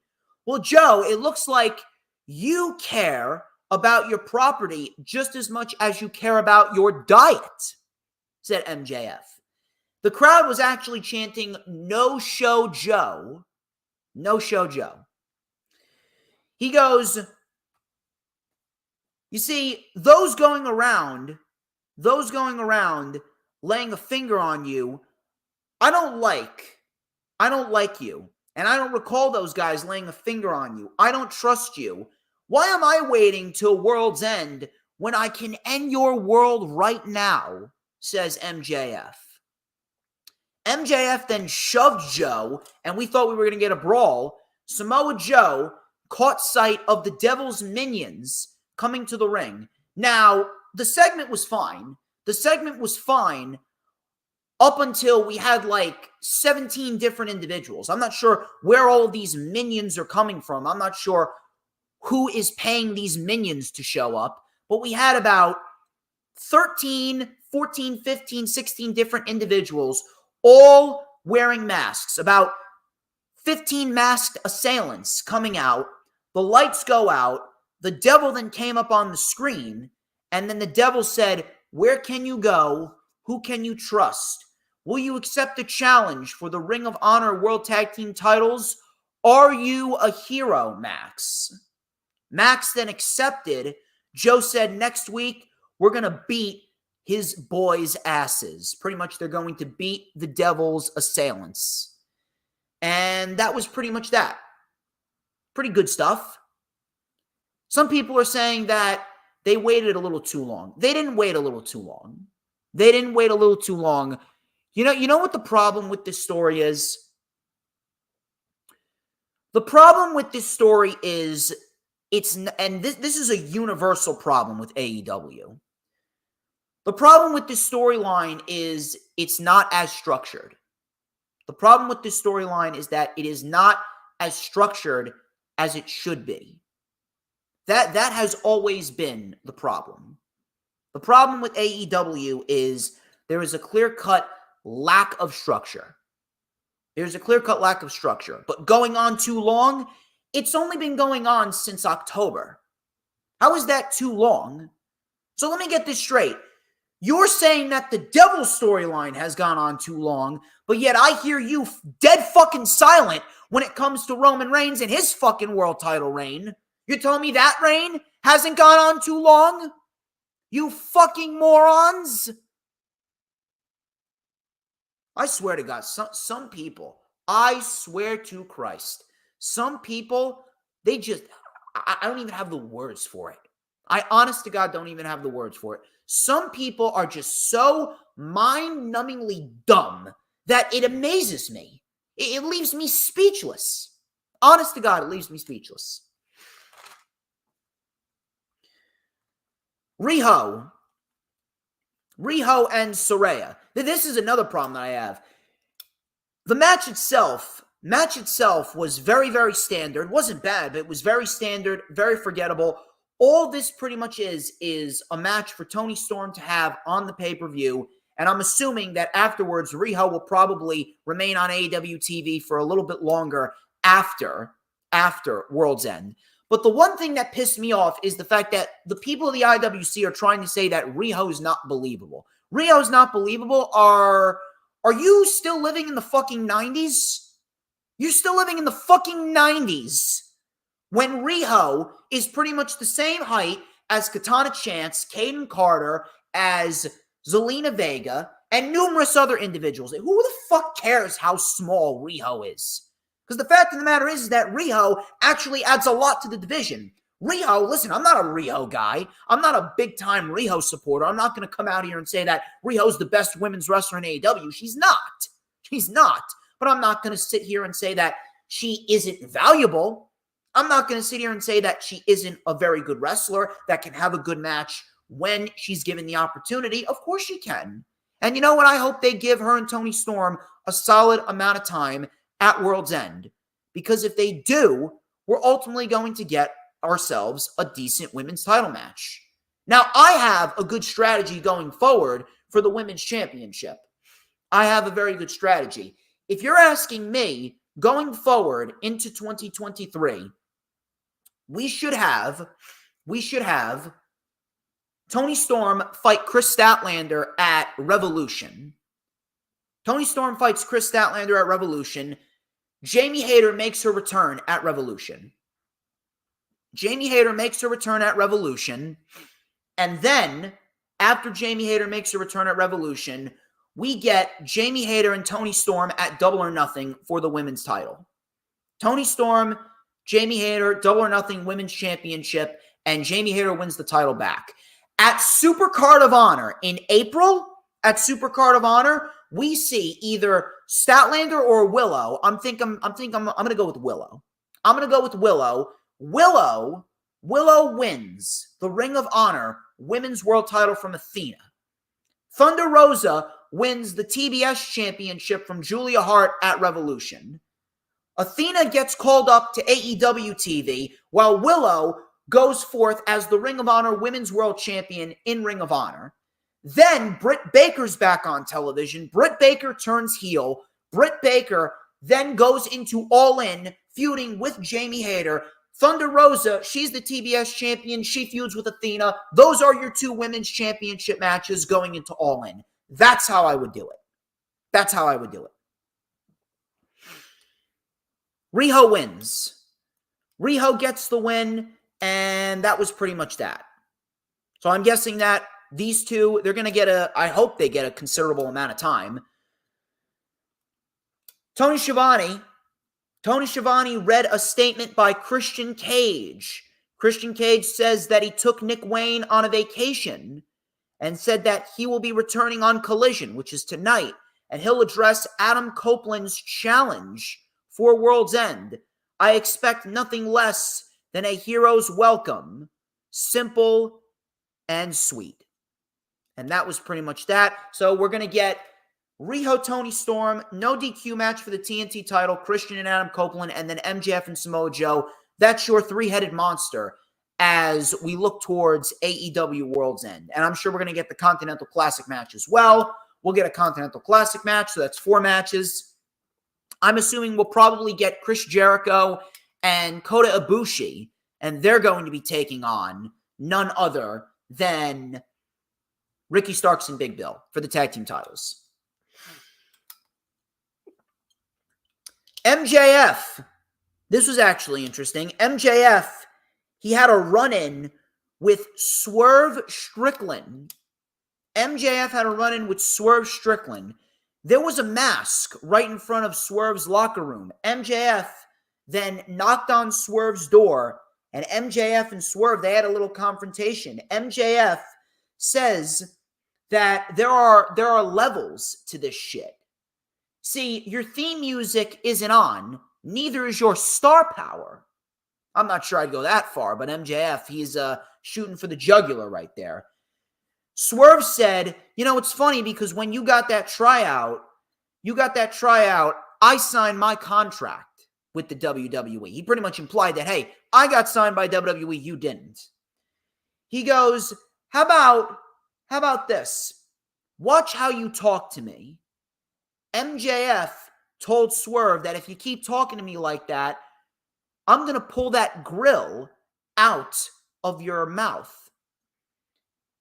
Well, Joe, it looks like you care about your property just as much as you care about your diet, said MJF. The crowd was actually chanting, "No Show Joe." No Show Joe. He goes, you see, those going around laying a finger on you, I don't like you. And I don't recall those guys laying a finger on you. I don't trust you. Why am I waiting till world's end when I can end your world right now, says MJF. MJF then shoved Joe, and we thought we were going to get a brawl. Samoa Joe caught sight of the Devil's minions coming to the ring. Now, the segment was fine. The segment was fine up until we had like 17 different individuals. I'm not sure where all of these minions are coming from. I'm not sure who is paying these minions to show up. But we had about 13, 14, 15, 16 different individuals all wearing masks. About 15 masked assailants coming out. The lights go out. The Devil then came up on the screen. And then the Devil said, where can you go? Who can you trust? Will you accept the challenge for the Ring of Honor World Tag Team titles? Are you a hero, Max? Max then accepted. Joe said, next week, we're going to beat his boys' asses. Pretty much they're going to beat the Devil's assailants. And that was pretty much that. Pretty good stuff. Some people are saying that they waited a little too long. They didn't wait a little too long. They didn't wait a little too long. You know what the problem with this story is? The problem with this story is this is a universal problem with AEW. The problem with this storyline is it's not as structured. The problem with this storyline is that it is not as structured as it should be. That has always been the problem. The problem with AEW is there is a clear-cut lack of structure. There's a clear-cut lack of structure. But going on too long, it's only been going on since October. How is that too long? So let me get this straight. You're saying that the Devil storyline has gone on too long, but yet I hear you dead fucking silent when it comes to Roman Reigns and his fucking world title reign. You're telling me that reign hasn't gone on too long? You fucking morons. I swear to God, some people, I swear to Christ, some people, they just, I don't even have the words for it. I honest to God don't even have the words for it. Some people are just so mind-numbingly dumb that it amazes me. It leaves me speechless. Honest to God, it leaves me speechless. Riho and Saraya. This is another problem that I have. The match itself was very, very standard. It wasn't bad, but it was very standard, very forgettable. All this pretty much is a match for Toni Storm to have on the pay-per-view, and I'm assuming that afterwards, Riho will probably remain on AEW TV for a little bit longer after World's End. But the one thing that pissed me off is the fact that the people of the IWC are trying to say that Riho is not believable. Riho's not believable. Are you still living in the fucking 90s? You're still living in the fucking 90s. When Riho is pretty much the same height as Katana Chance, Kaden Carter, as Zelina Vega, and numerous other individuals. Who the fuck cares how small Riho is? Because the fact of the matter is that Riho actually adds a lot to the division. Riho, listen, I'm not a Riho guy. I'm not a big-time Riho supporter. I'm not going to come out here and say that Riho's the best women's wrestler in AEW. She's not. She's not. But I'm not going to sit here and say that she isn't valuable. I'm not going to sit here and say that she isn't a very good wrestler that can have a good match when she's given the opportunity. Of course she can. And you know what? I hope they give her and Toni Storm a solid amount of time at World's End. Because if they do, we're ultimately going to get ourselves a decent women's title match. Now, I have a good strategy going forward for the women's championship. I have a very good strategy. If you're asking me, going forward into 2023, we should have Toni Storm fight Chris Statlander at Revolution. Toni Storm fights Chris Statlander at Revolution. Jamie Hayter makes her return at Revolution. And then, after Jamie Hayter makes her return at Revolution, we get Jamie Hayter and Toni Storm at Double or Nothing for the women's title. Toni Storm, Jamie Hayter, Double or Nothing Women's Championship, and Jamie Hayter wins the title back. At Supercard of Honor in April, we see either Statlander or Willow. I'm going to go with Willow. Willow wins the Ring of Honor Women's World Title from Athena. Thunder Rosa wins the TBS Championship from Julia Hart at Revolution. Athena gets called up to AEW TV, while Willow goes forth as the Ring of Honor Women's World Champion in Ring of Honor. Then Britt Baker's back on television. Britt Baker turns heel. Britt Baker then goes into All In, feuding with Jamie Hayter. Thunder Rosa, she's the TBS champion. She feuds with Athena. Those are your two women's championship matches going into All In. That's how I would do it. Riho wins. Riho gets the win, and that was pretty much that. So I'm guessing that these two, they're going to get I hope they get a considerable amount of time. Tony Schiavone read a statement by Christian Cage. Christian Cage says that he took Nick Wayne on a vacation and said that he will be returning on Collision, which is tonight, and he'll address Adam Copeland's challenge for World's End. I expect nothing less than a hero's welcome. Simple and sweet. And that was pretty much that. So we're going to get Riho, Toni Storm, no DQ match for the TNT title, Christian and Adam Copeland, and then MJF and Samoa Joe. That's your three-headed monster as we look towards AEW World's End. And I'm sure we're going to get the Continental Classic match as well. We'll get a Continental Classic match, so that's 4 matches. I'm assuming we'll probably get Chris Jericho and Kota Ibushi, and they're going to be taking on none other than Ricky Starks and Big Bill for the tag team titles. MJF. This was actually interesting. MJF, he had a run-in with Swerve Strickland. MJF had a run-in with Swerve Strickland. There was a mask right in front of Swerve's locker room. MJF then knocked on Swerve's door, and MJF and Swerve, they had a little confrontation. MJF says that there are levels to this shit. See, your theme music isn't on, neither is your star power. I'm not sure I'd go that far, but MJF, he's shooting for the jugular right there. Swerve said, you know, it's funny because when you got that tryout, I signed my contract with the WWE. He pretty much implied that, hey, I got signed by WWE, you didn't. He goes, how about this? Watch how you talk to me. MJF told Swerve that if you keep talking to me like that, I'm going to pull that grill out of your mouth.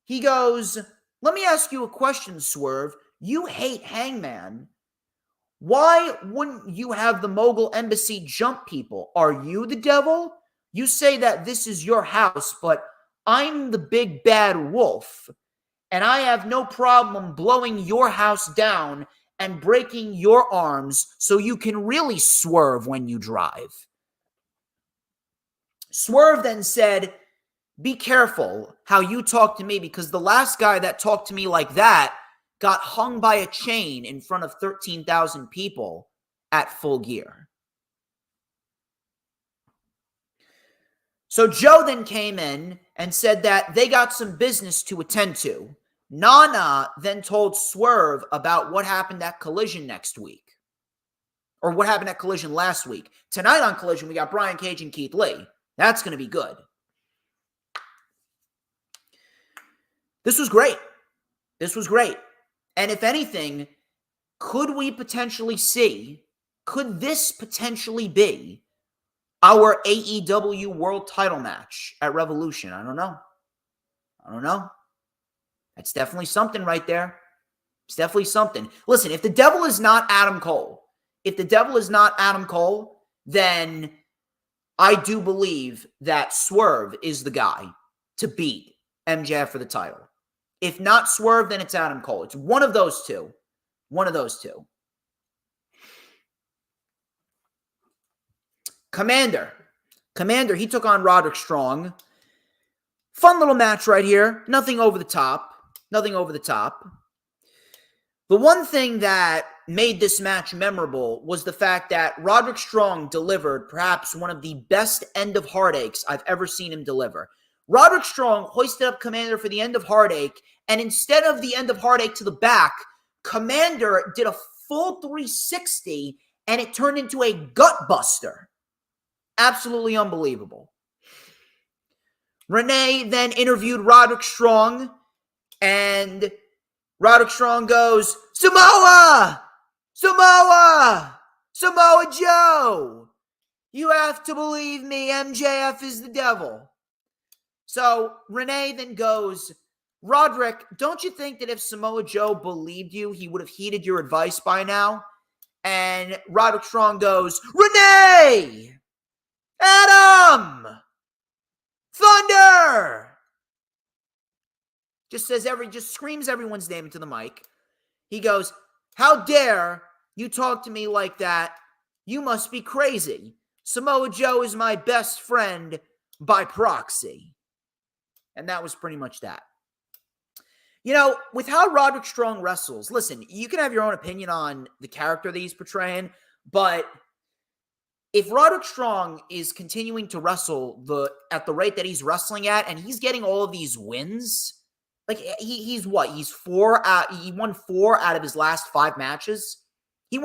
He goes, let me ask you a question, Swerve. You hate Hangman. Why wouldn't you have the Mogul Embassy jump people? Are you the devil? You say that this is your house, but I'm the big bad wolf, and I have no problem blowing your house down and breaking your arms so you can really swerve when you drive. Swerve then said, be careful how you talk to me, because the last guy that talked to me like that got hung by a chain in front of 13,000 people at Full Gear. So Joe then came in and said that they got some business to attend to. Nana then told Swerve about what happened at Collision next week. Or what happened at Collision last week. Tonight on Collision, we got Brian Cage and Keith Lee. That's going to be good. This was great. This was great. And if anything, could this potentially be our AEW World Title match at Revolution? I don't know. That's definitely something right there. It's definitely something. Listen, if the devil is not Adam Cole, then I do believe that Swerve is the guy to beat MJF for the title. If not Swerve, then it's Adam Cole. It's one of those two. Commander, he took on Roderick Strong. Fun little match right here. Nothing over the top. The one thing that made this match memorable was the fact that Roderick Strong delivered perhaps one of the best end of heartaches I've ever seen him deliver. Roderick Strong hoisted up Commander for the end of heartache, and instead of the end of heartache to the back, Commander did a full 360, and it turned into a gut buster. Absolutely unbelievable. Renee then interviewed Roderick Strong, and Roderick Strong goes, Samoa Joe, you have to believe me, MJF is the devil. So Renee then goes, Roderick, don't you think that if Samoa Joe believed you, he would have heeded your advice by now? And Roderick Strong goes, Renee! Adam! Thunder! Just screams everyone's name into the mic. He goes, how dare you talk to me like that? You must be crazy. Samoa Joe is my best friend by proxy. And that was pretty much that. You know, with how Roderick Strong wrestles, listen, you can have your own opinion on the character that he's portraying, but if Roderick Strong is continuing to wrestle at the rate that he's wrestling at, and he's getting all of these wins, like he's what? He won 4 out of his last 5 matches. He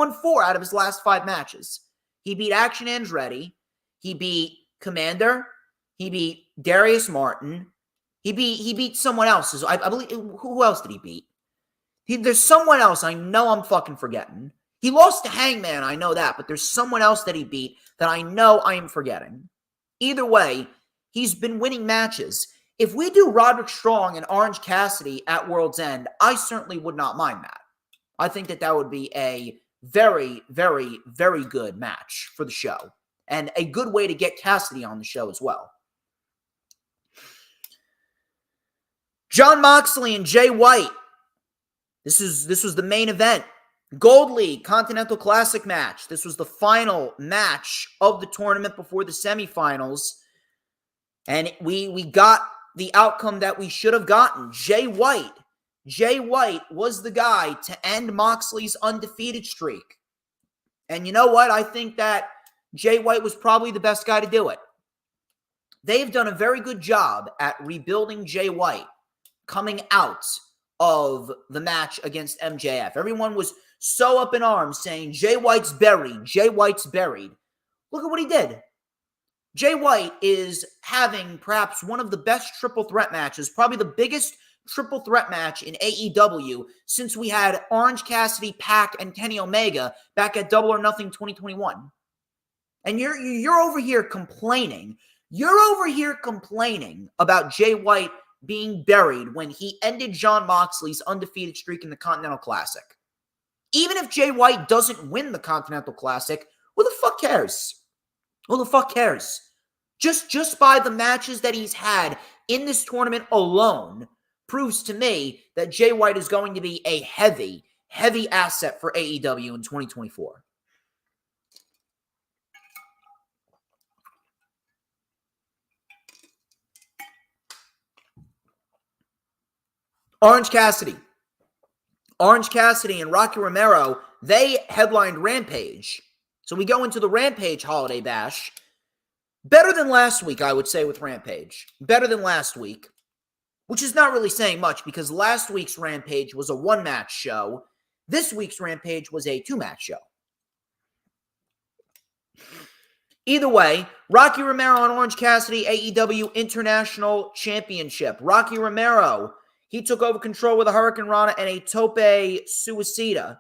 beat Action Andretti. He beat Commander. He beat Darius Martin. He beat someone else. I believe, who else did he beat? There's someone else I know I'm fucking forgetting. He lost to Hangman, I know that, but there's someone else that he beat that I know I am forgetting. Either way, he's been winning matches. If we do Roderick Strong and Orange Cassidy at World's End, I certainly would not mind that. I think that would be a very, very, very good match for the show. And a good way to get Cassidy on the show as well. Jon Moxley and Jay White. This was the main event. Gold League Continental Classic match. This was the final match of the tournament before the semifinals. And we got the outcome that we should have gotten. Jay White was the guy to end Moxley's undefeated streak. And you know what? I think that Jay White was probably the best guy to do it. They've done a very good job at rebuilding Jay White coming out of the match against MJF. Everyone was so up in arms saying, Jay White's buried. Jay White's buried. Look at what he did. Jay White is having perhaps one of the best triple threat matches, probably the biggest triple threat match in AEW since we had Orange Cassidy, Pac, and Kenny Omega back at Double or Nothing 2021. And you're over here complaining. You're over here complaining about Jay White being buried when he ended Jon Moxley's undefeated streak in the Continental Classic. Even if Jay White doesn't win the Continental Classic, who the fuck cares? Who the fuck cares? Just by the matches that he's had in this tournament alone proves to me that Jay White is going to be a heavy, heavy asset for AEW in 2024. Orange Cassidy and Rocky Romero, they headlined Rampage. So we go into the Rampage Holiday Bash. Better than last week, I would say, with Rampage. Better than last week, which is not really saying much because last week's Rampage was a one-match show. This week's Rampage was a two-match show. Either way, Rocky Romero and Orange Cassidy, AEW International Championship. Rocky Romero, he took over control with a Hurricane Rana and a Tope Suicida.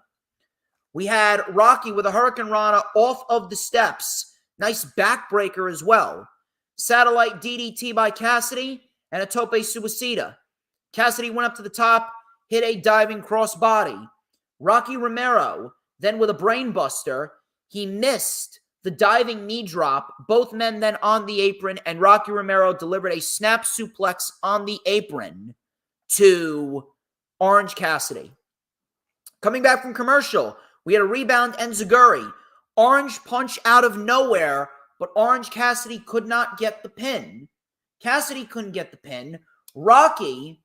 We had Rocky with a Hurricane Rana off of the steps. Nice backbreaker as well. Satellite DDT by Cassidy and a Tope Suicida. Cassidy went up to the top, hit a diving crossbody. Rocky Romero, then with a brainbuster, he missed the diving knee drop. Both men then on the apron, and Rocky Romero delivered a snap suplex on the apron to Orange Cassidy. Coming back from commercial, we had a rebound Enziguri. Orange punch out of nowhere, but Orange Cassidy could not get the pin. Cassidy couldn't get the pin. Rocky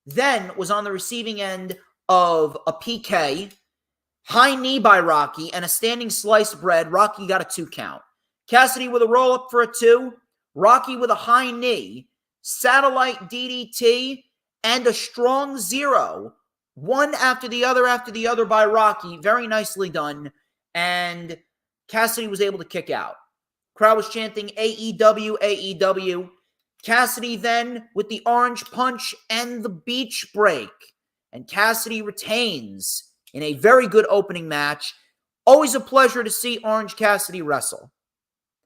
then was on the receiving end of a PK. High knee by Rocky and a standing sliced bread. Rocky got a 2 count. Cassidy with a roll up for a 2. Rocky with a high knee. Satellite DDT and a strong 0. One after the other by Rocky. Very nicely done. And Cassidy was able to kick out. Crowd was chanting AEW, AEW. Cassidy then with the orange punch and the beach break. And Cassidy retains in a very good opening match. Always a pleasure to see Orange Cassidy wrestle.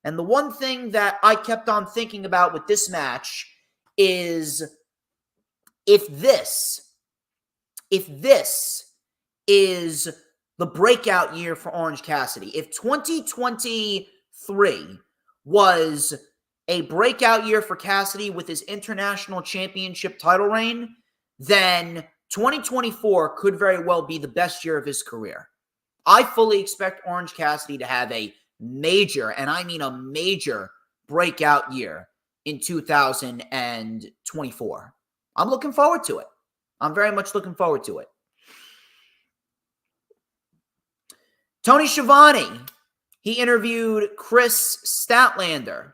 And the one thing that I kept on thinking about with this match is if this is the breakout year for Orange Cassidy, if 2023 was a breakout year for Cassidy with his international championship title reign, then 2024 could very well be the best year of his career. I fully expect Orange Cassidy to have a major, and I mean a major, breakout year in 2024. I'm looking forward to it. I'm very much looking forward to it. Tony Schiavone, he interviewed Chris Statlander.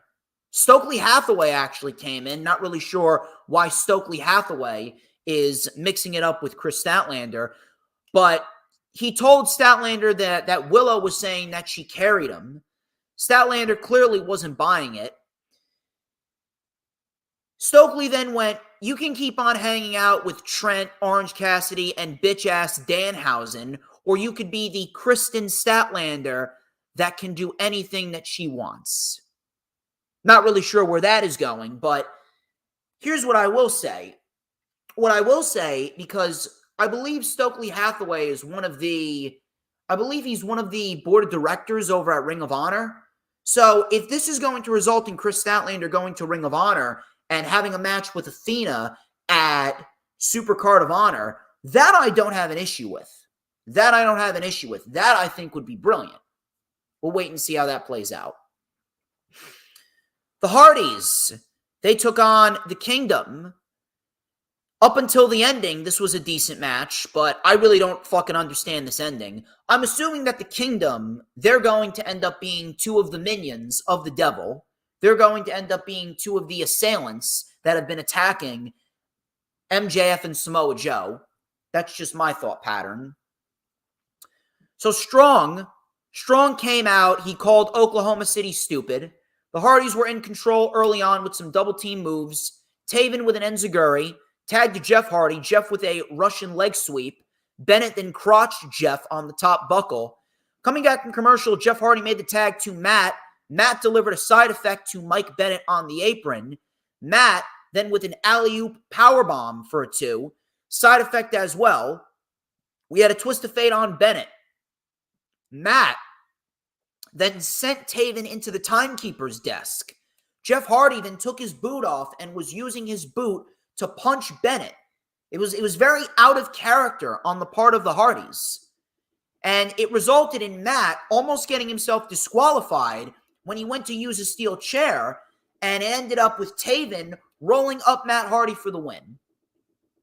Stokely Hathaway actually came in. Not really sure why Stokely Hathaway is mixing it up with Chris Statlander, but he told Statlander that Willow was saying that she carried him. Statlander clearly wasn't buying it. Stokely then went you can keep on hanging out with Trent, Orange Cassidy, and bitch-ass Danhausen, or you could be the Kristen Statlander that can do anything that she wants. Not really sure where that is going, but here's what I will say. What I will say, because I believe Stokely Hathaway is he's one of the board of directors over at Ring of Honor. So if this is going to result in Chris Statlander going to Ring of Honor and having a match with Athena at Supercard of Honor, that I don't have an issue with. That I think would be brilliant. We'll wait and see how that plays out. The Hardys, they took on the Kingdom. Up until the ending, this was a decent match, but I really don't fucking understand this ending. I'm assuming that the Kingdom, they're going to end up being two of the minions of the devil. They're going to end up being two of the assailants that have been attacking MJF and Samoa Joe. That's just my thought pattern. So Strong came out. He called Oklahoma City stupid. The Hardys were in control early on with some double team moves. Taven with an enziguri. Tagged to Jeff Hardy. Jeff with a Russian leg sweep. Bennett then crotched Jeff on the top buckle. Coming back from commercial, Jeff Hardy made the tag to Matt. Matt delivered a side effect to Mike Bennett on the apron. Matt then with an alley-oop powerbomb for a 2. Side effect as well. We had a twist of fate on Bennett. Matt then sent Taven into the timekeeper's desk. Jeff Hardy then took his boot off and was using his boot to punch Bennett. It was very out of character on the part of the Hardys. And it resulted in Matt almost getting himself disqualified when he went to use a steel chair, and it ended up with Taven rolling up Matt Hardy for the win.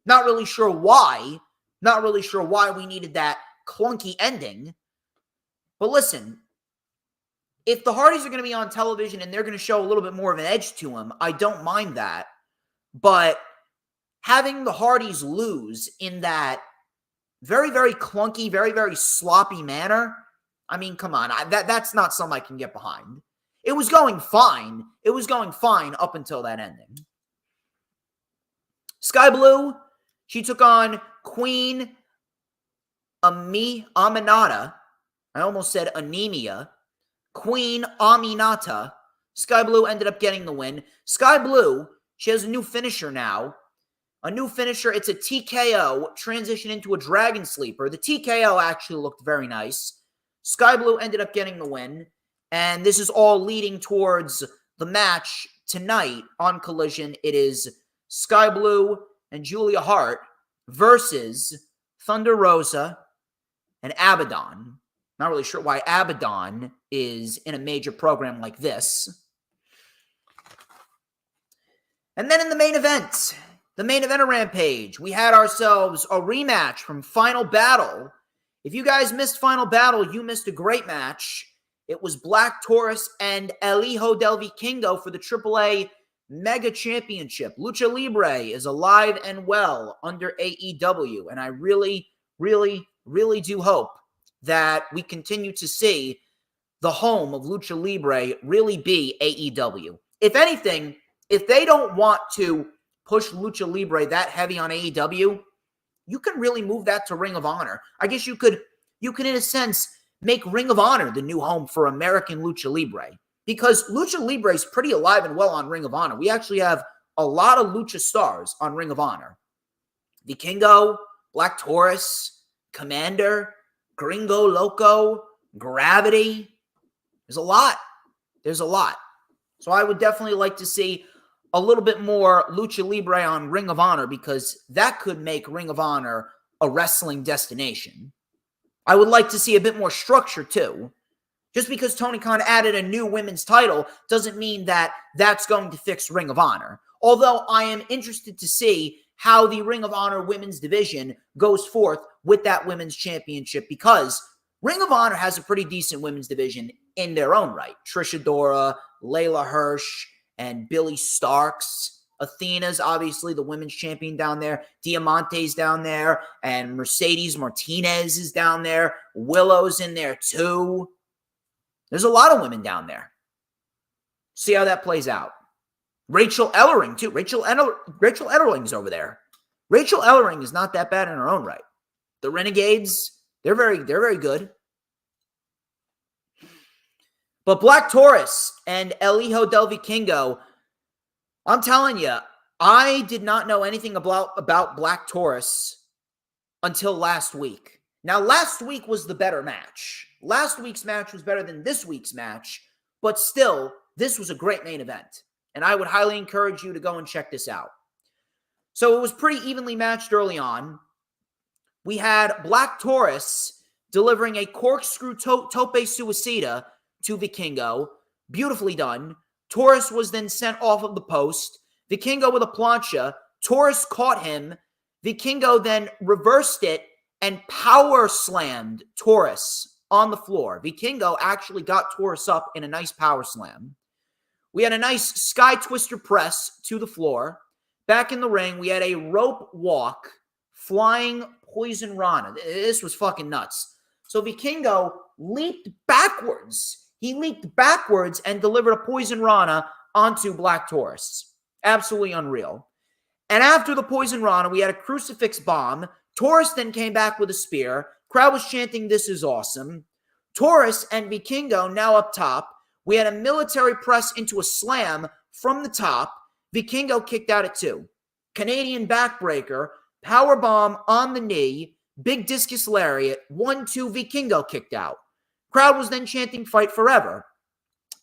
Not really sure why. Not really sure why we needed that clunky ending. But listen, if the Hardys are going to be on television and they're going to show a little bit more of an edge to them, I don't mind that. But having the Hardys lose in that very, very clunky, very, very sloppy manner, I mean, come on. That's not something I can get behind. It was going fine. It was going fine up until that ending. Sky Blue, she took on Queen Aminata. I almost said anemia. Queen Aminata. Sky Blue ended up getting the win. Sky Blue, she has a new finisher now. A new finisher. It's a TKO transition into a Dragon Sleeper. The TKO actually looked very nice. Sky Blue ended up getting the win. And this is all leading towards the match tonight on Collision. It is Sky Blue and Julia Hart versus Thunder Rosa and Abaddon. Not really sure why Abaddon is in a major program like this. And then in the main event of Rampage, we had ourselves a rematch from Final Battle. If you guys missed Final Battle, you missed a great match. It was Black Taurus and El Hijo del Vikingo for the AAA Mega Championship. Lucha Libre is alive and well under AEW, and I really, really, really do hope that we continue to see the home of Lucha Libre really be AEW. If anything, if they don't want to push Lucha Libre that heavy on AEW, you can really move that to Ring of Honor. I guess you could in a sense make Ring of Honor the new home for American Lucha Libre, because Lucha Libre is pretty alive and well on Ring of Honor. We actually have a lot of Lucha stars on Ring of Honor. Vikingo, Black Taurus, Commander, Gringo Loco, Gravity. There's a lot. So I would definitely like to see a little bit more Lucha Libre on Ring of Honor, because that could make Ring of Honor a wrestling destination. I would like to see a bit more structure too. Just because Tony Khan added a new women's title doesn't mean that that's going to fix Ring of Honor. Although I am interested to see how the Ring of Honor women's division goes forth with that women's championship, because Ring of Honor has a pretty decent women's division in their own right. Trish Adora, Layla Hirsch, and Billy Starks. Athena's obviously the women's champion down there. Diamante's down there. And Mercedes Martinez is down there. Willow's in there too. There's a lot of women down there. See how that plays out. Rachel Ellering, too. Rachel Ellering's over there. Rachel Ellering is not that bad in her own right. The Renegades, they're very good. But Black Taurus and El Hijo del Vikingo, I'm telling you, I did not know anything about Black Taurus until last week. Now, last week was the better match. Last week's match was better than this week's match, but still, this was a great main event. And I would highly encourage you to go and check this out. So it was pretty evenly matched early on. We had Black Taurus delivering a corkscrew tope suicida to Vikingo. Beautifully done. Taurus was then sent off of the post. Vikingo with a plancha. Taurus caught him. Vikingo then reversed it and power slammed Taurus on the floor. Vikingo actually got Taurus up in a nice power slam. We had a nice sky twister press to the floor. Back in the ring, we had a rope walk, flying Poison Rana. This was fucking nuts. So Vikingo leaped backwards. He leaped backwards and delivered a Poison Rana onto Black Taurus. Absolutely unreal. And after the Poison Rana, we had a crucifix bomb. Taurus then came back with a spear. Crowd was chanting, "This is awesome." Taurus and Vikingo now up top. We had a military press into a slam from the top. Vikingo kicked out at 2. Canadian backbreaker, power bomb on the knee, big discus lariat, 1-2, Vikingo kicked out. Crowd was then chanting "Fight Forever."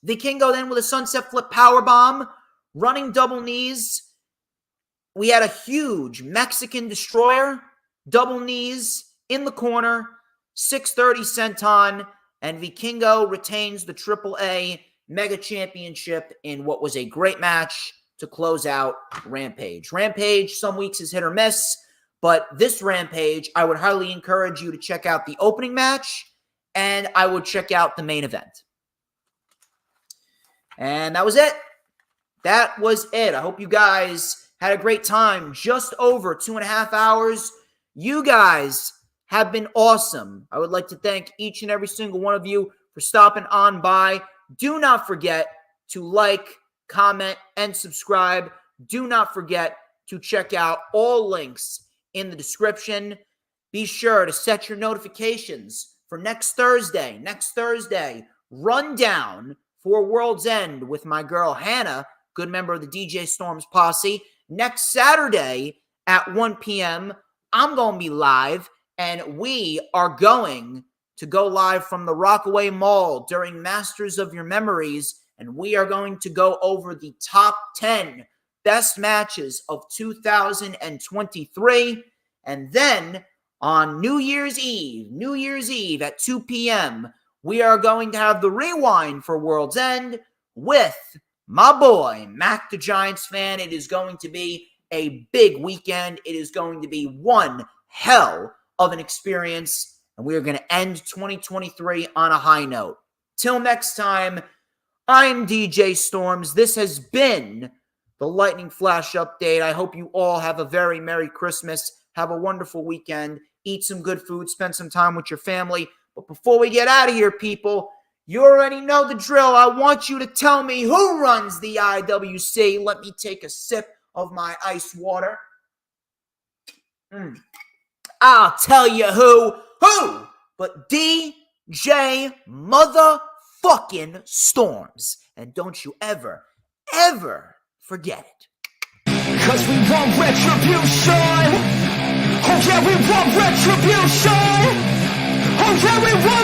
Vikingo then with a sunset flip power bomb, running double knees. We had a huge Mexican destroyer, double knees in the corner, 630 senton, and Vikingo retains the AAA Mega Championship in what was a great match to close out Rampage. Rampage, some weeks is hit or miss, but this Rampage, I would highly encourage you to check out the opening match, and I would check out the main event. And that was it. That was it. I hope you guys had a great time. Just over 2.5 hours. You guys have been awesome. I would like to thank each and every single one of you for stopping on by. Do not forget to like, comment, and subscribe. Do not forget to check out all links in the description. Be sure to set your notifications for next Thursday. Rundown for World's End with my girl Hannah, good member of the DJ Storms posse. Next Saturday at 1 p.m., I'm going to be live, and we are going to go live from the Rockaway Mall during Masters of Your Memories, and we are going to go over the top 10 best matches of 2023. And then on New Year's Eve at 2 p.m., we are going to have the rewind for World's End with my boy, Mac the Giants fan. It is going to be a big weekend. It is going to be one hell of an experience, and we are going to end 2023 on a high note. Till next time, I'm DJ Storms. This has been the Lightning Flash Update. I hope you all have a very Merry Christmas. Have a wonderful weekend. Eat some good food. Spend some time with your family. But before we get out of here, people, you already know the drill. I want you to tell me who runs the IWC. Let me take a sip of my ice water. I'll tell you who but DJ motherfucking Storms. And don't you ever forget it. 'Cause we want retribution. Oh yeah, we want retribution. Oh yeah, we want